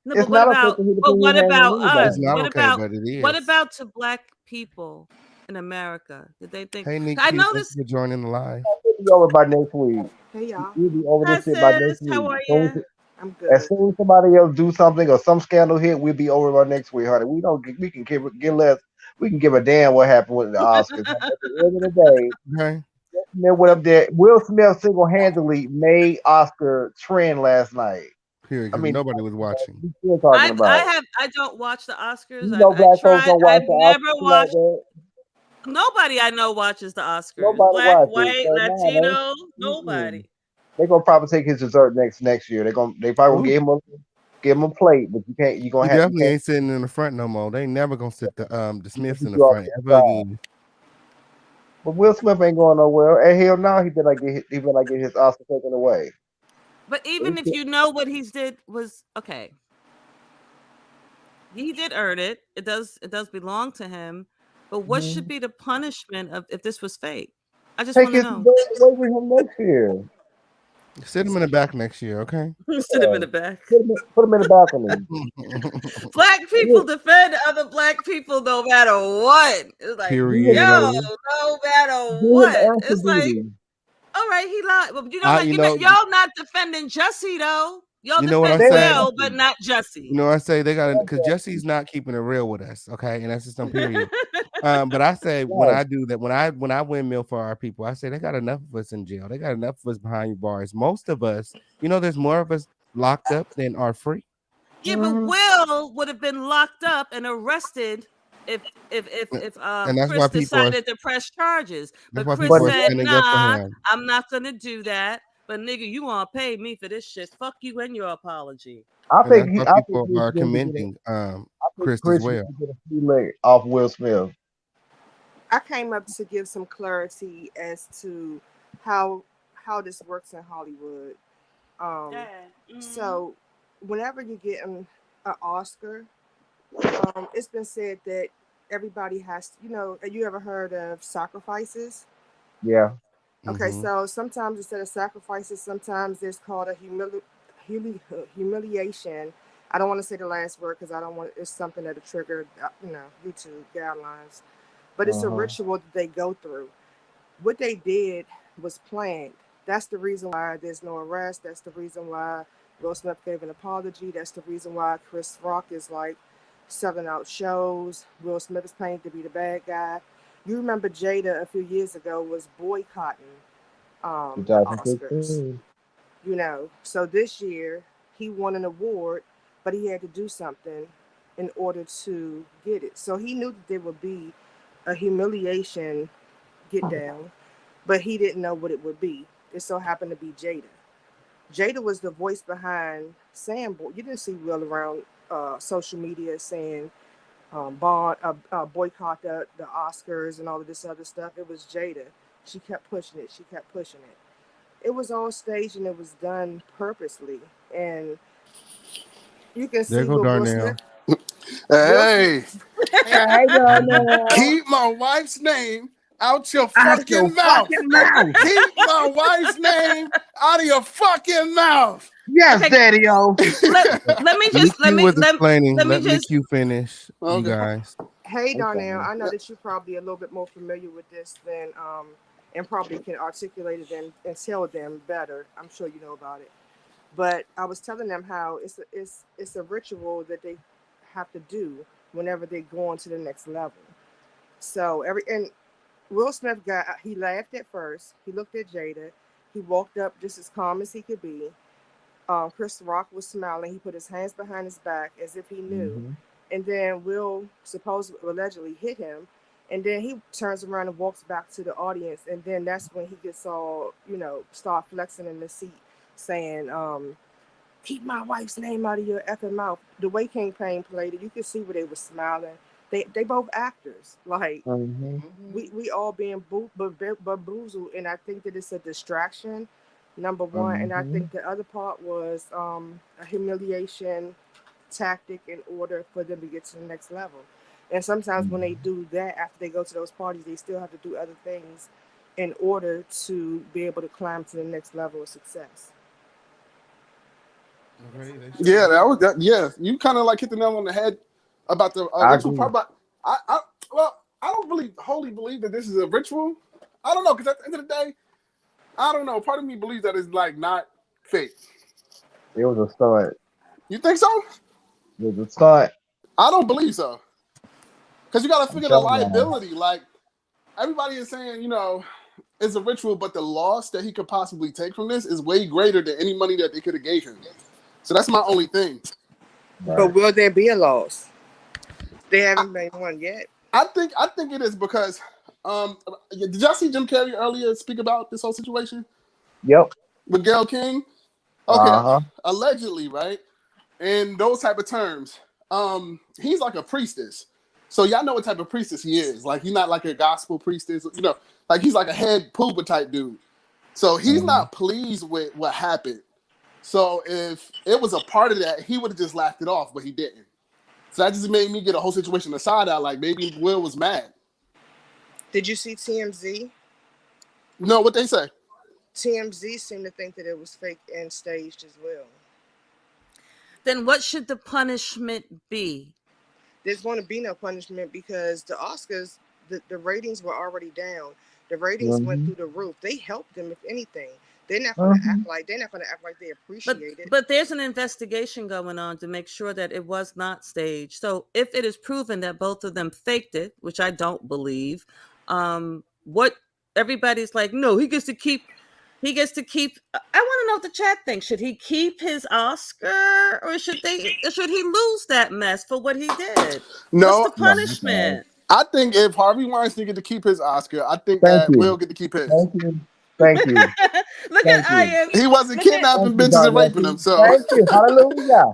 No, It's but what not okay about for him to put his hands on us? It's anybody. not What okay, about but it what is. about to black people in America? Did they think? Hey I Nikki, thank noticed. you for joining the live. We'll be over by next week. Hey y'all, We'll be over Hi, this shit by next sis. How week. are you? I'm As good. soon as somebody else do something or some scandal hit, we'll be over by next week, honey. We don't. We can give less. We can give a damn what happened with the Oscars. Honey. At the end of the day, Okay. Will Smith went up there. Will Smith single-handedly made Oscar trend last night. Period. I Because mean, nobody was watching. we still talking about it. I don't watch the Oscars. You know, I black folks tried. don't watch I've the never Oscars like watched. that. Nobody I know watches the Oscars. Nobody Black, watches. white, So no, Latino, they, mm-mm. nobody. They gonna probably take his dessert next year. They probably Ooh. gonna give him a plate, but you can't. You He gonna have you definitely can't. ain't sitting in the front no more. They never gonna sit the Smiths Put in the you off front to the ever side. again. But Will Smith ain't going nowhere. And hell no, he been like get his Oscar taken away. But even if you know what he did was okay. he did earn it. It does belong to him. But what should Mhm. be the punishment of if this was fake? I just Take want to his know. away from him next year. Sit him in the back next year, okay? Sit him Yeah. in the back. Put him in the balcony. Black people Look, defend other black people no matter what. It's like, do Period, him, yo, lady. no matter do him what. answer It's like, duty. all right, he lied. Well, You y'all not defending Jussie though. Y'all know what I defend Thank say? Will, but you. not Jussie. You know, I say they got to because Thank Jesse's not keeping it real with us, okay? And that's just on period. But I say when you. I do that, when I windmill for our people, I say they got enough of us in jail. They got enough of us behind bars. Most of us, there's more of us locked up than are free. Yeah, but Will would have been locked up and arrested if And that's Chris why people are decided to press charges. that's But why Chris people But are said, standing up for "Nah, him. I'm not gonna do that." But nigga, you gonna pay me for this shit? Fuck you and your apology. And that's why I think people Chris are needs to get a commending I think Chris as Chris needs well. to get a free leg off Will Smith. I came up to give some clarity as to how how this works in Hollywood. Um, so whenever you get an Oscar, it's been said that everybody has to, have you ever heard of sacrifices? Yeah. Okay, Hmm. so sometimes instead of sacrifices, sometimes it's called a humiliation. I don't want to say the last word because I don't want it's something that'll trigger, YouTube guidelines. But it's a Uh-huh. ritual that they go through. What they did was planned. That's the reason why there's no arrest. That's the reason why Will Smith gave an apology. That's the reason why Chris Rock is like selling out shows. Will Smith is playing to be the bad guy. You remember Jada a few years ago was boycotting the Oscars. 2016. So this year he won an award, but he had to do something in order to get it. So he knew that there would be a humiliation get down, but he didn't know what it would be. It so happened to be Jada. Jada was the voice behind Sam. You didn't see Will around social media saying boycott the Oscars and all of this other stuff. It was Jada. She kept pushing it. She kept pushing it. It was all staged and it was done purposely. And you can There see go what Will Smith. Darnell. Will Hey, Hey, Darnell. keep my wife's name out your Out your fucking mouth. fucking mouth. Keep my wife's name out of your fucking mouth. Yes, Okay, Daddy-O. let me just Q was explaining. let me Let me just Q finish, you Okay. guys. Hey Darnell, Okay. I know that you're probably a little bit more familiar with this than and probably can articulate it and tell them better. I'm sure you know about it. But I was telling them how it's a ritual that they have to do whenever they go on to the next level. So and Will Smith he laughed at first. He looked at Jada. He walked up just as calm as he could be. Chris Rock was smiling. He put his hands behind his back as if he knew. Mm-hmm. And then Will supposedly allegedly hit him. And then he turns around and walks back to the audience. And then that's when he gets all, start flexing in the seat, saying, keep my wife's name out of your effing mouth. The way King Payne played it, you could see where they were smiling. They both actors. Like Mm-hmm. we all being bamboozled, and I think that it's a distraction. Number one, and I Mm-hmm. think the other part was a humiliation tactic in order for them to get to the next level. And sometimes when they do that, after they go to those parties, they still have to do other things in order to be able to climb to the next level of success. Okay, Yeah, that was that. Yeah, you kind of like hit the nail on the head about the I ritual agree. part. But well, I don't really wholly believe that this is a ritual. I don't know because at the end of the day, I don't know. Part of me believes that it's like not fake. It was a stunt. You think so? It was a stunt. I don't believe so because you got to I'm figure the telling y'all. liability. Like everybody is saying, it's a ritual, but the loss that he could possibly take from this is way greater than any money that they could have gave him. So that's my only thing. But Right. will there be a loss? They haven't made one yet. I think it is because did y'all see Jim Carrey earlier speak about this whole situation Yep. with Gayle King? Okay, Uh-huh. allegedly, right? In those type of terms, he's like a priestess. So y'all know what type of priestess he is. Like he's not like a gospel priestess, like he's like a head pooper type dude. So he's Mm-hmm. not pleased with what happened. So if it was a part of that, he would have just laughed it off, but he didn't. So that just made me get a whole situation aside out. Like maybe Will was mad. Did you see TMZ? No, what they say? TMZ seemed to think that it was fake and staged as well. Then what should the punishment be? There's going to be no punishment because the Oscars, the ratings were already down. The ratings went through the roof. They helped them, if anything. They're not going to act like they appreciate it. But there's an investigation going on to make sure that it was not staged. So if it is proven that both of them faked it, which I don't believe, what everybody's like, no, he gets to keep. I want to know what the chat thinks. Should he keep his Oscar, or should he lose that mess for what he did? No. What's the punishment? I think if Harvey Weinstein get to keep his Oscar, I think Will get to keep his. Thank you. Look at I am. He wasn't kidnapping bitches and raping them. So thank you. Hallelujah.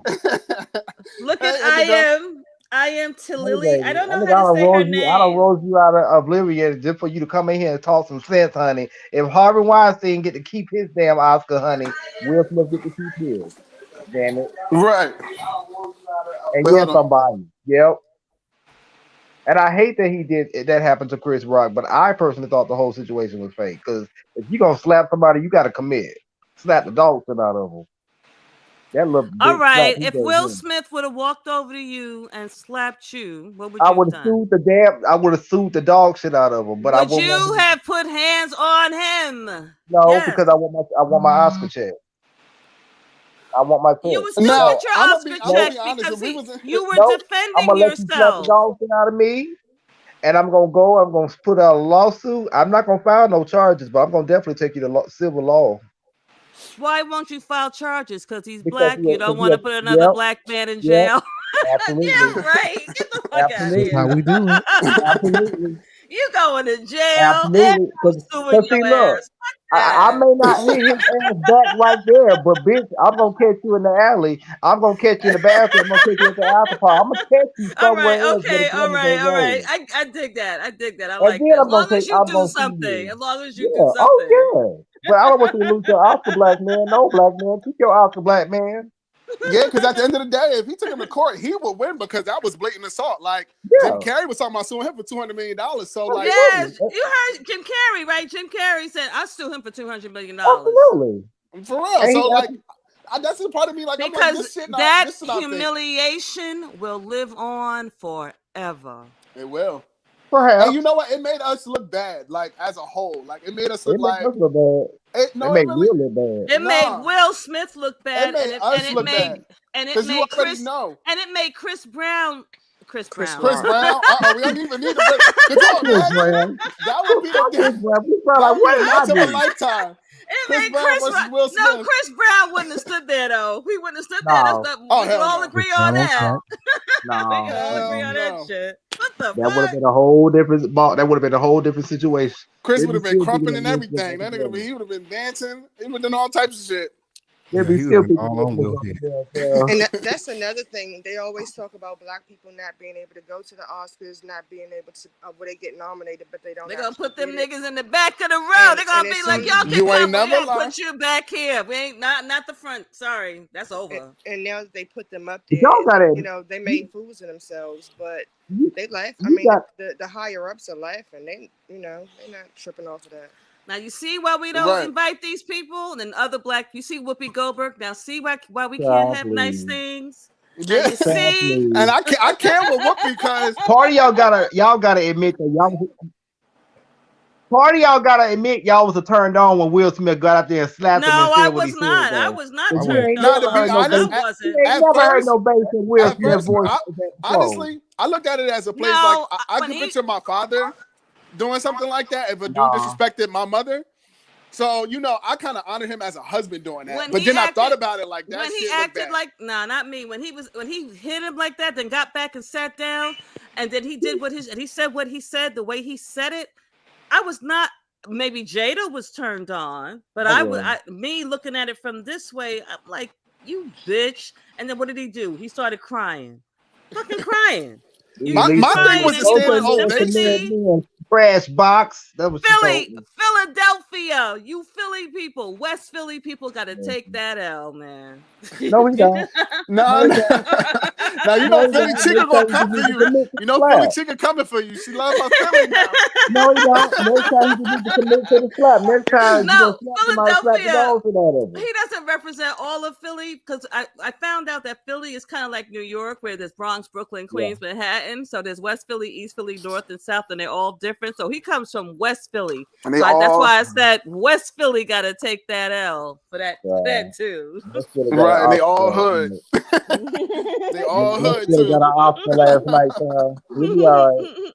Look at I am Lily. I don't know I how to say her name. I don't roll you out of oblivion just for you to come in here and talk some sense, honey. If Harvey Weinstein get to keep his damn Oscar, honey, Will Smith get to keep his. Damn it. Right. And yes, somebody. Yep. And I hate that that happened to Chris Rock, but I personally thought the whole situation was fake. Because if you're gonna slap somebody, you gotta commit. Slap the dog shit out of them. All right. If Will Smith would have walked over to you and slapped you, what would you have done? I would have sued the dog shit out of him. But would you have put hands on him? No, because I want my Oscar check. I want my check. You would still get your Oscar check because you were defending I'm gonna let you slap the dog shit out of me. And I'm gonna put out a lawsuit. I'm not gonna file no charges, but I'm gonna definitely take you to civil law. Why won't you file charges? Because he's black. You don't want to put another black man in jail. Absolutely. Yeah, right. Get the fuck out of here. How we do it. Absolutely. You going to jail? Absolutely. Because see, look, I may not hit his ass back right there, but bitch, I'm gonna catch you in the alley. I'm gonna catch you in the bathroom. I'm gonna catch you at the after party. I'm gonna catch you somewhere else. All right. I dig that. I like that. As long as you do something. As long as you do something. Oh yeah. But I don't want you to lose your Oscar, black man. No, black man. Keep your Oscar, black man. Yeah, because at the end of the day, if he took him to court, he would win because that was blatant assault. Like Jim Carrey was talking about suing him for $200 million. So like, yes, you heard Jim Carrey, right? Jim Carrey said, "I sue him for $200 million." Absolutely, for real. So like, that's the part of me. Like, because I'm like, this shit that humiliation will live on forever. It will. Perhaps. And you know what? It made us look bad, like as a whole. Like it made us look like us look bad. It made Will look bad. It made Will Smith look bad. It made Chris Brown. Chris Brown. We don't even need to break. That would be the lifetime. Chris Brown wouldn't have stood there though. He wouldn't have stood there. We can all agree on that. We can all agree on that shit. What the fuck? That would have been a whole different That would have been a whole different situation. Chris would have been crumping and everything. That nigga, he would have been dancing. He would have done all types of shit. And that's another thing. They always talk about black people not being able to go to the Oscars, not being able to where they get nominated, but they don't. They're gonna put them niggas in the back of the row. They're gonna be like, y'all can come. We'll put you back here. We ain't not the front. Sorry, that's over. And now they put them up there. They made fools of themselves, but they laugh. I mean, the higher ups are laughing. They're not tripping off of that. Now you see why we don't invite these people and other black. You see Whoopi Goldberg. Now see why we can't have nice things. Yeah, you see, and I can't with Whoopi because part of y'all gotta admit that y'all was turned on when Will Smith got out there and slapped him. No, I was not. I was not turned on. I never heard no bass in Will Smith's voice. Honestly, I looked at it as a place like I can picture my father doing something like that if a dude disrespected my mother. So, I kind of honor him as a husband doing that. But then I thought about it like that. When he acted like, not me. When he hit him like that, then got back and sat down, and then he did he said what he said, the way he said it, I was not, maybe Jada was turned on, but me looking at it from this way, I'm like, you bitch. And then what did he do? He started crying. Fucking crying. My thing was the standing ovation. Trash box. That was Philadelphia Philadelphia, you Philly people, West Philly people got to take that L, man. No, he don't. No, No, he no. don't. Now you No, know he Philly don't. chicken Next gonna time come he for need to you. commit to You the know Philly slap. chicken coming for you. She loves her Philly now. No, he don't. Next time he need to commit to the slap. Next time you No, gonna slap somebody, slap the Philadelphia. balls out of him. He doesn't represent all of Philly because I found out that Philly is kind of like New York, where there's Bronx, Brooklyn, Yeah. Queens, Manhattan. So there's West Philly, East Philly, North and South, and they're all different. So he comes from West Philly. And they So that's all why I said West Philly got to take that L for that too. That should have got an right, and they all Oscar. hood. They all That hood should have got too. an Oscar last night, child. We'll be all right.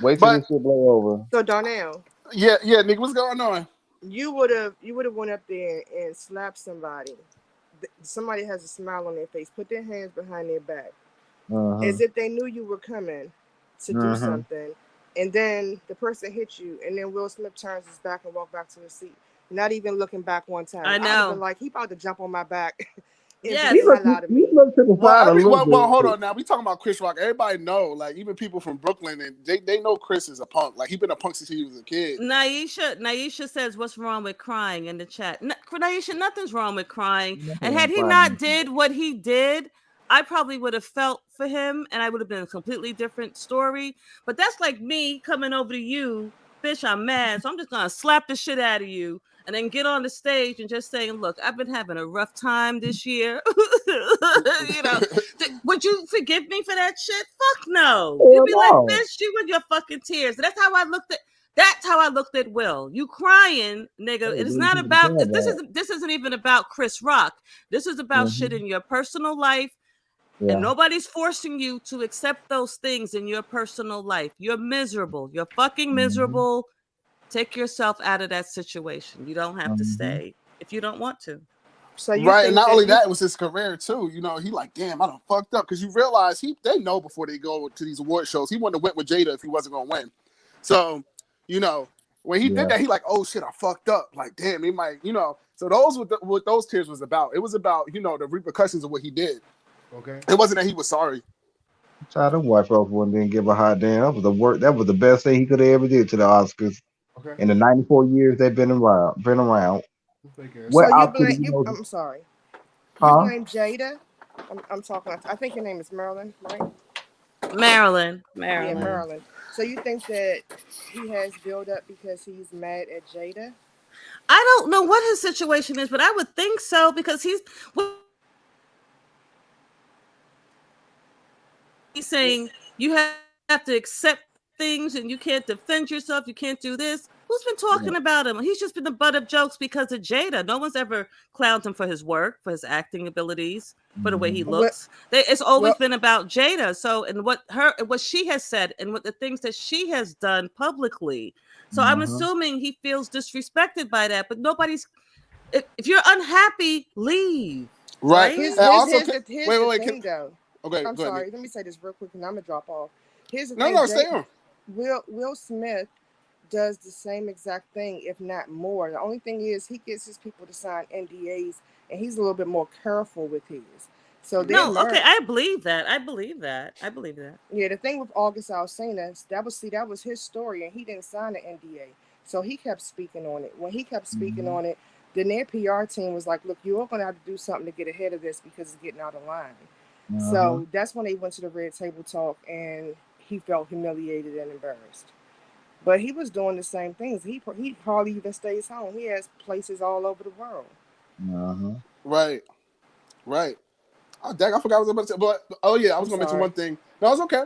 Wait till But this shit blow over. So Darnell, yeah, nigga, what's going on? you would have went up there and slapped somebody. Somebody has a smile on their face. Put their hands behind their back, as if they knew you were coming to do something. And then the person hit you, and then Will Smith turns his back and walk back to his seat, not even looking back one time. I I'd know. have been like, he about to jump on my back. Yes. He looked to the side a little bit. Well, hold on now. We talking about Chris Rock. Everybody know, like even people from Brooklyn, and they know Chris is a punk. Like he been a punk since he was a kid. Naisha says, "What's wrong with crying?" in the chat. Naisha, nothing's wrong with crying. Nothing And had he wrong with not crying. did what he did, I probably would have felt for him, and I would have been a completely different story. But that's like me coming over to you, bitch. I'm mad, so I'm just gonna slap the shit out of you. And then get on the stage and just saying, "Look, I've been having a rough time this year." Would you forgive me for that shit? Fuck no. You'd be like, "Bitch, you with your fucking tears." That's how I looked at. That's how I looked at Will. You crying, nigga. It's not about. This isn't even about Chris Rock. This is about shit in your personal life. Yeah. And nobody's forcing you to accept those things in your personal life. You're miserable. You're fucking miserable. Take yourself out of that situation. You don't have to stay if you don't want to. So you Right, and not only that, it was his career too. You know, he like, damn, I done fucked up because you realize they know before they go to these award shows, he wouldn't have went with Jada if he wasn't gonna win. So, you know, when he did that, he like, oh shit, I fucked up. Like, damn, he might, you know. So those what those tears was about. It was about, you know, the repercussions of what he did. Okay. It wasn't that he was sorry. Child, them white folks didn't give a hot damn. That was the best thing he could have ever did to the Oscars. Okay. In the 94 years they've been around. So you blame I'm sorry. Huh? You blame Jada. I'm talking. I think your name is Marilyn, right? Marilyn. Yeah, Marilyn. So you think that he has build up because he's mad at Jada? I don't know what his situation is, but I would think so because he's saying you have to accept things and you can't defend yourself. You can't do this. Who's been talking about him? He's just been the butt of jokes because of Jada. No one's ever clowned him for his work, for his acting abilities, for the way he looks. It's always been about Jada. So, and what she has said and what the things that she has done publicly. So I'm assuming he feels disrespected by that, but nobody's, if you're unhappy, leave. Right. Here's wait, the thing, though. Okay, I'm go sorry. ahead. Let me say this real quick, and I'm gonna drop off. Here's the thing. No, stay on. Will Smith does the same exact thing, if not more. The only thing is he gets his people to sign NDAs, and he's a little bit more careful with his. So I believe that. Yeah, the thing with August Alsina, that was his story, and he didn't sign an NDA, so he kept speaking on it. When he kept speaking on it, then their PR team was like, "Look, you're going to have to do something to get ahead of this because it's getting out of line." So that's when they went to the Red Table Talk, and he felt humiliated and embarrassed. But he was doing the same things. He hardly even stays home. He has places all over the world. Right. Oh, dang, I forgot what I was about to say. But I was gonna mention one thing. No, it's okay.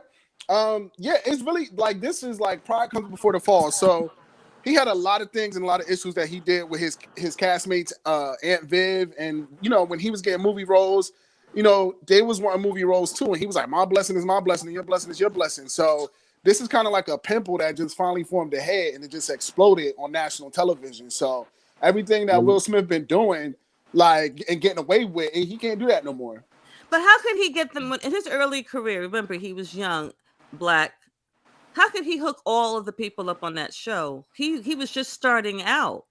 It's really like this is like pride comes before the fall. So he had a lot of things and a lot of issues that he did with his castmates, Aunt Viv, and you know when he was getting movie roles, you know they was wanting movie roles too, and he was like, "My blessing is my blessing, and your blessing is your blessing." So this is kind of like a pimple that just finally formed a head, and it just exploded on national television. So everything that Will Smith been doing, like and getting away with, he can't do that no more. But how could he get them in his early career? Remember, he was young, black. How could he hook all of the people up on that show? He was just starting out.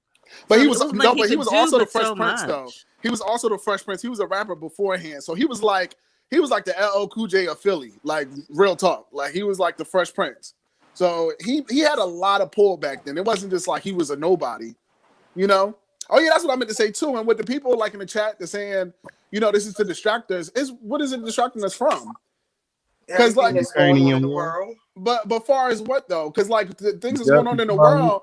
But he was also the Fresh Prince though. He was also the Fresh Prince. He was a rapper beforehand, so he was like the LL Cool J of Philly, like real talk. Like he was like the Fresh Prince. So he had a lot of pull back then. It wasn't just like he was a nobody. You know? Oh yeah, that's what I meant to say too. And with the people like in the chat, they're saying, you know, this is to distract us. Is what is it distracting us from? Because Everything like, that's going on in Ukrainian the war. world. but far as what though? Because like the things that's going on Justice in the Department. world,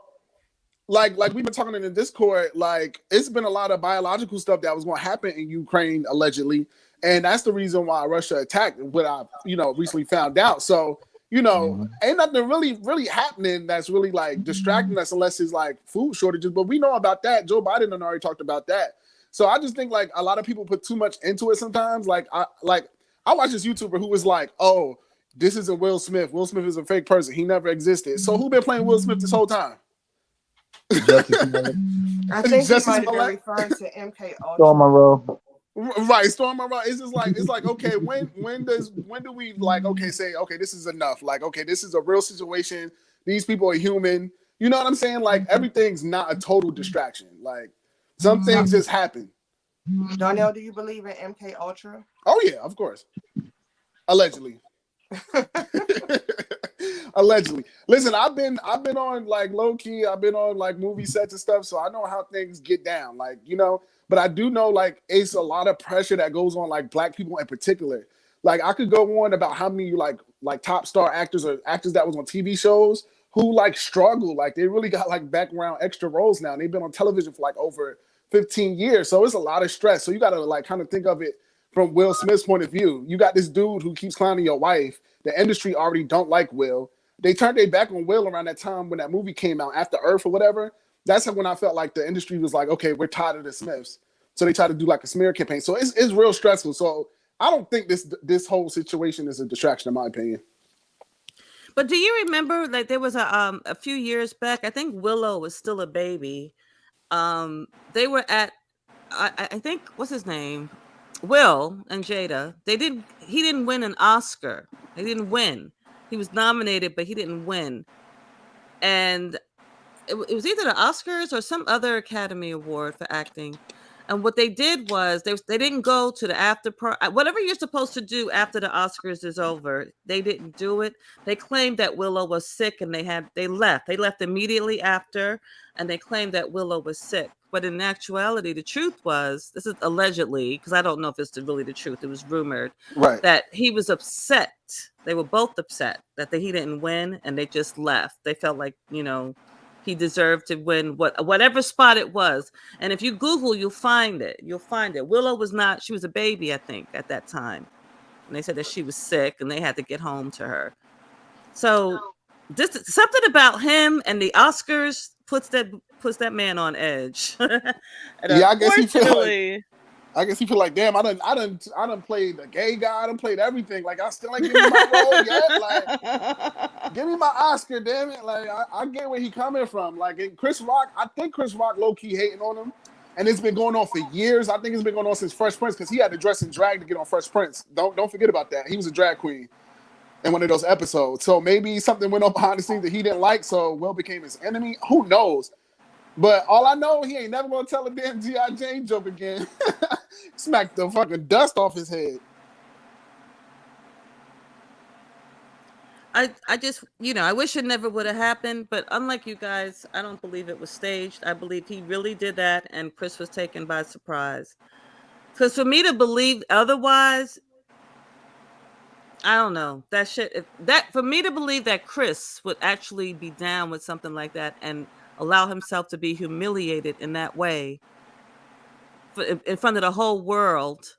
like we've been talking in the Discord, like it's been a lot of biological stuff that was going to happen in Ukraine allegedly, and that's the reason why Russia attacked. What I recently found out. So ain't nothing really happening that's really like distracting us unless it's like food shortages. But we know about that. Joe Biden had already talked about that. So I just think like a lot of people put too much into it sometimes. Like I watched this YouTuber who was like, oh, this isn't Will Smith. Will Smith is a fake person. He never existed. So who been playing Will Smith this whole time? Justice Smollett. I think Justice he might have been Smollett? referring to MK Storm Ultra. Monroe. Right, Storm Monroe. It's just like okay, when do we like say okay, this is enough? Like okay, this is a real situation. These people are human. You know what I'm saying? Like everything's not a total distraction. Like some things just happen. Donnell, do you believe in MK Ultra? Oh yeah, of course. Allegedly. Allegedly. Listen, I've been on like low key, I've been on like movie sets and stuff, so I know how things get down. Like, but I do know like it's a lot of pressure that goes on like black people in particular. Like I could go on about how many like top star actors or actors that was on TV shows who like struggle. Like they really got like background extra roles now. And they've been on television for like over 15 years. So it's a lot of stress. So you gotta like kind of think of it from Will Smith's point of view. You got this dude who keeps clowning your wife. The industry already don't like Will. They turned their back on Will around that time when that movie came out, After Earth or whatever. That's when I felt like the industry was like, okay, we're tired of the Smiths. So they tried to do like a smear campaign. So it's real stressful. So I don't think this whole situation is a distraction, in my opinion. But do you remember like there was a few years back, I think Willow was still a baby. They were at I think what's his name? Will and Jada. He didn't win an Oscar. He didn't win. He was nominated, but he didn't win. And it was either the Oscars or some other Academy Award for acting. And what they did was they didn't go to the after party. Whatever you're supposed to do after the Oscars is over, they didn't do it. They claimed that Willow was sick and they left. They left immediately after, and they claimed that Willow was sick. But in actuality, the truth was, this is allegedly, because I don't know if it's really the truth, it was rumored, right, that he was upset. They were both upset that he didn't win, and they just left. They felt like, he deserved to win whatever spot it was. And if you Google, you'll find it. Willow she was a baby, I think, at that time. And they said that she was sick and they had to get home to her. So something about him and the Oscars puts that man on edge. Yeah, I guess he feel like, damn, I done played the gay guy, I done played everything. Like I still ain't getting my role yet. Like, give me my Oscar, damn it. Like I get where he coming from. Like in Chris Rock, I think Chris Rock low key hating on him, and it's been going on for years. I think it's been going on since Fresh Prince because he had to dress in drag to get on Fresh Prince. Don't forget about that. He was a drag queen in one of those episodes. So maybe something went on behind the scenes that he didn't like. So Will became his enemy. Who knows? But all I know, he ain't never gonna tell a damn G.I. Jane joke again. Smack the fucking dust off his head. I just, I wish it never would have happened. But unlike you guys, I don't believe it was staged. I believe he really did that, and Chris was taken by surprise. Because for me to believe otherwise, I don't know. For me to believe that Chris would actually be down with something like that and allow himself to be humiliated in that way in front of the whole world,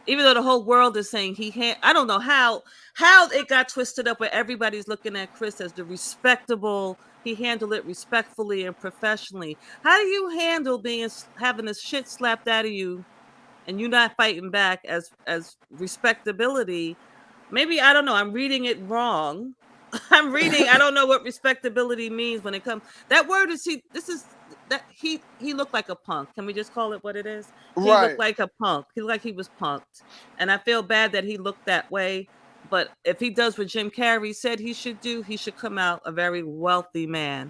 even though the whole world is saying I don't know how it got twisted up where everybody's looking at Chris as the respectable. He handled it respectfully and professionally. How do you handle having this shit slapped out of you and you not fighting back as respectability? Maybe, I don't know, I'm reading it wrong. I don't know what respectability means when it comes. That word he looked like a punk. Can we just call it what it is? He looked like a punk. He looked like he was punked. And I feel bad that he looked that way. But if he does what Jim Carrey said he should do, he should come out a very wealthy man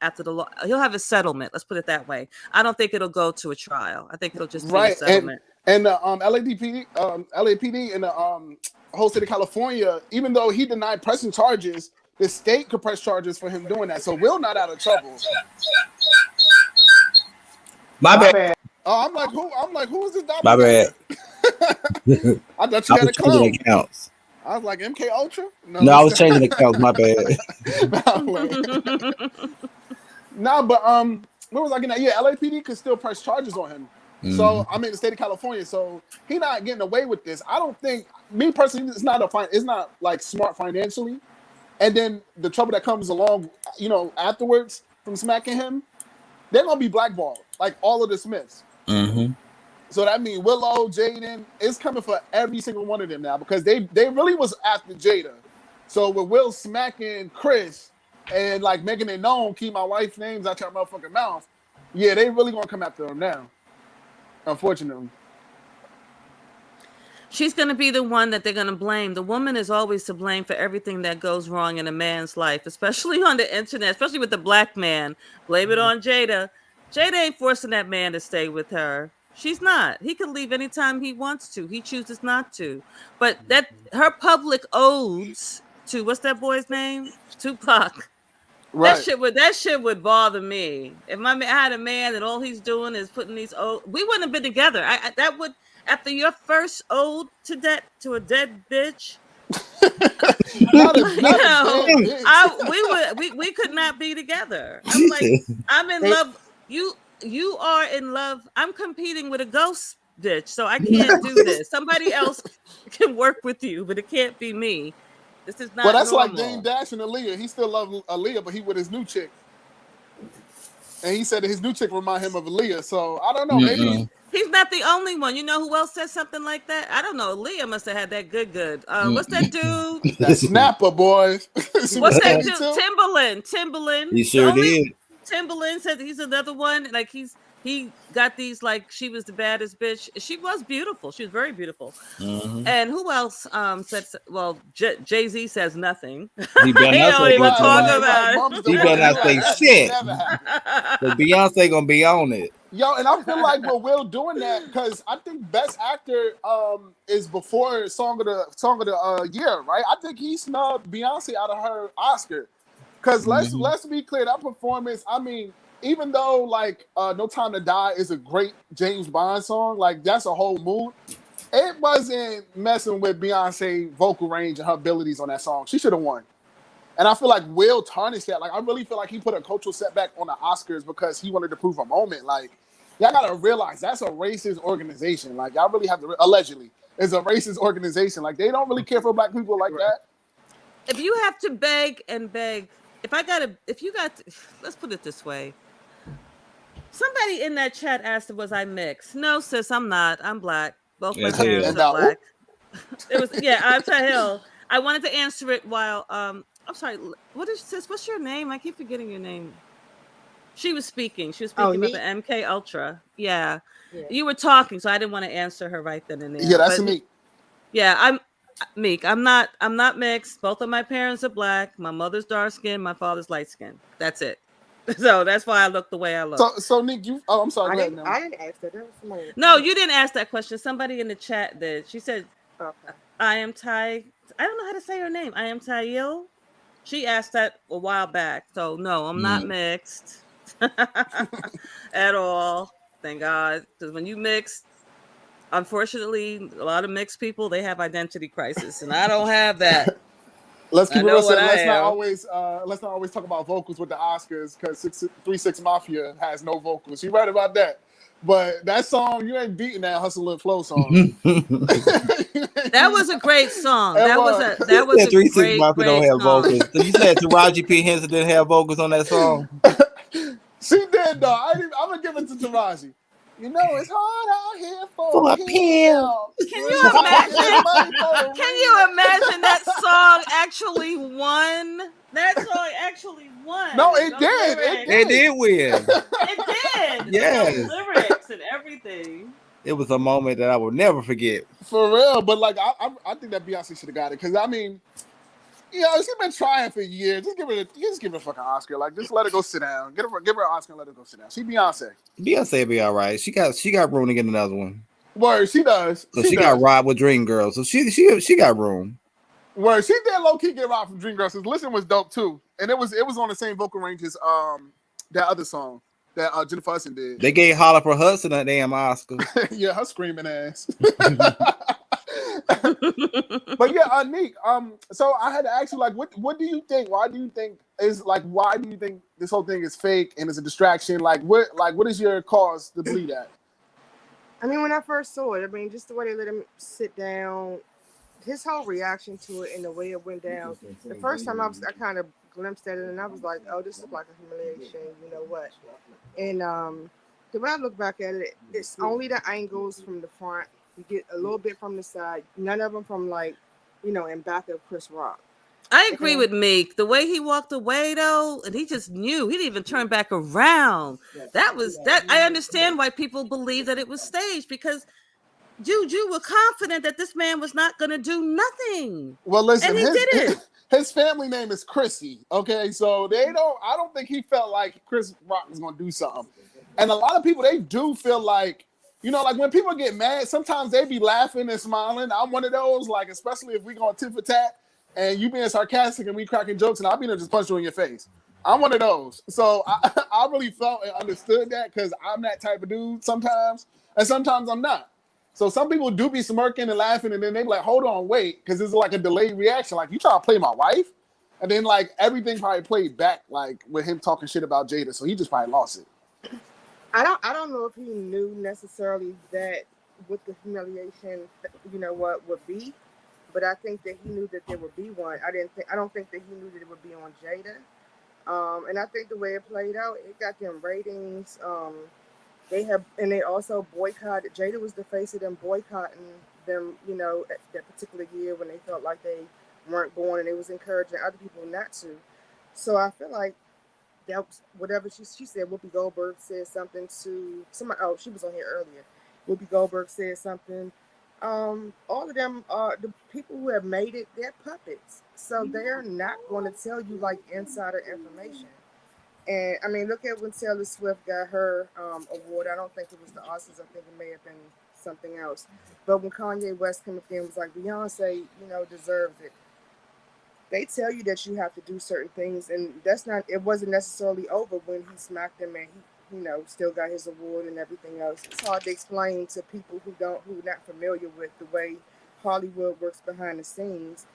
after the law. He'll have a settlement. Let's put it that way. I don't think it'll go to a trial. I think it'll just be a settlement. And the LAPD and the whole state of California, even though he denied pressing charges, the state could press charges for him doing that. So Will not out of trouble. My bad. Oh, I'm like, who is this My bad. doppelganger? I thought you I had was a changing clone. accounts. I was like, MK Ultra? No, I was changing accounts. My bad. Nah, but where was I getting at? Yeah, LAPD could still press charges on him. So I'm in the state of California, so he not getting away with this. I don't think, me personally, it's not like smart financially. And then the trouble that comes along, afterwards from smacking him, they're gonna be blackballed, like all of the Smiths. So that means Willow, Jaden, it's coming for every single one of them now because they really was after Jada. So with Will smacking Chris and like making it known, keep my wife's names out your motherfucking mouth, yeah, they really gonna come after him now. Unfortunately. She's going to be the one that they're going to blame. The woman is always to blame for everything that goes wrong in a man's life, especially on the internet, especially with the black man. Blame it on Jada. Jada ain't forcing that man to stay with her. She's not. He can leave anytime he wants to. He chooses not to. But that her public odes to, what's that boy's name? Tupac. Right. That shit would bother me. If I had a man and all he's doing is putting these we wouldn't have been together. That would, after your first ode to a dead bitch. We could not be together. I'm like, I'm in love. You are in love. I'm competing with a ghost bitch, so I can't do this. Somebody else can work with you, but it can't be me. This is not. Well, that's normal. like Dame Dash and Aaliyah. He still loves Aaliyah, but he with his new chick. And he said that his new chick remind him of Aaliyah. So I don't know. Maybe he's not the only one. You know who else said something like that? I don't know. Aaliyah must have had that good. What's that dude? That snapper, boys. What's that dude? Timbaland. He sure did. Timbaland said he's another one. Like he got these, like, she was the baddest bitch. She was beautiful. She was very beautiful. And who else said? Well, Jay-Z says nothing. He better not even talk about it. He better not say shit. But Beyonce gonna be on it. Yo, and I feel like with Will doing that, because I think Best Actor is before Song of the Year, right? I think he snubbed Beyonce out of her Oscar. Because let's be clear, that performance, I mean, even though like No Time to Die is a great James Bond song, like that's a whole mood, it wasn't messing with Beyonce's vocal range and her abilities on that song. She should have won. And I feel like Will tarnished that. Like, I really feel like he put a cultural setback on the Oscars because he wanted to prove a moment. Like, y'all gotta realize that's a racist organization. Like, y'all really have to, allegedly, it's a racist organization. Like, they don't really care for black people like that. If you have to beg and beg, let's put it this way. Somebody in that chat asked, was I mixed? No, sis, I'm not. I'm black. Both my parents are black. It was, I'm Hill. I wanted to answer it while, I'm sorry, what's your name? I keep forgetting your name. She was speaking. She was speaking about the MK Ultra. Yeah. You were talking, so I didn't want to answer her right then and there. Yeah, that's me. Yeah, I'm Meek. I'm not mixed. Both of my parents are black. My mother's dark skin. My father's light skin. That's it. So that's why I look the way I look. So Nick, I'm sorry. I didn't ask that. That was somebody. No, you didn't ask that question. Somebody in the chat did. She said, I am Ty. I don't know how to say her name. I am Tayil. She asked that a while back. So no, I'm not mixed at all. Thank God. Because when you mix, unfortunately, a lot of mixed people, they have identity crisis, and I don't have that. Let's keep it real. Let's not always talk about vocals with the Oscars, because 3 6 Mafia has no vocals. You right about that. But that song, you ain't beating that Hustle and Flow song. That was a great song. That was a 3 6 great Mafia don't have vocals. So you said Taraji P. Henson didn't have vocals on that song? She did, though. I'm gonna give it to Taraji. You know it's hard out here for a pill. Can you imagine that song actually won? That song actually won. No, it did. It did win. It did. Yes. The lyrics and everything. It was a moment that I will never forget. For real, but like I think that Beyonce should have got it, because I mean, she's been trying for years. Just give her a fucking Oscar. Like, just let her go sit down. Give her an Oscar and let her go sit down. She Beyonce. Beyonce be all right. She got room to get another one. Word, she does. So she got robbed with Dreamgirls. So she got room. Word, she did low key get robbed from Dreamgirls. His Listen was dope too, and it was on the same vocal range as that other song. that Jennifer Hudson did. They gave Hollifer Hudson a damn Oscar. Yeah, her screaming ass. But yeah, Nick. So I had to ask you, like, what do you think? Why do you think this whole thing is fake and is a distraction? Like, what is your cause to believe that? I mean, when I first saw it, I mean, just the way they let him sit down, his whole reaction to it and the way it went down. The first time I kind of glimpsed at it and I was like, oh, this is like a humiliation, you know what? And when I look back at it, it's only the angles from the front. You get a little bit from the side, none of them from like, in back of Chris Rock. I agree with Meek. The way he walked away though, and he just knew, he didn't even turn back around. I understand why people believe that it was staged, because you were confident that this man was not going to do nothing. Well, listen, and he did it. His family name is Chrissy. Okay, so I don't think he felt like Chris Rock was going to do something. And a lot of people, they do feel like, like when people get mad, sometimes they be laughing and smiling. I'm one of those, like, especially if we going tit for tat and you being sarcastic and we cracking jokes and I'll be there just punch you in your face. I'm one of those. So I really felt and understood that, because I'm that type of dude sometimes, and sometimes I'm not. So some people do be smirking and laughing, and then they be like, hold on, wait, because it's like a delayed reaction. Like, you trying to play my wife? And then, like, everything probably played back, like, with him talking shit about Jada. So he just probably lost it. I don't know if he knew necessarily that what the humiliation, what would be, but I think that he knew that there would be one. I don't think that he knew that it would be on Jada. And I think the way it played out, it got them ratings. They also boycotted. Jada was the face of them boycotting them, at that particular year when they felt like they weren't going, and they was encouraging other people not to. So I feel like that was whatever she said. Whoopi Goldberg said something to somebody. Oh, she was on here earlier. Whoopi Goldberg said something. All of them are the people who have made it. They're puppets, so they're not going to tell you like insider information. And I mean, look at when Taylor Swift got her award. I don't think it was the Oscars. I think it may have been something else. But when Kanye West came up there and was like, Beyonce, deserves it. They tell you that you have to do certain things, and it wasn't necessarily over when he smacked him and he, still got his award and everything else. It's hard to explain to people who are not familiar with the way Hollywood works behind the scenes.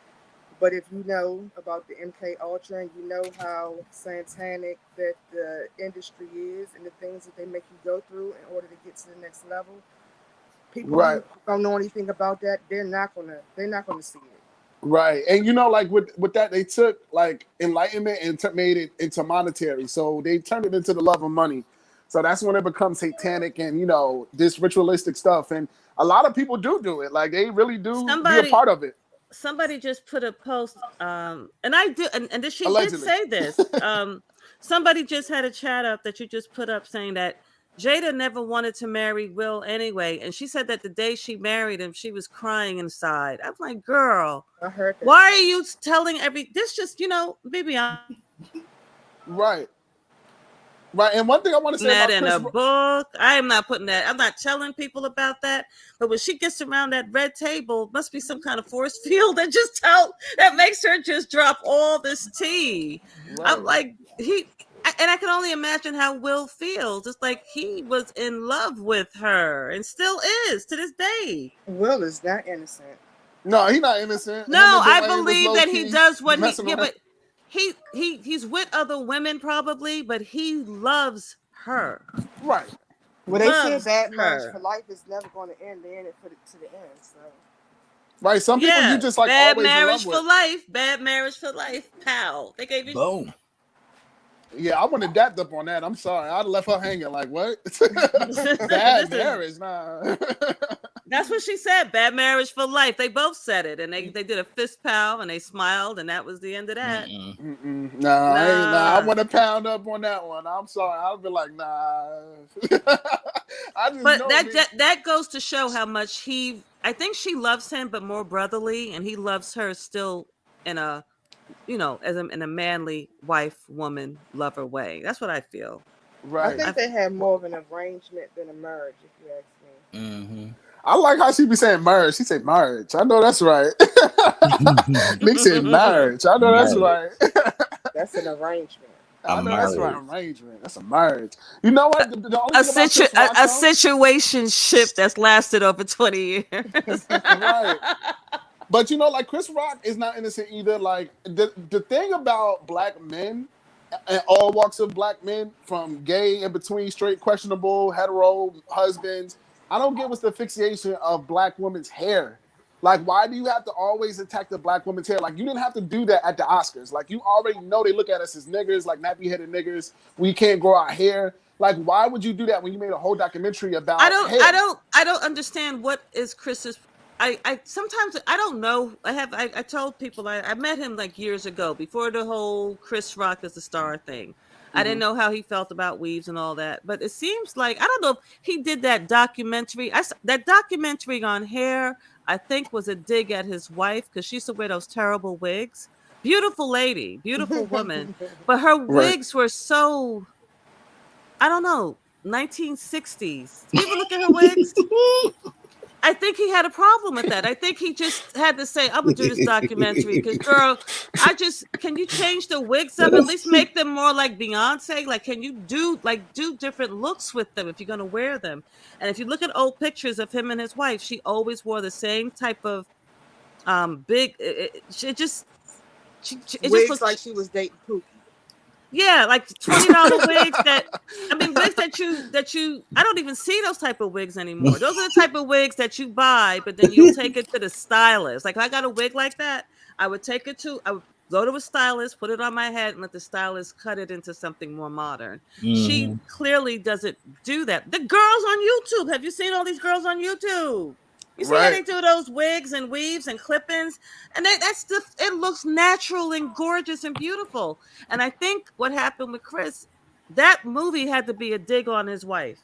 But if you know about the MK Ultra and you know how satanic that the industry is and the things that they make you go through in order to get to the next level, people who don't know anything about that, they're not gonna see it. Right. And like with that, they took like enlightenment and made it into monetary. So they turned it into the love of money. So that's when it becomes satanic and this ritualistic stuff. And a lot of people do it. Like they really do be a part of it. Somebody just put a post, and I do, and she Allegedly. did say this. Somebody just had a chat up that you just put up saying that Jada never wanted to marry Will anyway, and she said that the day she married him, she was crying inside. I'm like, girl, I heard that. Why are you telling this? Just baby, I'm right. Right, and one thing I want to say that about in a book, I am not putting that. I'm not telling people about that. But when she gets around that red table, must be some kind of force field that makes her just drop all this tea. Right. I'm like and I can only imagine how Will feels. It's like he was in love with her and still is to this day. Will is not innocent. No, he's not innocent. No, I believe that he does what he. Yeah, but he's with other women probably, but he loves her. Right. Well, they said bad marriage for life is never going to end. They end it to the end. So. Right. Some people you just like bad always marriage in for love with. life. Bad marriage for life. Pow. They gave you boom. Yeah, I would have dapped up on that. I'm sorry. I'd have left her hanging like, what? Bad marriage, nah. That's what she said. Bad marriage for life. They both said it, and they did a fist pound, and they smiled, and that was the end of that. Nah. I want to pound up on that one. I'm sorry. I'll be like, nah. But that goes to show how much I think she loves him, but more brotherly, and he loves her still in a in a manly wife, woman, lover way. That's what I feel. Right. I think they had more of an arrangement than a marriage, if you ask me. Mm-hmm. I like how she be saying marriage. She said marriage. I know that's right. Nick said marriage. I know that's right. That's an arrangement. I A know that's right. marriage. Arrangement. That's a marriage. You know what? The only thing about Chris Rock, a situationship that's lasted over 20 years. right? But like Chris Rock is not innocent either. Like the thing about black men and all walks of black men, from gay in between, straight, questionable, hetero husbands, I don't get what's the fixation of black women's hair. Like, why do you have to always attack the black woman's hair? Like, you didn't have to do that at the Oscars. Like, you already know they look at us as niggers, like nappy-headed niggers. We can't grow our hair. Like, why would you do that when you made a whole documentary about hair? I don't understand what is Chris's. I sometimes I don't know. I told people I met him like years ago before the whole Chris Rock as a star thing. I didn't know how he felt about weaves and all that, but it seems like I don't know if he did that documentary. That documentary on hair, I think, was a dig at his wife because she used to wear those terrible wigs. Beautiful lady, beautiful woman, but her wigs were so, I don't know, 1960s. You ever look at her wigs? I think he had a problem with that. I think he just had to say, I'm gonna do this documentary because, girl, can you change the wigs up? At least make them more like Beyonce? Like, can you do different looks with them if you're gonna wear them? And if you look at old pictures of him and his wife, she always wore the same type of big. It just wigs like she was dating Pookie. Yeah, like $20 wigs wigs that you I don't even see those type of wigs anymore. Those are the type of wigs that you buy, but then you take it to the stylist. Like, if I got a wig like that, I would go to a stylist, put it on my head, and let the stylist cut it into something more modern. She clearly doesn't do that. The girls on YouTube, have you seen all these girls on YouTube? You see how they do those wigs and weaves and clip-ins? And it looks natural and gorgeous and beautiful. And I think what happened with Chris, that movie had to be a dig on his wife.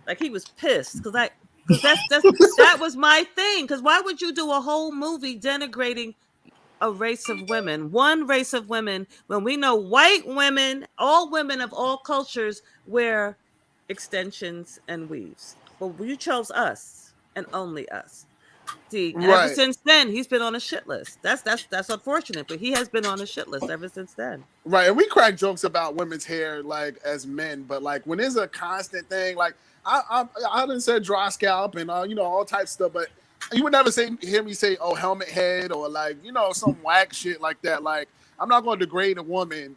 Like, he was pissed because that was my thing. Because why would you do a whole movie denigrating a race of women, one race of women, when we know white women, all women of all cultures wear extensions and weaves? But you chose us. And only us. See, and ever since then, he's been on a shit list. That's unfortunate, but he has been on a shit list ever since then. Right, and we crack jokes about women's hair, like, as men, but like when it's a constant thing, like I done said dry scalp and all types of stuff, but you would never hear me say, oh, helmet head, or like some whack shit like that. Like, I'm not going to degrade a woman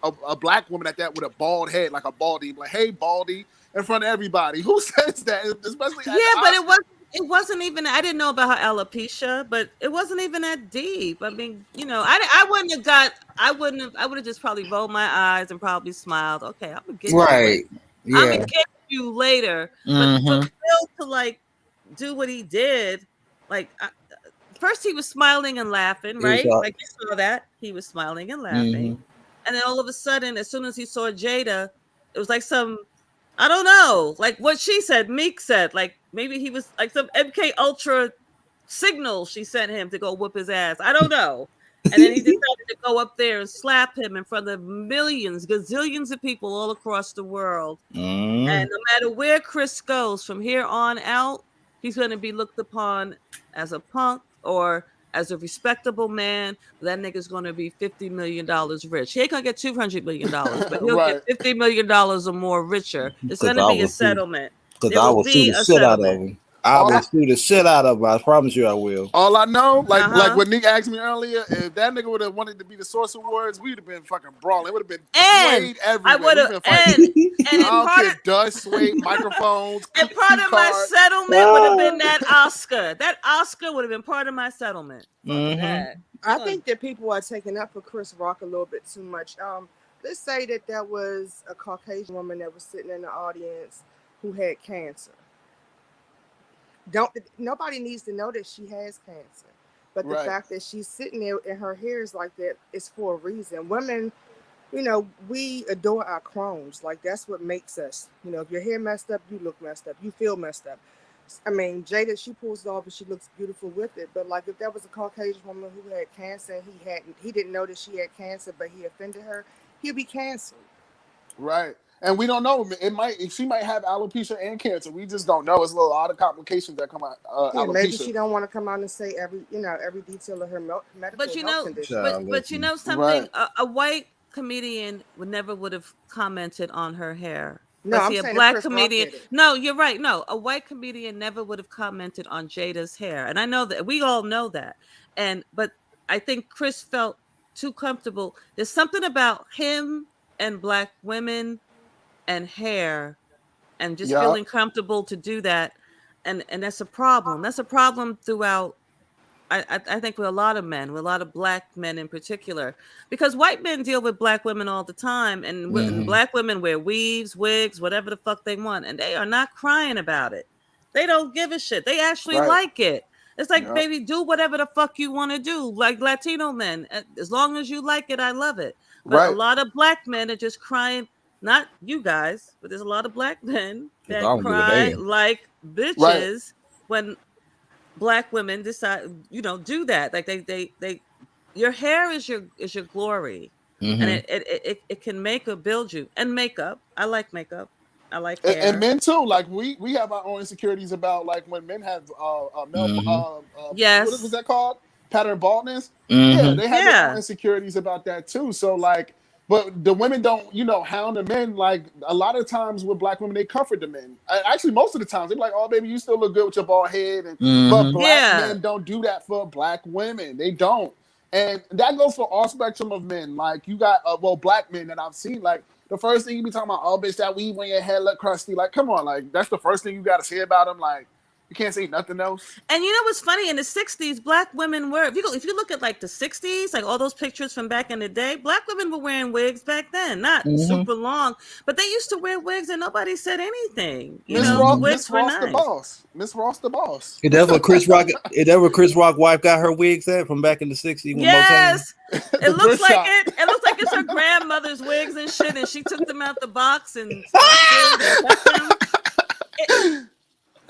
a black woman at that with a bald head, like a baldy, like, hey, baldy, in front of everybody. Who says that? Especially but it wasn't even. I didn't know about her alopecia, but it wasn't even that deep. I mean, I wouldn't have got. I would have just probably rolled my eyes and probably smiled. Okay, I'm gonna get you. Right. Yeah. I'm gonna get you later. But for Phil to like do what he did, like first he was smiling and laughing, right? Like, you saw that he was smiling and laughing, and then all of a sudden, as soon as he saw Jada, it was like some. I don't know, like what she said, Meek said, like maybe he was like some MK Ultra signal she sent him to go whoop his ass. I don't know. And then he decided to go up there and slap him in front of millions, gazillions of people all across the world. And no matter where Chris goes from here on out, he's going to be looked upon as a punk or as a respectable man. That nigga's going to be $50 million rich. He ain't going to get $200 million, but he'll get $50 million or more richer. It's going to be a settlement. Because I will sue the shit out of him. I will sue the shit out of him. I promise you I will. All I know, like what Nick asked me earlier, if that nigga would have wanted to be the source of words, we'd have been fucking brawling. It would have been suede everywhere. I would have, and part of dust, suede, microphones. And part of my settlement would have been that Oscar. That Oscar would have been part of my settlement. I think that people are taking up for Chris Rock a little bit too much. Let's say that was a Caucasian woman that was sitting in the audience who had cancer. Nobody needs to know that she has cancer, but the fact that she's sitting there and her hair is like that is for a reason. Women, we adore our Crohn's. Like, that's what makes us. If your hair messed up, you look messed up. You feel messed up. I mean, Jada, she pulls it off and she looks beautiful with it. But like, if that was a Caucasian woman who had cancer and he didn't know that she had cancer, but he offended her, he'd be canceled. Right. And we don't know. She might have alopecia and cancer. We just don't know. It's a lot of complications that come out. Alopecia. Maybe she don't want to come out and say every detail of her medical condition. But you know something. Right. A white comedian would have commented on her hair. No, But I'm see, a saying if black Chris Rock comedian. did it. No, you're right. No, a white comedian never would have commented on Jada's hair, and I know that we all know that. But I think Chris felt too comfortable. There's something about him and black women and hair, and just Yeah. feeling comfortable to do that, and that's a problem. That's a problem throughout. I think with a lot of men, with a lot of black men in particular, because white men deal with black women all the time, and black women wear weaves, wigs, whatever the fuck they want, and they are not crying about it. They don't give a shit. They actually Right. like it. It's like, Yeah. baby, do whatever the fuck you want to do. Like Latino men, as long as you like it, I love it. But a Right. lot of black men are just crying. Not you guys, but there's a lot of black men I that don't give a cry damn. like Right. bitches when black women decide, do that. Like they your hair is your glory, and Mhm. it can make or build you. And makeup, I like makeup, I like And hair. men too. Like we have our own insecurities about like when men have male Mhm. what Yes. was that called? Pattern baldness. Yeah, Mhm. they have their own Yeah. insecurities about that too. So like, but the women don't, hound the men. Like a lot of times with black women, they comfort the men. Actually, most of the times they're like, "Oh, baby, you still look good with your bald head." But Mhm. black Yeah. men don't do that for black women. They don't, and that goes for all spectrum of men. Like you got black men that I've seen. Like the first thing you be talking about, oh, bitch, that weave when your hair look crusty. Like, come on, like that's the first thing you got to say about them. Like you can't say nothing else. And you know what's funny? In the 60s, black women were, if you look at like the 60s, like all those pictures from back in the day, black women were wearing wigs back then, not Mhm. super long, but they used to wear wigs and nobody said anything. Mhm. Wigs Miss were Ross the nice. boss. Miss Ross the boss. Is that what Chris Rock? Is that where Chris Rock wife got her wigs at from back in the '60s with Motown? Yes. It The looks thrift like shop. it. It looks like it's her grandmother's wigs and shit, and she took them out the box and started and kept them.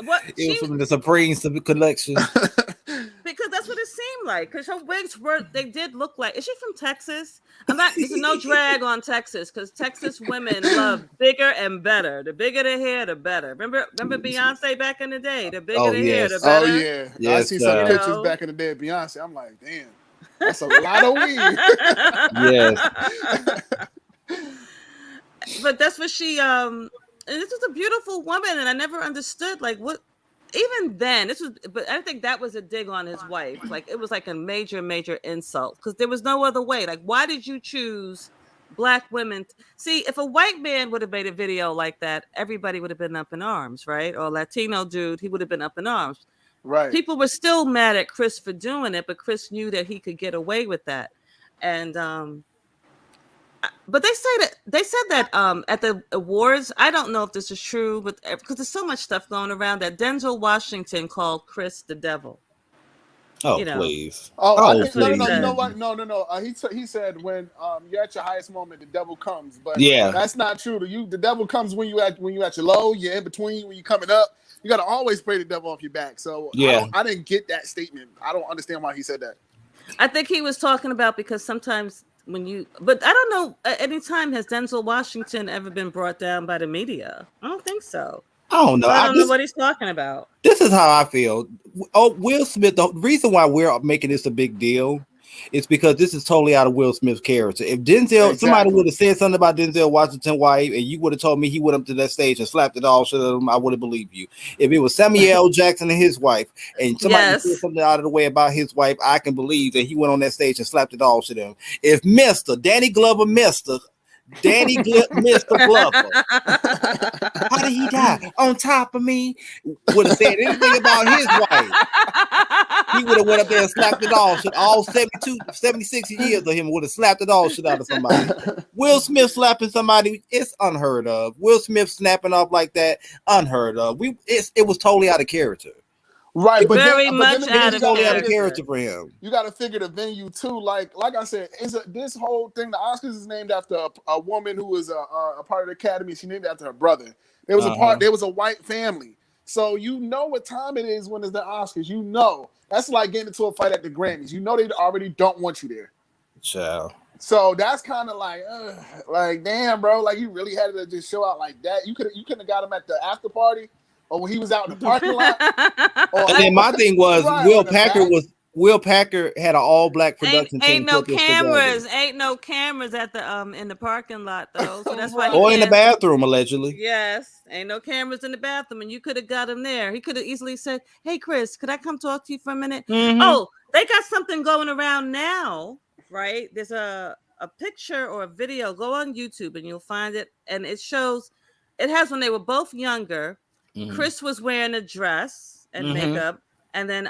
What It she was from the Supreme collection. Because that's what it seemed like. Because her wigs they did look like. Is she from Texas? This is no drag on Texas, because Texas women love bigger and better. The bigger the hair, the better. Remember Beyonce back in the day? The bigger Oh the hair, the yes, Oh better. yeah, I yes, see some You pictures know. back in the day of Beyonce. I'm like, damn, that's a lot of weed. yes. But that's what she and this was a beautiful woman, and I never understood like what even then but I think that was a dig on his wife. Like it was like a major insult, because there was no other way. Like, why did you choose black women? See, if a white man would have made a video like that, everybody would have been up in arms, right? Or a Latino dude, he would have been up in arms. Right. People were still mad at Chris for doing it, but Chris knew that he could get away with that. And but they said that at the awards, I don't know if this is true, but because there's so much stuff going around, that Denzel Washington called Chris the devil. Oh please. Oh, I think That's what he no. You said. know what? No. He said when you're at your highest moment, the devil comes. But Yeah. that's not true. The devil comes when you at your low. You're in between. When you're coming up, you got to always pray the devil off your back. So Yeah. I didn't get that statement. I don't understand why he said that. I think he was talking about, because sometimes but I don't know, at any time has Denzel Washington ever been brought down by the media? I don't think so. I don't know. So I don't know what he's talking about. This is how I feel. Oh, Will Smith. The reason why we're making this a big deal is because this is totally out of Will Smith's character. If somebody would have said something about Denzel Washington's wife, and you would have told me he went up to that stage and slapped it all shit out of him, I would have believed you. If it was Samuel L. Jackson and his wife, and somebody said something out of the way about his wife, I can believe that he went on that stage and slapped it all shit out of him. If Mr. Danny Glover, Mr. Glover, how did he die? On top of me? Would have said anything about his wife, he would have went up there and slapped it all shit. All 76 years of him would have slapped it all shit out of somebody. Will Smith slapping somebody, it's unheard of. Will Smith snapping off like that, unheard of. It was totally out of character. Right, but very much out of character for him. You got to figure the venue too. Like I said, this whole thing. The Oscars is named after a woman who was a part of the Academy. She named after her brother. There was There was a white family, so you know what time it is when it's the Oscars. You know that's like getting into a fight at the Grammys. You know they already don't want you there. Ciao. So that's kind of like damn, bro. Like you really had to just show out like that. You couldn't have got him at the after party. Or when he was out in the parking lot. And then my thing was, Will Will Packer had an all black production team Ain't no put this together. cameras. Ain't no cameras at the in the parking lot though. So that's why. Or in the bathroom, allegedly. Yes, ain't no cameras in the bathroom, and you could have got him there. He could have easily said, "Hey, Chris, could I come talk to you for a minute?" Mm-hmm. Oh, they got something going around now, right? There's a picture or a video. Go on YouTube and you'll find it, and it shows. It has when they were both younger. Mm-hmm. Chris was wearing a dress and makeup, and then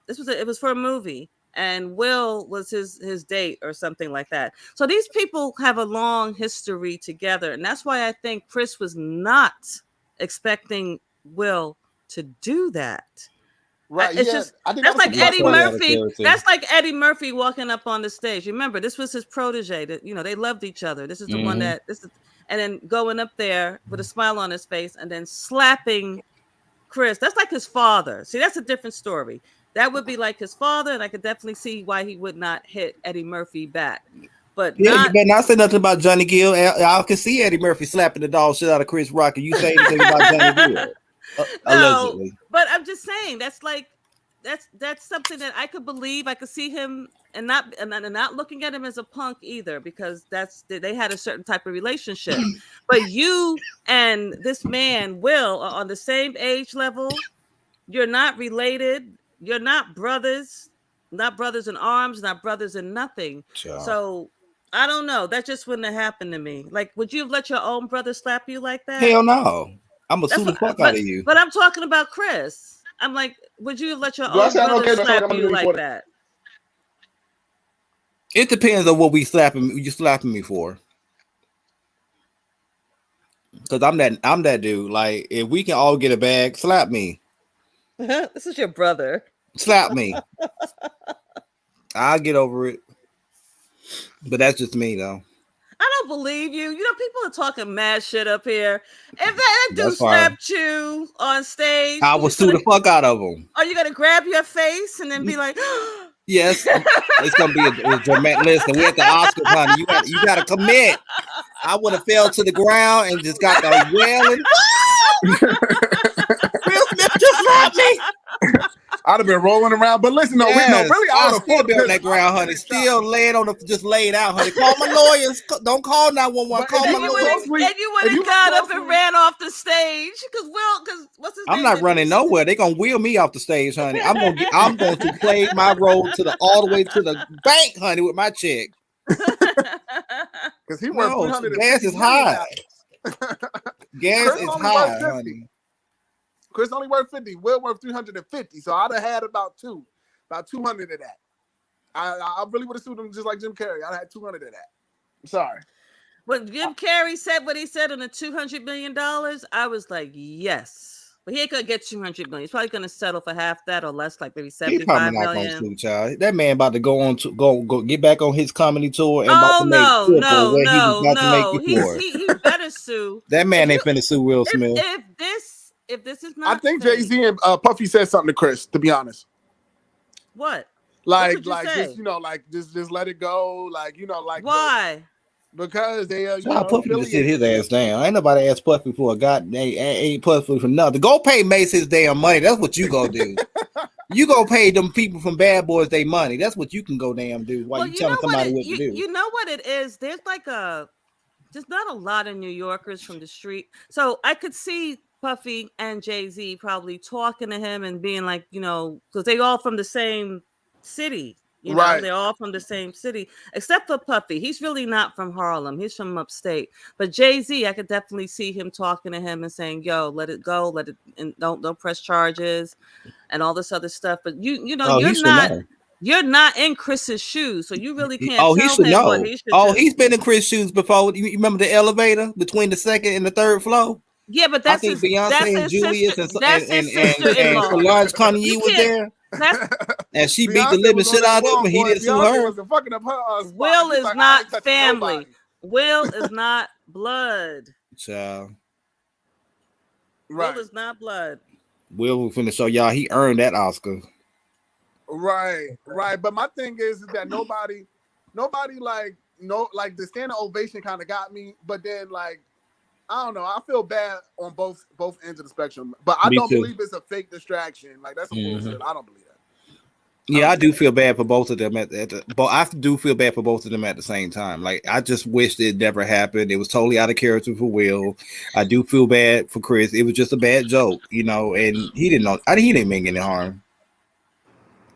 it was for a movie, and Will was his date or something like that. So these people have a long history together, and that's why I think Chris was not expecting Will to do that. Right. It's yeah. just I think that's that like was Eddie Murphy. character. That's like Eddie Murphy walking up on the stage. Remember, this was his protege. That they loved each other. This is the one that and then going up there with a smile on his face and then slapping Chris. That's like his father. See, that's a different story. That would be like his father, and I could definitely see why he would not hit Eddie Murphy back. But you better not say nothing about Johnny Gill. I can see Eddie Murphy slapping the dog shit out of Chris Rock, and you say anything about Johnny Gill. Allegedly. But I'm just saying that's something that I could believe. I could see him and not looking at him as a punk either, because they had a certain type of relationship. But you and this man Will are on the same age level. You're not related. You're not brothers in arms, not brothers in nothing. Sure. So I don't know. That just wouldn't have happened to me. Like, would you have let your own brother slap you like that? Hell no. I'm gonna sue the fuck out of you. But I'm talking about Chris. I'm like, would you have let your own brother slap you like that? It depends on what you slapping me for. Because I'm that dude. Like, if we can all get a bag, slap me. This is your brother. Slap me. I'll get over it. But that's just me, though. I don't believe you. People are talking mad shit up here. If that dude slapped you on stage, I will sue the fuck out of him. Are you gonna grab your face and then be like, yes, it's gonna be a dramatic. Listen, we're at the Oscars, honey. You gotta commit. I would have fell to the ground and just got the wailing. Will Smith just slapped me. I'd have been rolling around, but listen, really, I would have still been on that ground, honey. Still laying on just laid out, honey. Call my lawyers. Don't call 911. Call my lawyers. And you would have got up and ran off the stage because what's his name? I'm not running nowhere. They're gonna wheel me off the stage, honey. I'm going to play my role all the way to the bank, honey, with my check. Because he worth gas is high. Gas is high, honey. Chris only worth 50. Will worth 350. So I'd have had about 200 of that. I really would have sued him just like Jim Carrey. I'd have had 200 of that. I'm sorry. When Jim Carrey said what he said on the $200 million, I was like, yes. But he ain't gonna get 200 million. He's probably gonna settle for half that or less, like maybe 75 million. Sue, child. That man about to go on to go get back on his comedy tour and no. He better sue. That man ain't finna sue Will Smith. If this is not, I think Jay-Z and Puffy said something to Chris, to be honest. What? Like just just let it go. Why? Because they Puffy to sit his ass down. Ain't nobody asked Puffy for a goddamn ain't Puffy for nothing. Go pay Mace his damn money. That's what you gonna do. You go pay them people from Bad Boys their money. That's what you can go damn do while you telling somebody what to do. You know what it is? There's there's not a lot of New Yorkers from the street. So I could see Puffy and Jay-Z probably talking to him and being like, because they all from the same city. Right. They're all from the same city, except for Puffy. He's really not from Harlem. He's from upstate. But Jay-Z, I could definitely see him talking to him and saying, "Yo, let it go, and don't press charges, and all this other stuff." But you're not in Chris's shoes, so you really can't. He should know. He's been in Chris's shoes before. You remember the elevator between the second and the third floor? Yeah, but that's Beyonce and Julius and Solange Kanye was there. And she beat the living shit out of him, and he didn't sue her. Will is not family. Will is not blood. Child. Will is not blood. Will was finna show y'all he earned that Oscar. Right. But my thing is that nobody like the standing ovation kind of got me, but then I don't know. I feel bad on both ends of the spectrum, but I don't believe it's a fake distraction. Like that's a bullshit. I don't believe that. Yeah, I do feel bad for both of them but I do feel bad for both of them at the same time. Like, I just wish it never happened. It was totally out of character for Will. I do feel bad for Chris. It was just a bad joke, and he didn't know. He didn't mean any harm.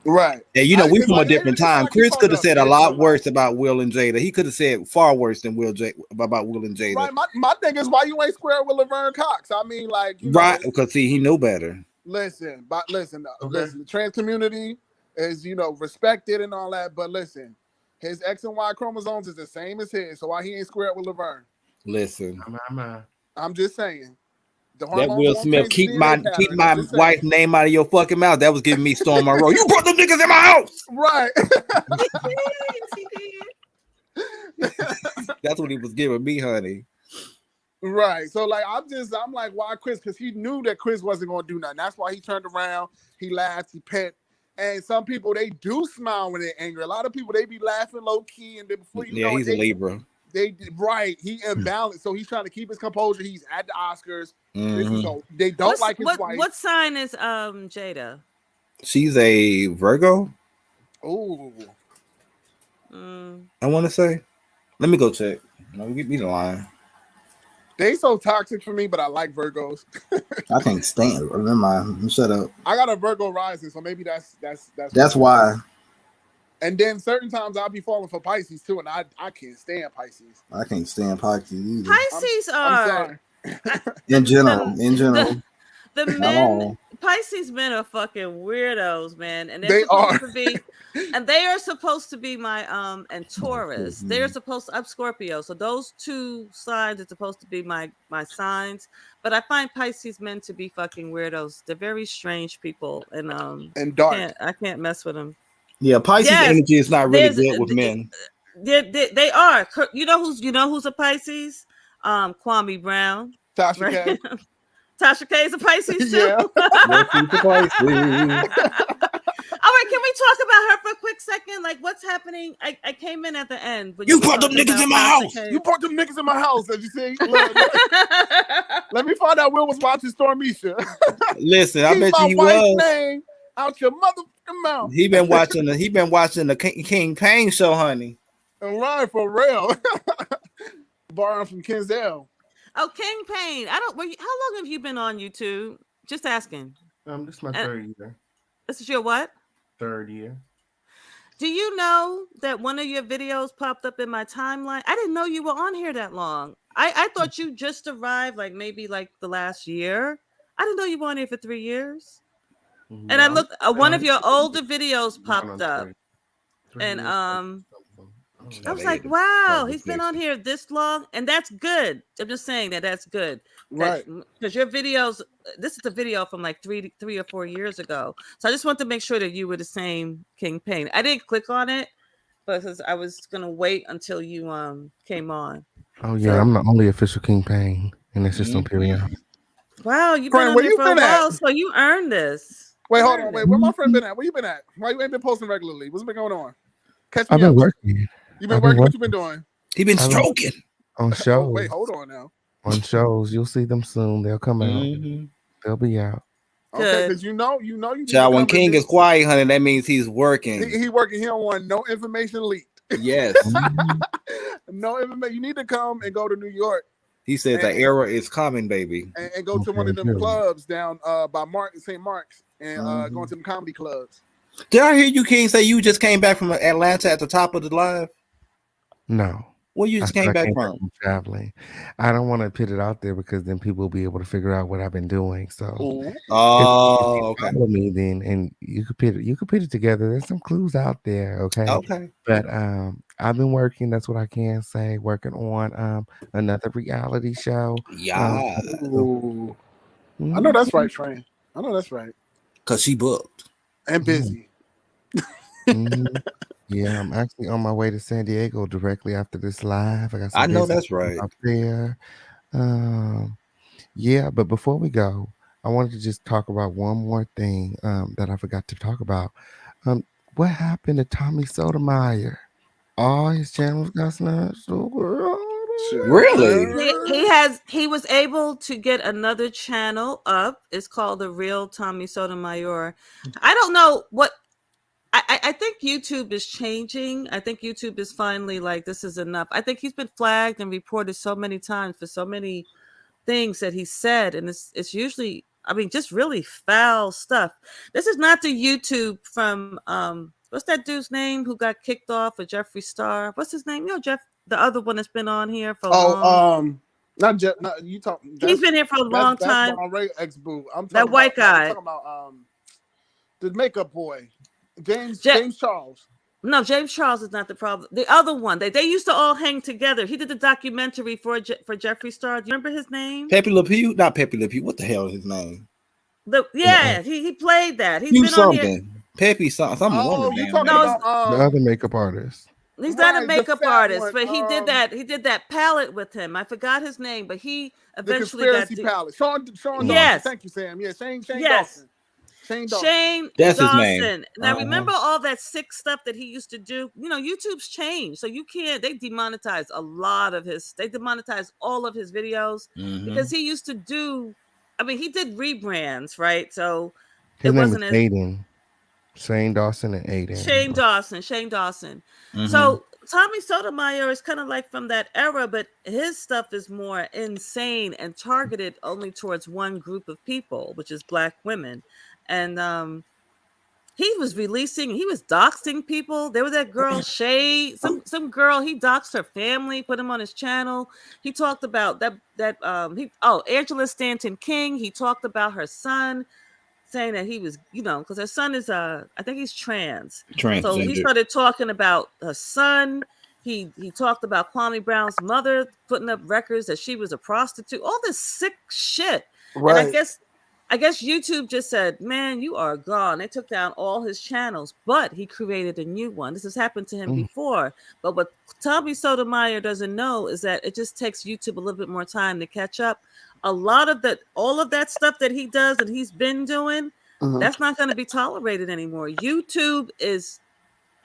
Right. And we from a different time. Like he Chris could have called said her a a bitch lot or worse about Will and Jada. He could have said far worse than about Will and Jada. Right. My thing is, why you ain't square with Laverne Cox? I mean, like, right, because he knew better. Listen, listen. Okay. The trans community is, respected and all that, but listen, his X and Y chromosomes is the same as his, so why he ain't squared with Laverne? Listen, I'm just saying. That Will Smith, keep my wife's name out of your fucking mouth. That was giving me Storm Monroe. You brought them niggas in my house. Right. That's what he was giving me, honey. Right. So like I'm like, why Chris? Because he knew that Chris wasn't gonna do nothing. That's why he turned around, he laughed, he pet. And some people, they do smile when they're angry. A lot of people, they be laughing low key, and then before you know, he's a Libra. He imbalanced, so he's trying to keep his composure. He's at the Oscars. Mm-hmm. They don't like his wife. What sign is Jada? She's a Virgo. Oh, I want to say. Let me go check. No, get me the line. They so toxic for me, but I like Virgos. I can't stand it. Never mind. Shut up. I got a Virgo rising, so maybe that's why. And then certain times I'll be falling for Pisces too, and I can't stand Pisces. I can't stand Pisces either. Pisces I'm are in general. The men, Pisces men are fucking weirdos, man, and they supposed to be, and they are supposed to be my and Taurus. They're supposed to. I'm Scorpio, so those two signs are supposed to be my signs. But I find Pisces men to be fucking weirdos. They're very strange people, and dark. I can't mess with them. Yeah, Pisces energy is not really good with men. They are. You know who's a Pisces? Kwame Brown. Tasha K. Tasha K is a Pisces too. Yeah. All right, can we talk about her for a quick second? Like, what's happening? I came in at the end. But you brought them niggas in my house. You brought them niggas in my house, as you see. Let me find out Will was watching Stormisha. Listen, I bet you he was. Name out your motherfucking mouth. He been watching the King Payne show, honey. Right, for real. Borrowing from Kenzel. Oh, King Payne. How long have you been on YouTube? Just asking. This is my third year. This is your what? Third year. Do you know that one of your videos popped up in my timeline? I didn't know you were on here that long. I thought you just arrived maybe the last year. I didn't know you were on here for 3 years. And I looked, one of your older videos popped up. And I was like, wow, he's been on here this long, and that's good. I'm just saying that's good. Right. Because your videos, this is a video from 3 or 4 years ago. So I just want to make sure that you were the same King Payne. I didn't click on it because I was going to wait until you came on. Oh, yeah, so, I'm the only official King Payne in the system, period. Wow, you've been on here for a while, so you earned this. Wait, hold on. Wait, where my friend been at? Where you been at? Why you ain't been posting regularly? What's been going on? I've been working. You've been working? What you been doing? He been stroking. On shows. Oh, wait, hold on now. On shows. You'll see them soon. They'll come out. They'll be out. Okay, because you Child, when King is quiet, honey, that means he's working. He working. He don't want no information leaked. Yes. No information. You need to come and go to New York. He said the era is coming, baby. And go to one of them clubs down by St. Mark's and going to them comedy clubs. Did I hear you, King, say you just came back from Atlanta at the top of the live? No. Where you just came back from? Traveling. I don't want to put it out there because then people will be able to figure out what I've been doing. So, okay. Follow me then, and you could put it together. There's some clues out there. Okay. But I've been working. That's what I can say. Working on another reality show. Yeah. I know that's right, Train. I know that's right. Cause she booked and busy. Yeah, I'm actually on my way to San Diego directly after this live. I know that's right. Up there. Yeah, but before we go, I wanted to just talk about one more thing that I forgot to talk about. What happened to Tommy Sotomayor? All his channels got snatched. Really? He was able to get another channel up. It's called The Real Tommy Sotomayor. I don't know what. I I think YouTube is changing. I think YouTube is finally like, this is enough. I think he's been flagged and reported so many times for so many things that he said, and it's usually, I mean, just really foul stuff. This is not the YouTube from what's that dude's name who got kicked off of Jeffree Star? What's his name? You know, Jeff, the other one that's been on here for long. Not Jeff. Not you talk. He's been here for a long time. That's Ray ex-boo. I'm talking that white guy. I'm talking about the makeup boy, James Charles. No, James Charles is not the problem. The other one, they used to all hang together. He did the documentary for Jeffree Star. Do you remember his name? Pepe Le Pew? Not Pepe Le Pew. What the hell is his name? He played that. He's Pew been something. on here. Pepe something. Oh, you talking about the other makeup artist? He's not a makeup artist, but he did that. He did that palette with him. I forgot his name, but he eventually the conspiracy palette. Sean yes. Dawson. Thank you, Sam. Yeah, Shane yes. Dawson. Shane That's Dawson. His name. Now remember all that sick stuff that he used to do? You know, YouTube's changed. So you can't, they demonetized a lot of they demonetized all of his videos because he used to do, I mean, he did rebrands, right? So his name is Aiden. Shane Dawson and Aiden. Shane Dawson. So Tommy Sotomayor is kind of like from that era, but his stuff is more insane and targeted only towards one group of people, which is Black women. And he was doxing people. There was that girl Shay, some girl, he doxed her family, put him on his channel. He talked about Angela Stanton King. He talked about her son, saying that he was, because her son is I think he's trans. So he started talking about her son. He talked about Kwame Brown's mother putting up records that she was a prostitute. All this sick shit. Right. And I guess YouTube just said, man, you are gone. They took down all his channels, but he created a new one. This has happened to him before. But what Tommy Sotomayor doesn't know is that it just takes YouTube a little bit more time to catch up. All of that stuff that he does and he's been doing, that's not going to be tolerated anymore. YouTube is,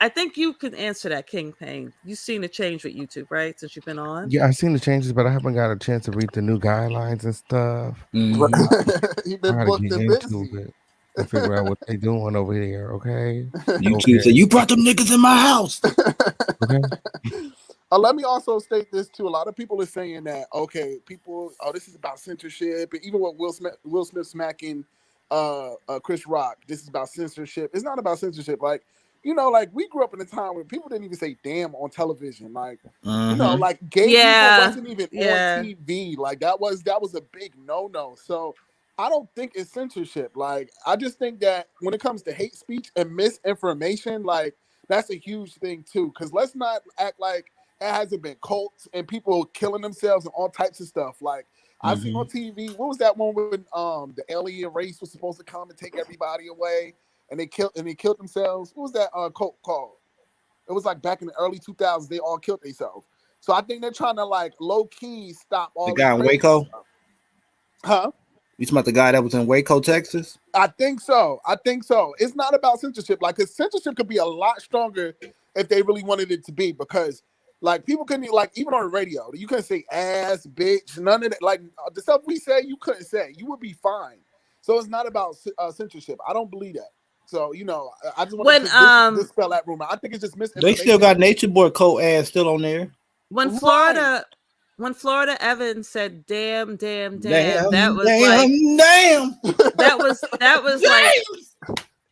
I think you could answer that, King Payne. You've seen the change with YouTube, right? Since you've been on. Yeah, I've seen the changes, but I haven't got a chance to read the new guidelines and stuff. You've been booked and busy. And figure out what they doing over here, okay? YouTube said, you brought them niggas in my house. Okay. Let me also state this too. A lot of people are saying that, this is about censorship. And even with Will Smith smacking Chris Rock, this is about censorship. It's not about censorship. Like we grew up in a time where people didn't even say damn on television. Like, gay people wasn't even on TV. Like that was a big no-no. So I don't think it's censorship. Like, I just think that when it comes to hate speech and misinformation, like that's a huge thing too. Because let's not act like it hasn't been cults and people killing themselves and all types of stuff. Like I've seen on TV, what was that one when the alien race was supposed to come and take everybody away? And they killed themselves. What was that cult called? It was like back in the early 2000s. They all killed themselves. So I think they're trying to like low key stop all the guy in Waco. Stuff. Huh? You talking about the guy that was in Waco, Texas? I think so. It's not about censorship. Like, cause censorship could be a lot stronger if they really wanted it to be. Because like people couldn't even on the radio, you couldn't say ass, bitch, none of that. Like the stuff we say, you couldn't say. You would be fine. So it's not about censorship. I don't believe that. So, I just want to dispel that rumor. I think it's just misinformation. They still got Nature Boy coat ass still on there. When Florida Evans said damn, that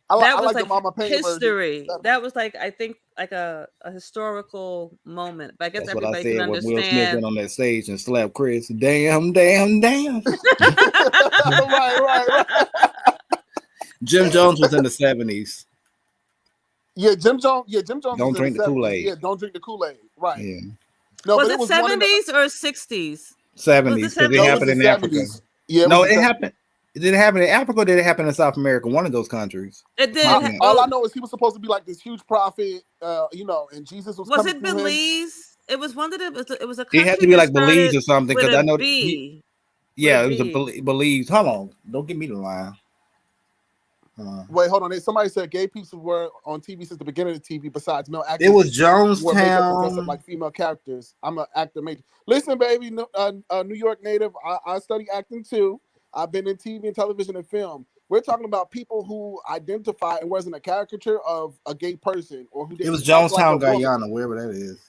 was like Mama Payne history. That was like, I think, like a historical moment. But I guess everybody can understand. Will Smith went on that stage and slapped Chris. Damn. right. Jim Jones was in the 70s. Yeah, Jim Jones. Don't drink the Kool-Aid. Yeah, don't drink the Kool-Aid. Right. Yeah. No, was it 70s or 60s? 70s, because it happened in Africa. Yeah, it happened. It didn't happen in Africa, or did it happen in South America? One of those countries. It did. All I know is he was supposed to be like this huge prophet, and Jesus was. Was it Belize? It was one of them. It was a country. It had to be like Belize or something, because I know. It was a Belize. Hold on, don't give me the line. Wait, hold on. Somebody said gay people were on TV since the beginning of TV. Besides male actors, it was Jonestown. Like female characters. I'm an actor major. Listen, baby, New York native. I study acting too. I've been in TV and television and film. We're talking about people who identify and wasn't a caricature of a gay person or who It was didn't act like a Jonestown, woman. Guyana, wherever that is.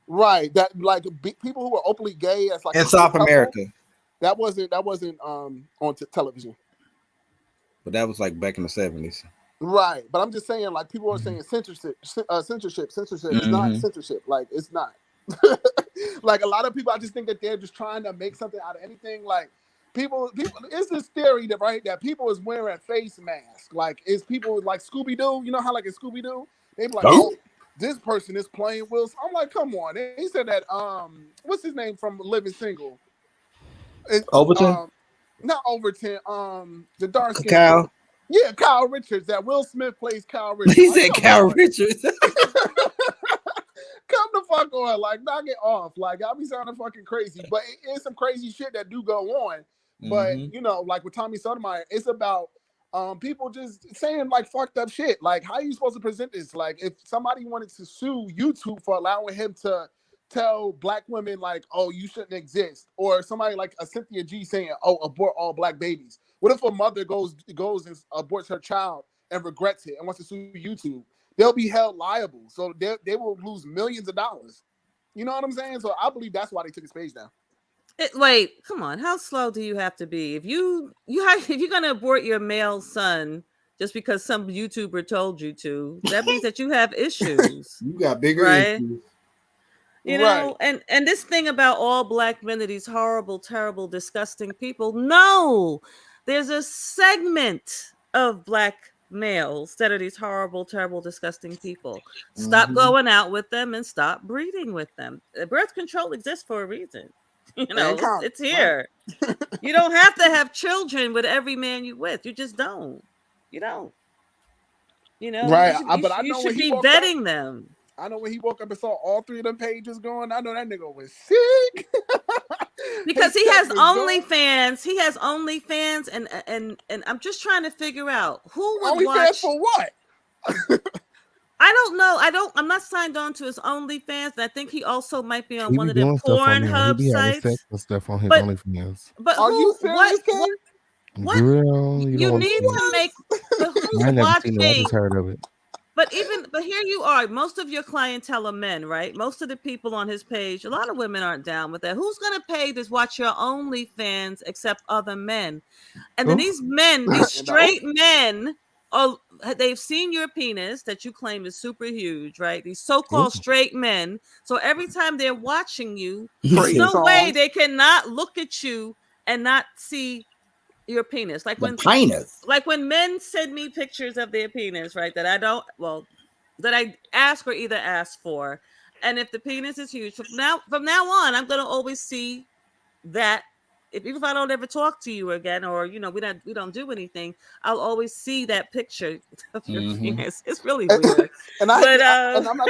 Right. That like people who were openly gay as like In a gay South couple. America. That wasn't on television. But that was like back in the 70s. Right. But I'm just saying, like people are saying censorship. It's not censorship. Like it's not. Like a lot of people, I just think that they're just trying to make something out of anything. Like people, it's this theory that people is wearing face masks. Like it's people like Scooby Doo. You know how like in Scooby Doo, they be like, oh, this person is playing Will. I'm like, come on. He said that. What's his name from Living Single? Overton. Not Overton. The dark skin. Kyle. Yeah, Kyle Richards. That Will Smith plays Kyle Richards. He said Kyle Richards. Come the fuck on, like knock it off. Like I'll be sounding fucking crazy, but it is some crazy shit that do go on. But you know, like with Tommy Sotomayor, it's about people just saying like fucked up shit. Like how are you supposed to present this? Like if somebody wanted to sue YouTube for allowing him to tell black women like, oh, you shouldn't exist, or somebody like a Cynthia G saying, oh, abort all black babies. What if a mother goes and aborts her child and regrets it and wants to sue YouTube? They'll be held liable. So they will lose millions of dollars. You know what I'm saying? So I believe that's why they took his page down. Wait, come on. How slow do you have to be? If you're gonna abort your male son just because some YouTuber told you to, that means that you have issues. You got bigger issues. You know, and this thing about all black men are these horrible, terrible, disgusting people. No, there's a segment of black males that are these horrible, terrible, disgusting people. Stop going out with them and stop breeding with them. Birth control exists for a reason. You know, it's here. You don't have to have children with every man you with. You just don't. You don't. You know, right? You should be vetting them. I know when he woke up and saw all three of them pages going, I know that nigga was sick. Because he has OnlyFans. He has OnlyFans, and I'm just trying to figure out who would watch for what? I don't know. I'm not signed on to his OnlyFans, and I think he also might be on one of the Pornhub sites. Sex and stuff on his OnlyFans. But are you serious? What? Girl, you need to make. I never seen it. I just heard of it. But here you are. Most of your clientele are men, right? Most of the people on his page, a lot of women aren't down with that. Who's going to pay to watch your OnlyFans except other men? And then these men, these straight men, they've seen your penis that you claim is super huge, right? These so-called straight men. So every time they're watching you, there's no way they cannot look at you and not see your penis. Like when men send me pictures of their penis, right? That I ask or either ask for. And if the penis is huge, from now on, I'm gonna always see that. Even if I don't ever talk to you again, or we don't do anything, I'll always see that picture of your penis. It's really weird. And I'm not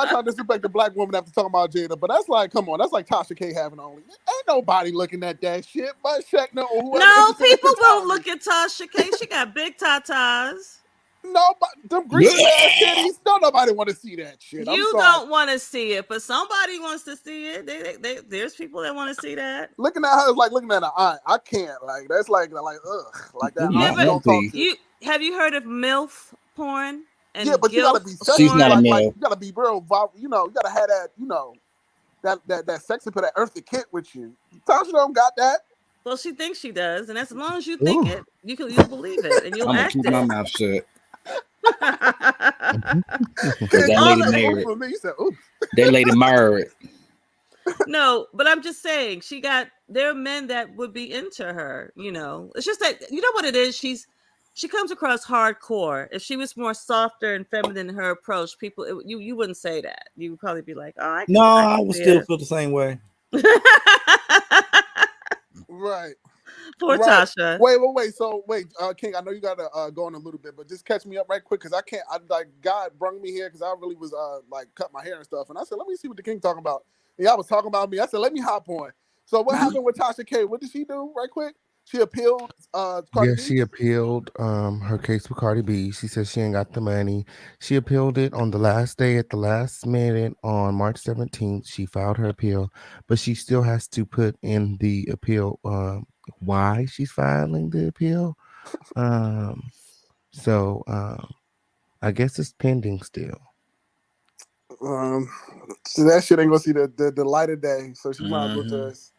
trying to disrespect the black woman after talking about Jada, but that's like, come on, that's like Tasha K having only. Ain't nobody looking at that shit, but Shaq or whoever. No, people won't look at Tasha K. She got big tatas. No, but them green ass titties, nobody want to see that shit. You don't want to see it, but somebody wants to see it. There's people that want to see that. Looking at her is like looking at an eye. I can't. Like that's like ugh, like that. Yeah, but have you heard of MILF porn? And yeah, but you gotta be sexy. She's not a MILF. You gotta be real. You gotta have that, that sexy for that earthy kit with you. Tasha don't got that. Well, she thinks she does, and as long as you think it, you'll believe it, and you'll I'm act gonna keep my mouth shut. That lady married. No, but I'm just saying there are men that would be into her, It's just that what it is, she comes across hardcore. If she was more softer and feminine in her approach, people you wouldn't say that. You would probably be like, "Oh, I would still feel the same way." Right. Poor Tasha. Wait. So King, I know you gotta go on a little bit, but just catch me up right quick because I can't. God brung me here because I really was cut my hair and stuff, and I said, let me see what the King talking about. And y'all was talking about me. I said, let me hop on. So what happened with Tasha K? What did she do right quick? She appealed. Cardi B? She appealed her case with Cardi B. She said she ain't got the money. She appealed it on the last day, at the last minute, on March 17th. She filed her appeal, but she still has to put in the appeal why she's filing the appeal. Um, so I guess it's pending still. Um, so that shit ain't gonna see the light of day. So she might as well Mhm. just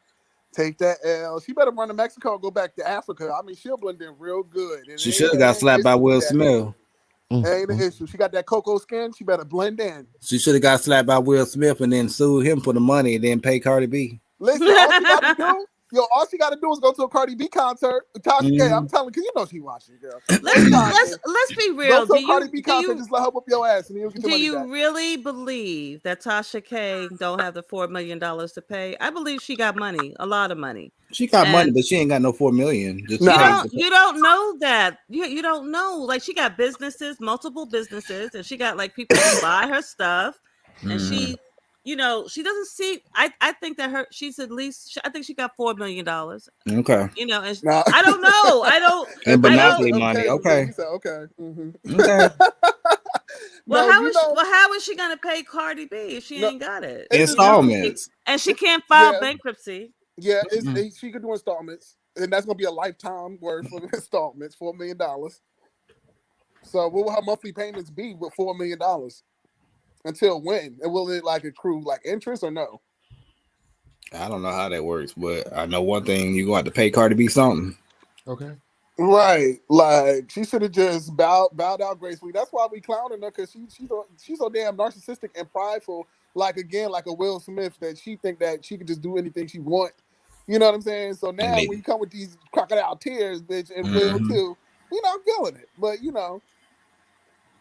take that L. She better run to Mexico and go back to Africa. I mean, she'll blend in real good. And She it should have ain't, got ain't an slapped by issue with Will that. Smith. Mm, Ain't an mm. issue. She got that cocoa skin. She better blend in. She should have got slapped by Will Smith and then sued him for the money and then pay Cardi B. Listen, all she got to do, all she got to do is go to a Cardi B concert. Tasha K, I'm Mhm. telling you, you know she watching, girl. let's Hey, Tasha, let's be go real. to a Cardi B concert. Just let her whip your ass, and you'll get Do your money back. you really believe that Tasha K don't have the $4 million to pay? I believe she got money, a lot of money. She got money, And but she ain't got no 4 million. Just to you pay. Nah, don't know that. You don't know. Like she got businesses, multiple businesses, and she got like people who buy her stuff. And Mhm. she, she doesn't see. I think that she's at least. I think she got $4 million. Okay. And nah. I don't know. I don't. And I Okay, don't. monopoly money. okay, okay. Okay. He said okay. Okay. Well, No, you know, how is she gonna pay Cardi B if she no, ain't got it? it's Installments. And she can't file yeah, bankruptcy. yeah. Mm. She could do installments, and that's gonna be a lifetime worth of installments, $4 million. So, what will her monthly payments be with $4 million? Until when? And will it like accrue like interest or no? I don't know how that works, but I know one thing: you going to have to pay Cardi B something. Okay. Right, like she should have just bowed out gracefully. That's why we clowning her because she's so damn narcissistic and prideful. Like again, like a Will Smith that she think that she could just do anything she want. You know what I'm saying? So And now when you come with these crocodile tears, bitch, and Will Mhm. too, I'm feeling it. But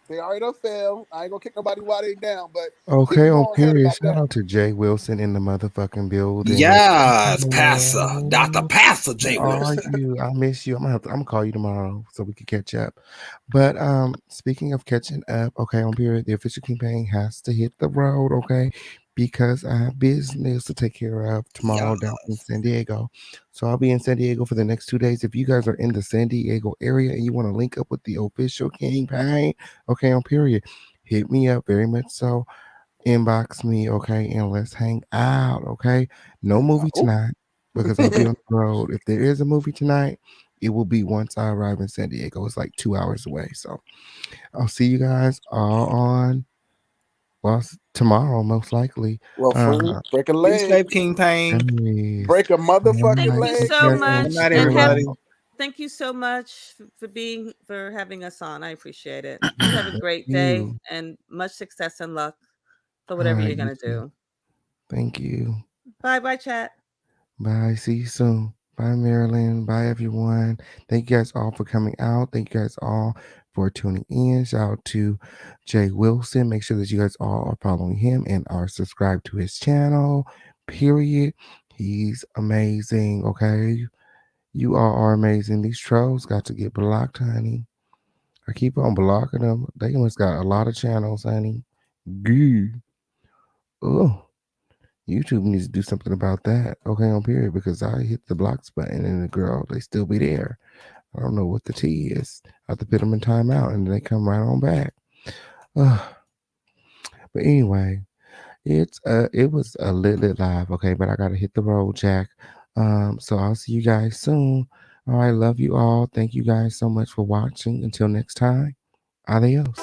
they already done fell. I ain't gonna kick nobody while they down, but get Okay, you on on head period. about Shout that. out to Jay Wilson in the motherfucking building. Yes, Pastor, Doctor Hello. Pastor How J are Wilson. you? I miss you. I'm gonna call you tomorrow so we can catch up. But speaking of catching up, okay, on period, the official campaign has to hit the road, okay? Because I have business to take care of Yeah. tomorrow down in San Diego. So I'll be in San Diego for the next 2 days. If you guys are in the San Diego area and you want to link up with the official campaign, okay, on period, hit me up very much so. Inbox me, okay, and let's hang out, okay? No movie Oh. tonight because I'll be on the road. If there is a movie tonight, it will be once I arrive in San Diego. It's like 2 hours away. So I'll see you guys all on tomorrow, most likely. Well, Uh friend, break a Be leg, safe, King Pain. anyways, break a all motherfucking Thank right, you take leg, so care, King. Good much, night, and everybody. thank you so much for having us on. I appreciate it. You have a great day you. and much success and luck for All whatever right, you're you gonna too. do. Thank you. Bye bye, chat. Bye. See you soon. Bye, Marilyn. Bye, everyone. Thank you guys all for coming out. Thank you guys all for tuning in. Shout out to Jay Wilson. Make sure that you guys all are following him and are subscribed to his channel. Period. He's amazing. Okay. You all are amazing. These trolls got to get blocked, honey. I keep on blocking them. They must got a lot of channels, honey. Gee. Oh. YouTube needs to do something about that. Okay, on period, because I hit the blocks button and the girl, they still be there. I don't know what the T is. I have to put them in timeout and they come right on back. Ugh. But anyway, it was a lit live, okay, but I gotta hit the road, Jack. So I'll see you guys soon. All right, love you all. Thank you guys so much for watching. Until next time, adios.